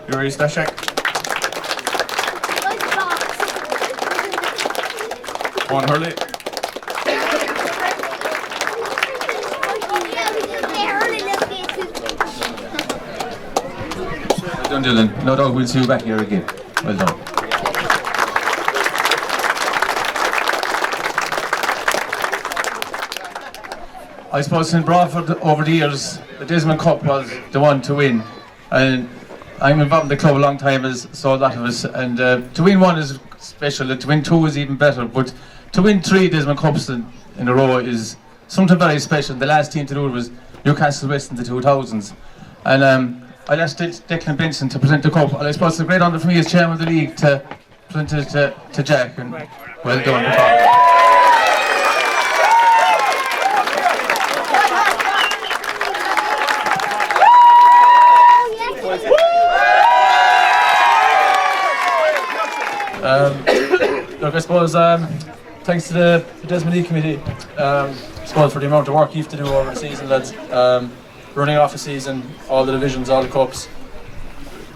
Yuri Stashak. Owen Hurley. Well done, Dylan. No doubt we'll see you back here again. Well done. I suppose in Broadford over the years, the Desmond Cup was the one to win, and I'm involved in the club a long time, as so a lot of us, and to win one is special, and to win two is even better, but to win 3 Desmond Cups in a row is something very special. The last team to do it was Newcastlewest in the 2000s, and I'll ask Declan Benson to present the cup, and I suppose it's a great honour for me as chairman of the league to present it to Jack, and well done. Look, I suppose thanks to the Desmond League Committee, I suppose for the amount of work you have to do over the season, lads, running off the season, all the divisions, all the cups,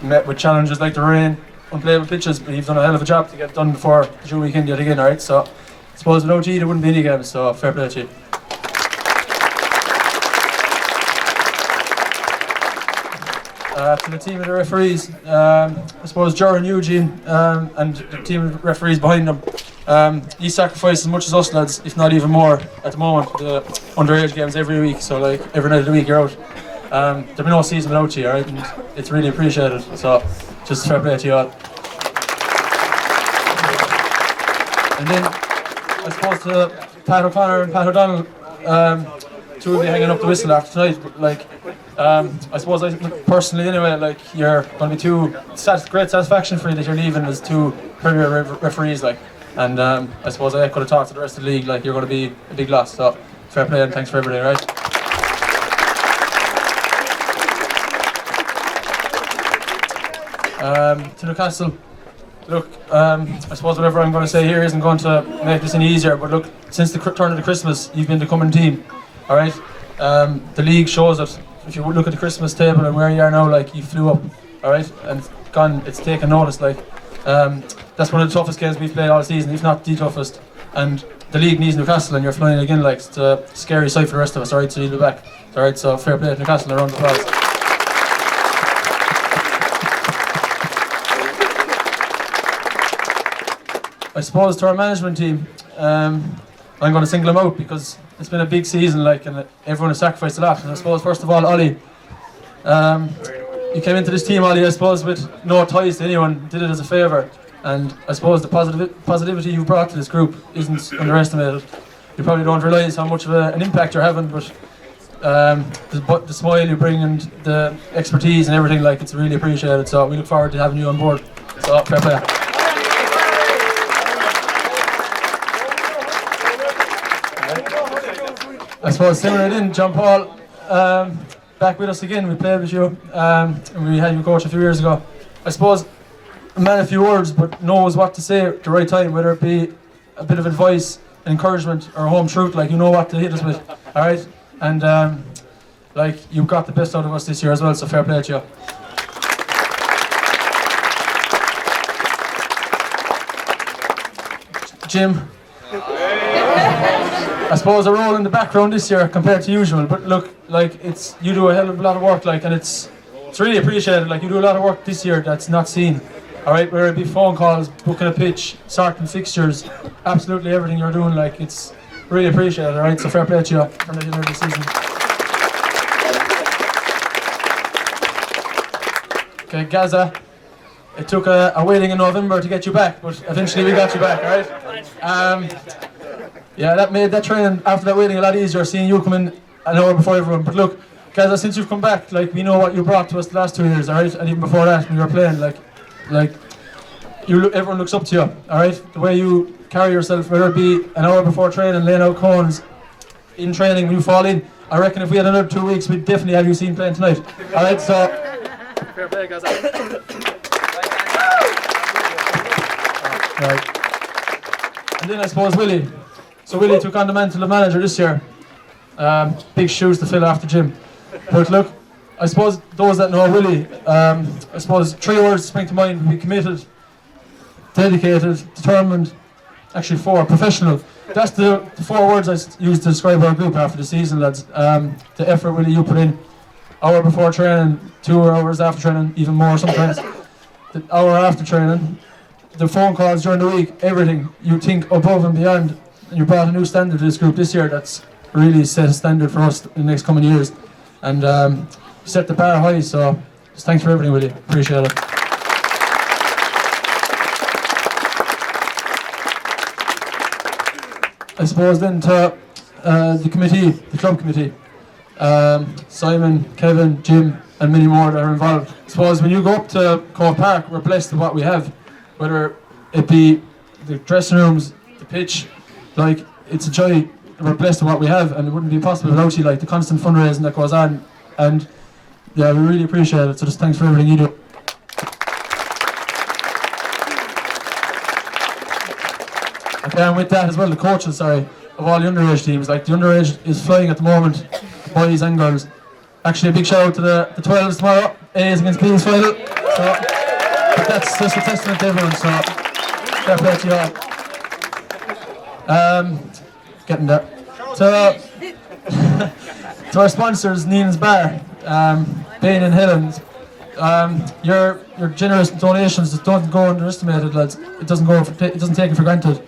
met with challenges like the rain, unplayable pitches, but you've done a hell of a job to get it done before the June weekend yet again, alright? So I suppose without you there wouldn't be any games, so fair play to you. To the team of the referees, I suppose Joran Eugene and the team of referees behind them, you sacrifice as much as us lads, if not even more at the moment. The underage games every week, so like every night of the week you're out. There'll be no season without you, alright? And it's really appreciated, so just fair play to you all. And then I suppose to Pat O'Connor and Pat O'Donnell, two will be hanging up the whistle after tonight, but like I suppose personally anyway, like you're going to be great satisfaction for you that you're leaving as 2 premier referees, like, and I suppose I could have talked to the rest of the league, like you're going to be a big loss, so fair play and thanks for everything, right? To Newcastle, Look, I suppose whatever I'm going to say here isn't going to make this any easier, but look, since the turn of the Christmas, you've been the coming team, alright? The league shows it. If you look at the Christmas table and where you are now, like, you flew up, alright? And it's taken notice, like, that's one of the toughest games we've played all season, if not the toughest. And the league needs Newcastle, and you're flying again, like, it's a scary sight for the rest of us, alright? So you'll be back, alright? So fair play to Newcastle, and a round of applause. I suppose to our management team, I'm going to single them out because it's been a big season, like, and everyone has sacrificed a lot. And I suppose first of all, Ollie, you came into this team, Ollie, I suppose with no ties to anyone, did it as a favour, and I suppose the positivity you've brought to this group isn't underestimated. You probably don't realise how much of an impact you're having, but the smile you bring and the expertise and everything, like, it's really appreciated. So we look forward to having you on board. So fair play. I suppose similar in John Paul, back with us again. We played with you, and we had you coach a few years ago. I suppose a man of few words, but knows what to say at the right time, whether it be a bit of advice, encouragement, or home truth. Like, you know what to hit us with, all right? And like, you got the best out of us this year as well. So fair play to you. Jim. I suppose a role in the background this year compared to usual, but look, like, you do a hell of a lot of work, like, and it's really appreciated. Like, you do a lot of work this year that's not seen, all right, whether it be phone calls, booking a pitch, sorting fixtures, absolutely everything you're doing, like, it's really appreciated, all right? So fair play to you for the end of the season. Okay, Gaza, it took a waiting in November to get you back, but eventually we got you back, all right? Yeah, that made that training after that waiting a lot easier, seeing you come in an hour before everyone. But look, Gaza, since you've come back, like, we know what you brought to us the last 2 years, alright? And even before that, when you were playing, everyone looks up to you, alright? The way you carry yourself, whether it be an hour before training, laying out cones, in training, when you fall in, I reckon if we had another 2 weeks, we'd definitely have you seen playing tonight. Alright, so... Fair play, Gaza. Right. And then I suppose Willie. So Willie took on the mantle of manager this year. Big shoes to fill after Jim. But look, I suppose those that know Willie, I suppose 3 words spring to mind: be committed, dedicated, determined, actually 4, professional. That's the 4 words I used to describe our group after the season, lads. The effort, Willie, you put in. Hour before training, 2 hours after training, even more sometimes. The hour after training, the phone calls during the week, everything. You think above and beyond. And you brought a new standard to this group this year that's really set a standard for us in the next coming years. And set the bar high, so just thanks for everything, Willie. Appreciate it. I suppose then to the committee, the club committee, Simon, Kevin, Jim, and many more that are involved. I suppose when you go up to Cove Park, we're blessed with what we have, whether it be the dressing rooms, the pitch. Like, it's a joy. We're blessed with what we have, and it wouldn't be possible without you, like the constant fundraising that goes on. And yeah, we really appreciate it. So just thanks for everything you do. Okay, and with that as well, the coaches, of all the underage teams. Like, the underage is flying at the moment, boys and girls. Actually, a big shout out to the 12s tomorrow, A's against B's final. So that's just a testament to everyone. So fair play to you all. Getting there. So, to our sponsors, Neen's Bar, Bain and Helens, your generous donations just don't go underestimated, lads. It doesn't take it for granted.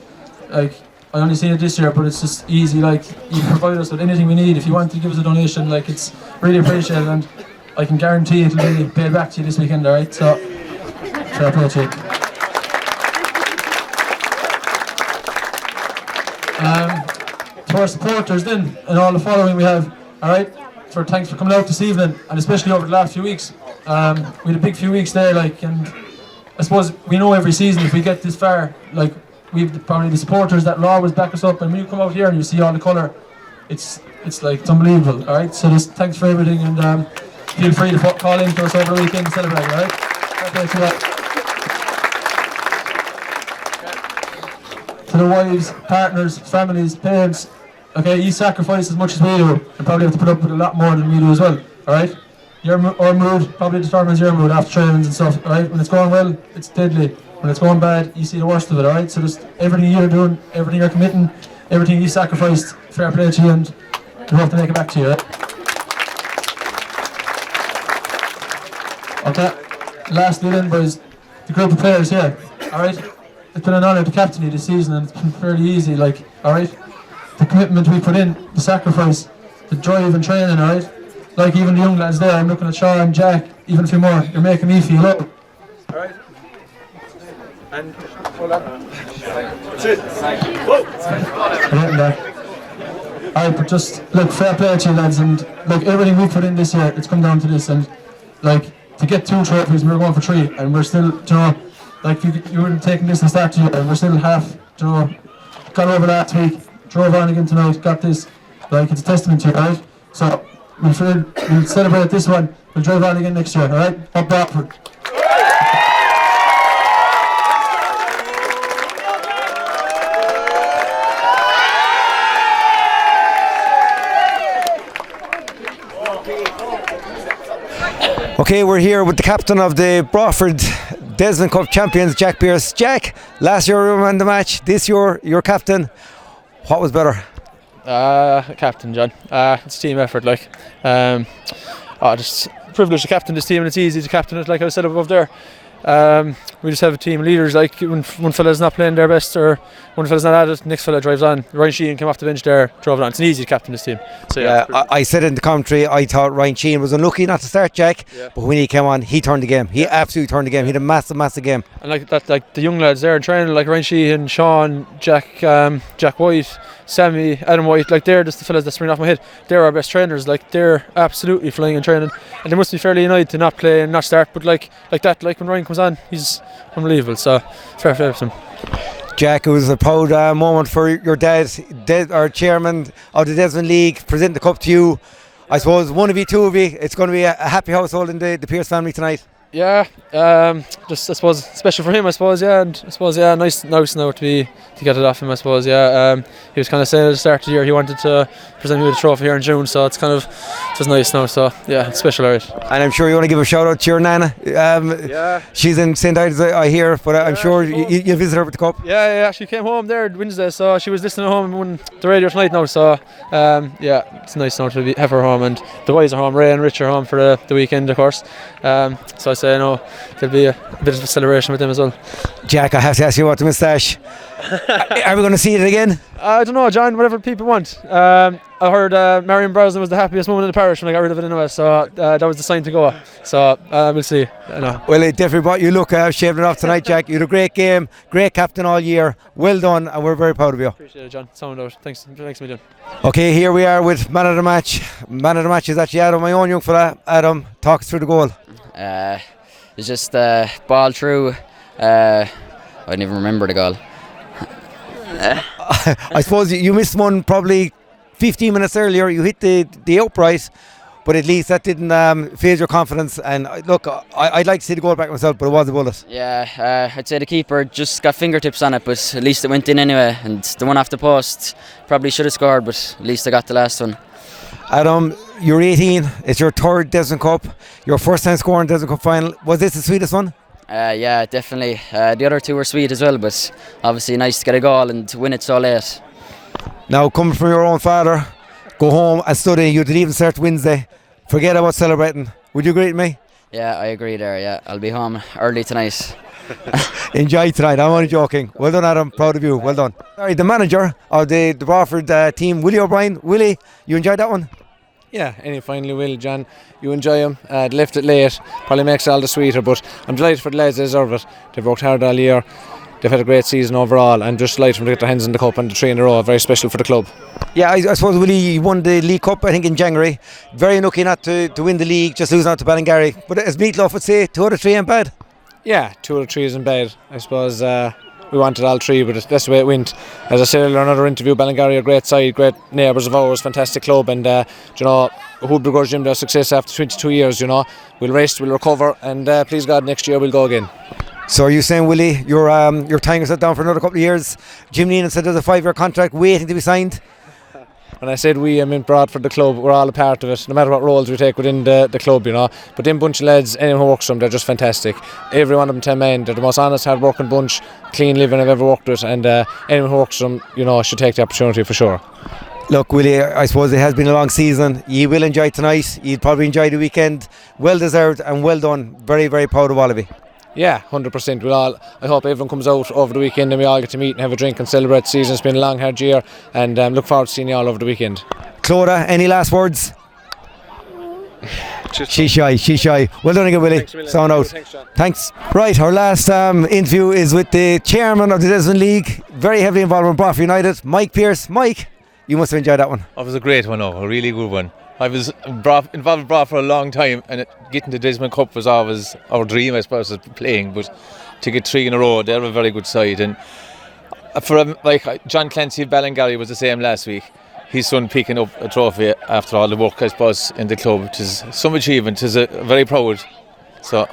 Like, I only seen it this year, but it's just easy. Like, you provide us with anything we need. If you want to give us a donation, like, it's really appreciated, and I can guarantee it'll be paid back to you this weekend. All right, so fair approach it. To our supporters then, and all the following we have, alright, so thanks for coming out this evening, and especially over the last few weeks. We had a big few weeks there, like, and I suppose we know every season if we get this far, like, we've probably the supporters that will always back us up, and when you come out here and you see all the colour, it's like, it's unbelievable, alright, so just thanks for everything, and feel free to call in to us over the weekend and celebrate, alright? Okay, so to the wives, partners, families, parents. Okay, you sacrifice as much as we do, and probably have to put up with a lot more than we do as well. All right, our mood probably determines your mood after trainings and stuff. All right, when it's going well, it's deadly. When it's going bad, you see the worst of it. All right, so just everything you're doing, everything you're committing, everything you sacrificed, fair play to you, and we have to make it back to you. Right? Okay, lastly then, boys, the group of players here. All right, it's been an honour to captain you this season, and it's been fairly easy. Like, all right. The commitment we put in, the sacrifice, the drive and training, alright? Like even the young lads there, I'm looking at Sean, Jack, even a few more, you're making me feel old. Alright? And hold on. That's it. Alright, but just look, fair play to you lads, and like everything we put in this year, it's come down to this, and like to get 2 trophies, we were going for 3, and we're still, you know, like you were taking this and start to you, and we're still half, you know, got over last week. Drove on again tonight, got this, like it's a testament to you, right? So we'll celebrate this one, we'll drive on again next year, alright? Up Broadford. Okay, we're here with the captain of the Broadford Desmond Cup champions, Jack Pearce. Jack, last year you won the match, this year you're captain. What was better? Captain, John. It's a team effort, like. Just privileged to captain this team, and it's easy to captain it, like I said above there. We just have a team of leaders, like when one fella's not playing their best or one fella's not at it, next fella drives on. Ryan Sheehan came off the bench there, drove it on. It's an easy to captain this team. So yeah, I said in the commentary, I thought Ryan Sheehan was unlucky not to start, Jack, but when he came on, he turned the game. He absolutely turned the game. He had a massive game. And like that, like the young lads there in training, like Ryan Sheehan, Sean, Jack White, Sammy, Adam White, like they're just the fellas that spring off my head. They're our best trainers, like they're absolutely flying in training, and they must be fairly annoyed to not play and not start, but like that, like when Ryan comes on, he's unbelievable, so fair play to him. Jack, it was a proud moment for your dad, our chairman of the Desmond League, present the cup to you. I suppose one of you, two of you, it's going to be a happy household in the Pearce family tonight. Yeah, just I suppose special for him, I suppose, yeah, and I suppose, yeah, nice now to get it off him, I suppose, yeah. He was kind of saying at the start of the year he wanted to present me with a trophy here in June, so it's kind of just nice now, so yeah, it's special, alright. And I'm sure you want to give a shout out to your nana. Yeah. She's in St. Ides, I hear, but I'm sure you visit her with the cup. Yeah, she came home there Wednesday, so she was listening at home on the radio tonight now, so yeah, it's nice now to have her home, and the boys are home, Ray and Rich are home for the weekend, of course, so I say, no, there'll be a bit of a celebration with them as well. Jack, I have to ask you about the moustache. Are we going to see it again? I don't know, John, whatever people want. I heard Marion Browson was the happiest woman in the parish when I got rid of it anyway, so that was the sign to go. So we'll see. Well, it definitely brought you look shaving it off tonight, Jack. You had a great game, great captain all year. Well done, and we're very proud of you. Appreciate it, John. Sound out. Thanks a million. Okay, here we are with man of the match. Man of the match is actually Adam, my own young fella. Adam, talk us through the goal. It's just ball through. I didn't even remember the goal. I suppose you missed one probably 15 minutes earlier. You hit the upright, but at least that didn't phase your confidence. And look, I'd like to see the goal back myself, but it was a bullet. Yeah, I'd say the keeper just got fingertips on it, but at least it went in anyway. And the one off the post probably should have scored, but at least I got the last one. Adam, you're 18. It's your third Desmond Cup. Your first time scoring Desmond Cup final. Was this the sweetest one? Yeah, definitely. The other two were sweet as well, but obviously nice to get a goal and to win it so late. Now, coming from your own father, go home and study. You didn't even start Wednesday. Forget about celebrating. Would you agree with me? Yeah, I agree there. Yeah, I'll be home early tonight. Enjoy tonight. I'm only joking. Well done, Adam. Proud of you. Well done. Sorry, the manager of the Broadford team, Willie O'Brien. Willie, you enjoyed that one? Yeah, any finally will, John. You enjoy them. They left it late. Probably makes it all the sweeter, but I'm delighted for the lads. They deserve it. They've worked hard all year. They've had a great season overall, and just delighted for them to get their hands in the cup and the 3 in a row. Very special for the club. Yeah, I suppose Willie won the League Cup, I think, in January. Very unlucky not to win the league, just losing out to Ballingarry. But as Meatloaf would say, 2 out of 3 ain't bad. Yeah, 2 out of 3 isn't bad. I suppose we wanted all 3, but that's the way it went. As I said earlier in another interview, Ballingarry are a great side, great neighbours of ours, fantastic club, and you know, who'd begrudge them their success after 22 years, you know. We'll rest, we'll recover, and please God, next year we'll go again. So are you saying, Willie, you're tying yourself down for another couple of years? Jim Neenan said there's a 5-year contract waiting to be signed. When I said we, I meant Broadford, the club. We're all a part of it, no matter what roles we take within the club, you know. But them bunch of lads, anyone who works for them, they're just fantastic. Every one of them 10 men. They're the most honest, hard-working bunch, clean living I've ever worked with, and anyone who works for them, you know, should take the opportunity for sure. Look, Willie, I suppose it has been a long season. You will enjoy tonight. You'll probably enjoy the weekend. Well deserved and well done. Very, very proud of all of you. Yeah, 100%. I hope everyone comes out over the weekend and we all get to meet and have a drink and celebrate the season. It's been a long, hard year, and look forward to seeing you all over the weekend. Clodagh, any last words? She's shy. Well done again, Willie. Sound out. Thanks. Right, our last interview is with the chairman of the Desmond League, very heavily involved in Broadford United, Mike Pearce. Mike, you must have enjoyed that one. It was a great one, a really good one. I was involved with Broadford for a long time, and getting the Desmond Cup was always our dream, I suppose, of playing. But to get 3 in a row, they're a very good side. And for like John Clancy of Ballingarry was the same last week. His son picking up a trophy after all the work, I suppose, in the club, which is some achievement. Is very proud. So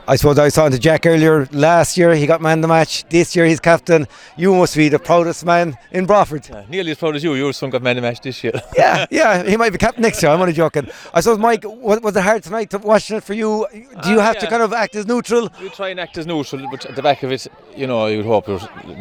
I suppose I was talking to Jack earlier. Last year he got man of the match. This year he's captain. You must be the proudest man in Broadford. Yeah, nearly as proud as you. Your son got man of the match this year. Yeah, he might be captain next year. I'm only joking. I suppose, Mike, was it hard tonight watching it for you? Do you have to kind of act as neutral? You try and act as neutral, but at the back of it, you know, you would hope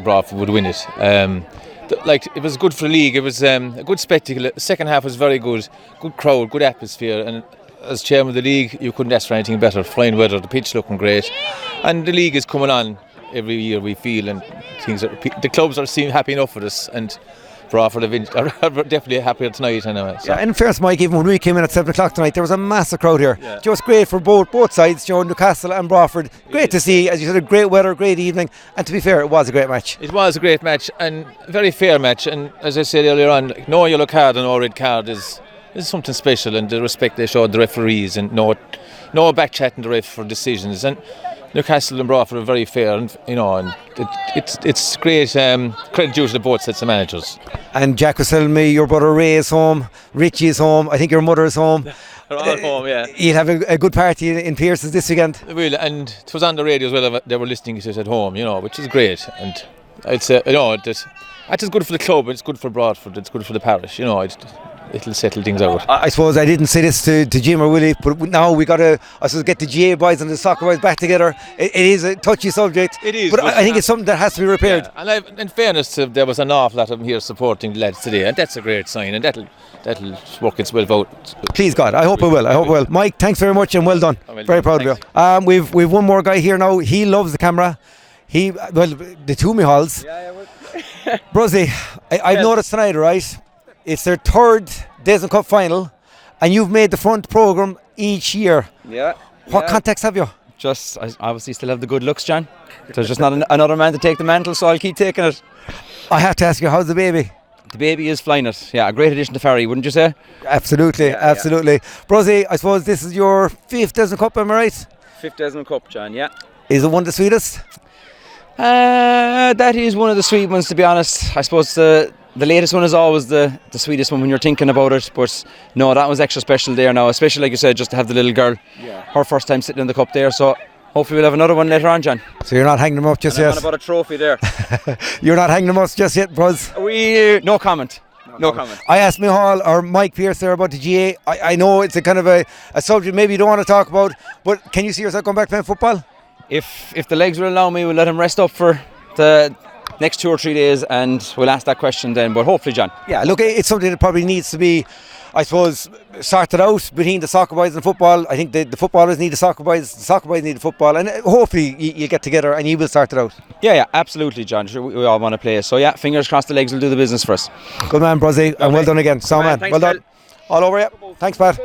Broadford would win it. It was good for the league. It was a good spectacle. The second half was very good crowd, good atmosphere, and as chairman of the league, you couldn't ask for anything better. Flying weather, the pitch looking great, and the league is coming on every year. We feel, and the clubs are happy enough with us, and Broadford are definitely happier tonight anyway. So. Yeah, and in fairness, Mike, even when we came in at 7 o'clock tonight, there was a massive crowd here. Yeah. Just great for both sides, Newcastle and Broadford. Great to see, as you said, great weather, great evening, and to be fair, it was a great match. It was a great match, and a very fair match, and as I said earlier on, no yellow card and no red card is something special, and the respect they showed the referees, and no back-chatting the ref for decisions. And Newcastle and Broadford are very fair, and it's great credit due to both sets of managers. And Jack was telling me your brother Ray is home, Richie is home, I think your mother is home. They're all home, yeah. You'll have a good party in Pearce's this weekend. They will, and it was on the radio as well. They were listening to it at home, which is great. And it's that's good for the club, it's good for Broadford, it's good for the parish. It'll settle things out. I suppose I didn't say this to Jim or Willie, but now we got to, get the GA boys and the soccer boys back together. It is a touchy subject. It is, but I think it's something that has to be repaired. Yeah. And in fairness, there was an awful lot of them here supporting the lads today, and that's a great sign, and that'll work its way out. Please God, I hope it will. Mike, thanks very much and well done. Very proud of you. We've one more guy here now. He loves the camera. The two Michals. Bruzzy, I've noticed tonight, right? It's their third Desmond Cup final, and you've made the front programme each year. Yeah. What context have you? Just, I obviously still have the good looks, John. There's just not another man to take the mantle, so I'll keep taking it. I have to ask you, how's the baby? The baby is flying it. Yeah, a great addition to Ferry, wouldn't you say? Absolutely. Bruzzy, I suppose this is your 5th Desmond Cup, am I right? 5th Desmond Cup, John, yeah. Is it one of the sweetest? That is one of the sweet ones, to be honest. I suppose the latest one is always the sweetest one when you're thinking about it, but no, that was extra special there now, especially like you said, just to have the little girl, her first time sitting in the cup there, so hopefully we'll have another one later on, John. So you're not hanging them up just yet? I'm on about a trophy there. You're not hanging them up just yet, Bruz? No comment. No comment. I asked Michal or Mike Pearce there about the GA. I know it's a kind of a subject maybe you don't want to talk about, but can you see yourself going back playing football? If the legs will allow me, we'll let him rest up for the next 2 or 3 days, and we'll ask that question then, but hopefully, John. Yeah, look, it's something that probably needs to be, I suppose, sorted out between the soccer boys and football. I think the footballers need the soccer boys need the football, and hopefully you get together and you will sort it out. Yeah, absolutely, John. Sure, we all want to play, so yeah, fingers crossed the legs will do the business for us. Good man, Bruzzy, and well done again. So man, well done. All over you. Thanks, Pat.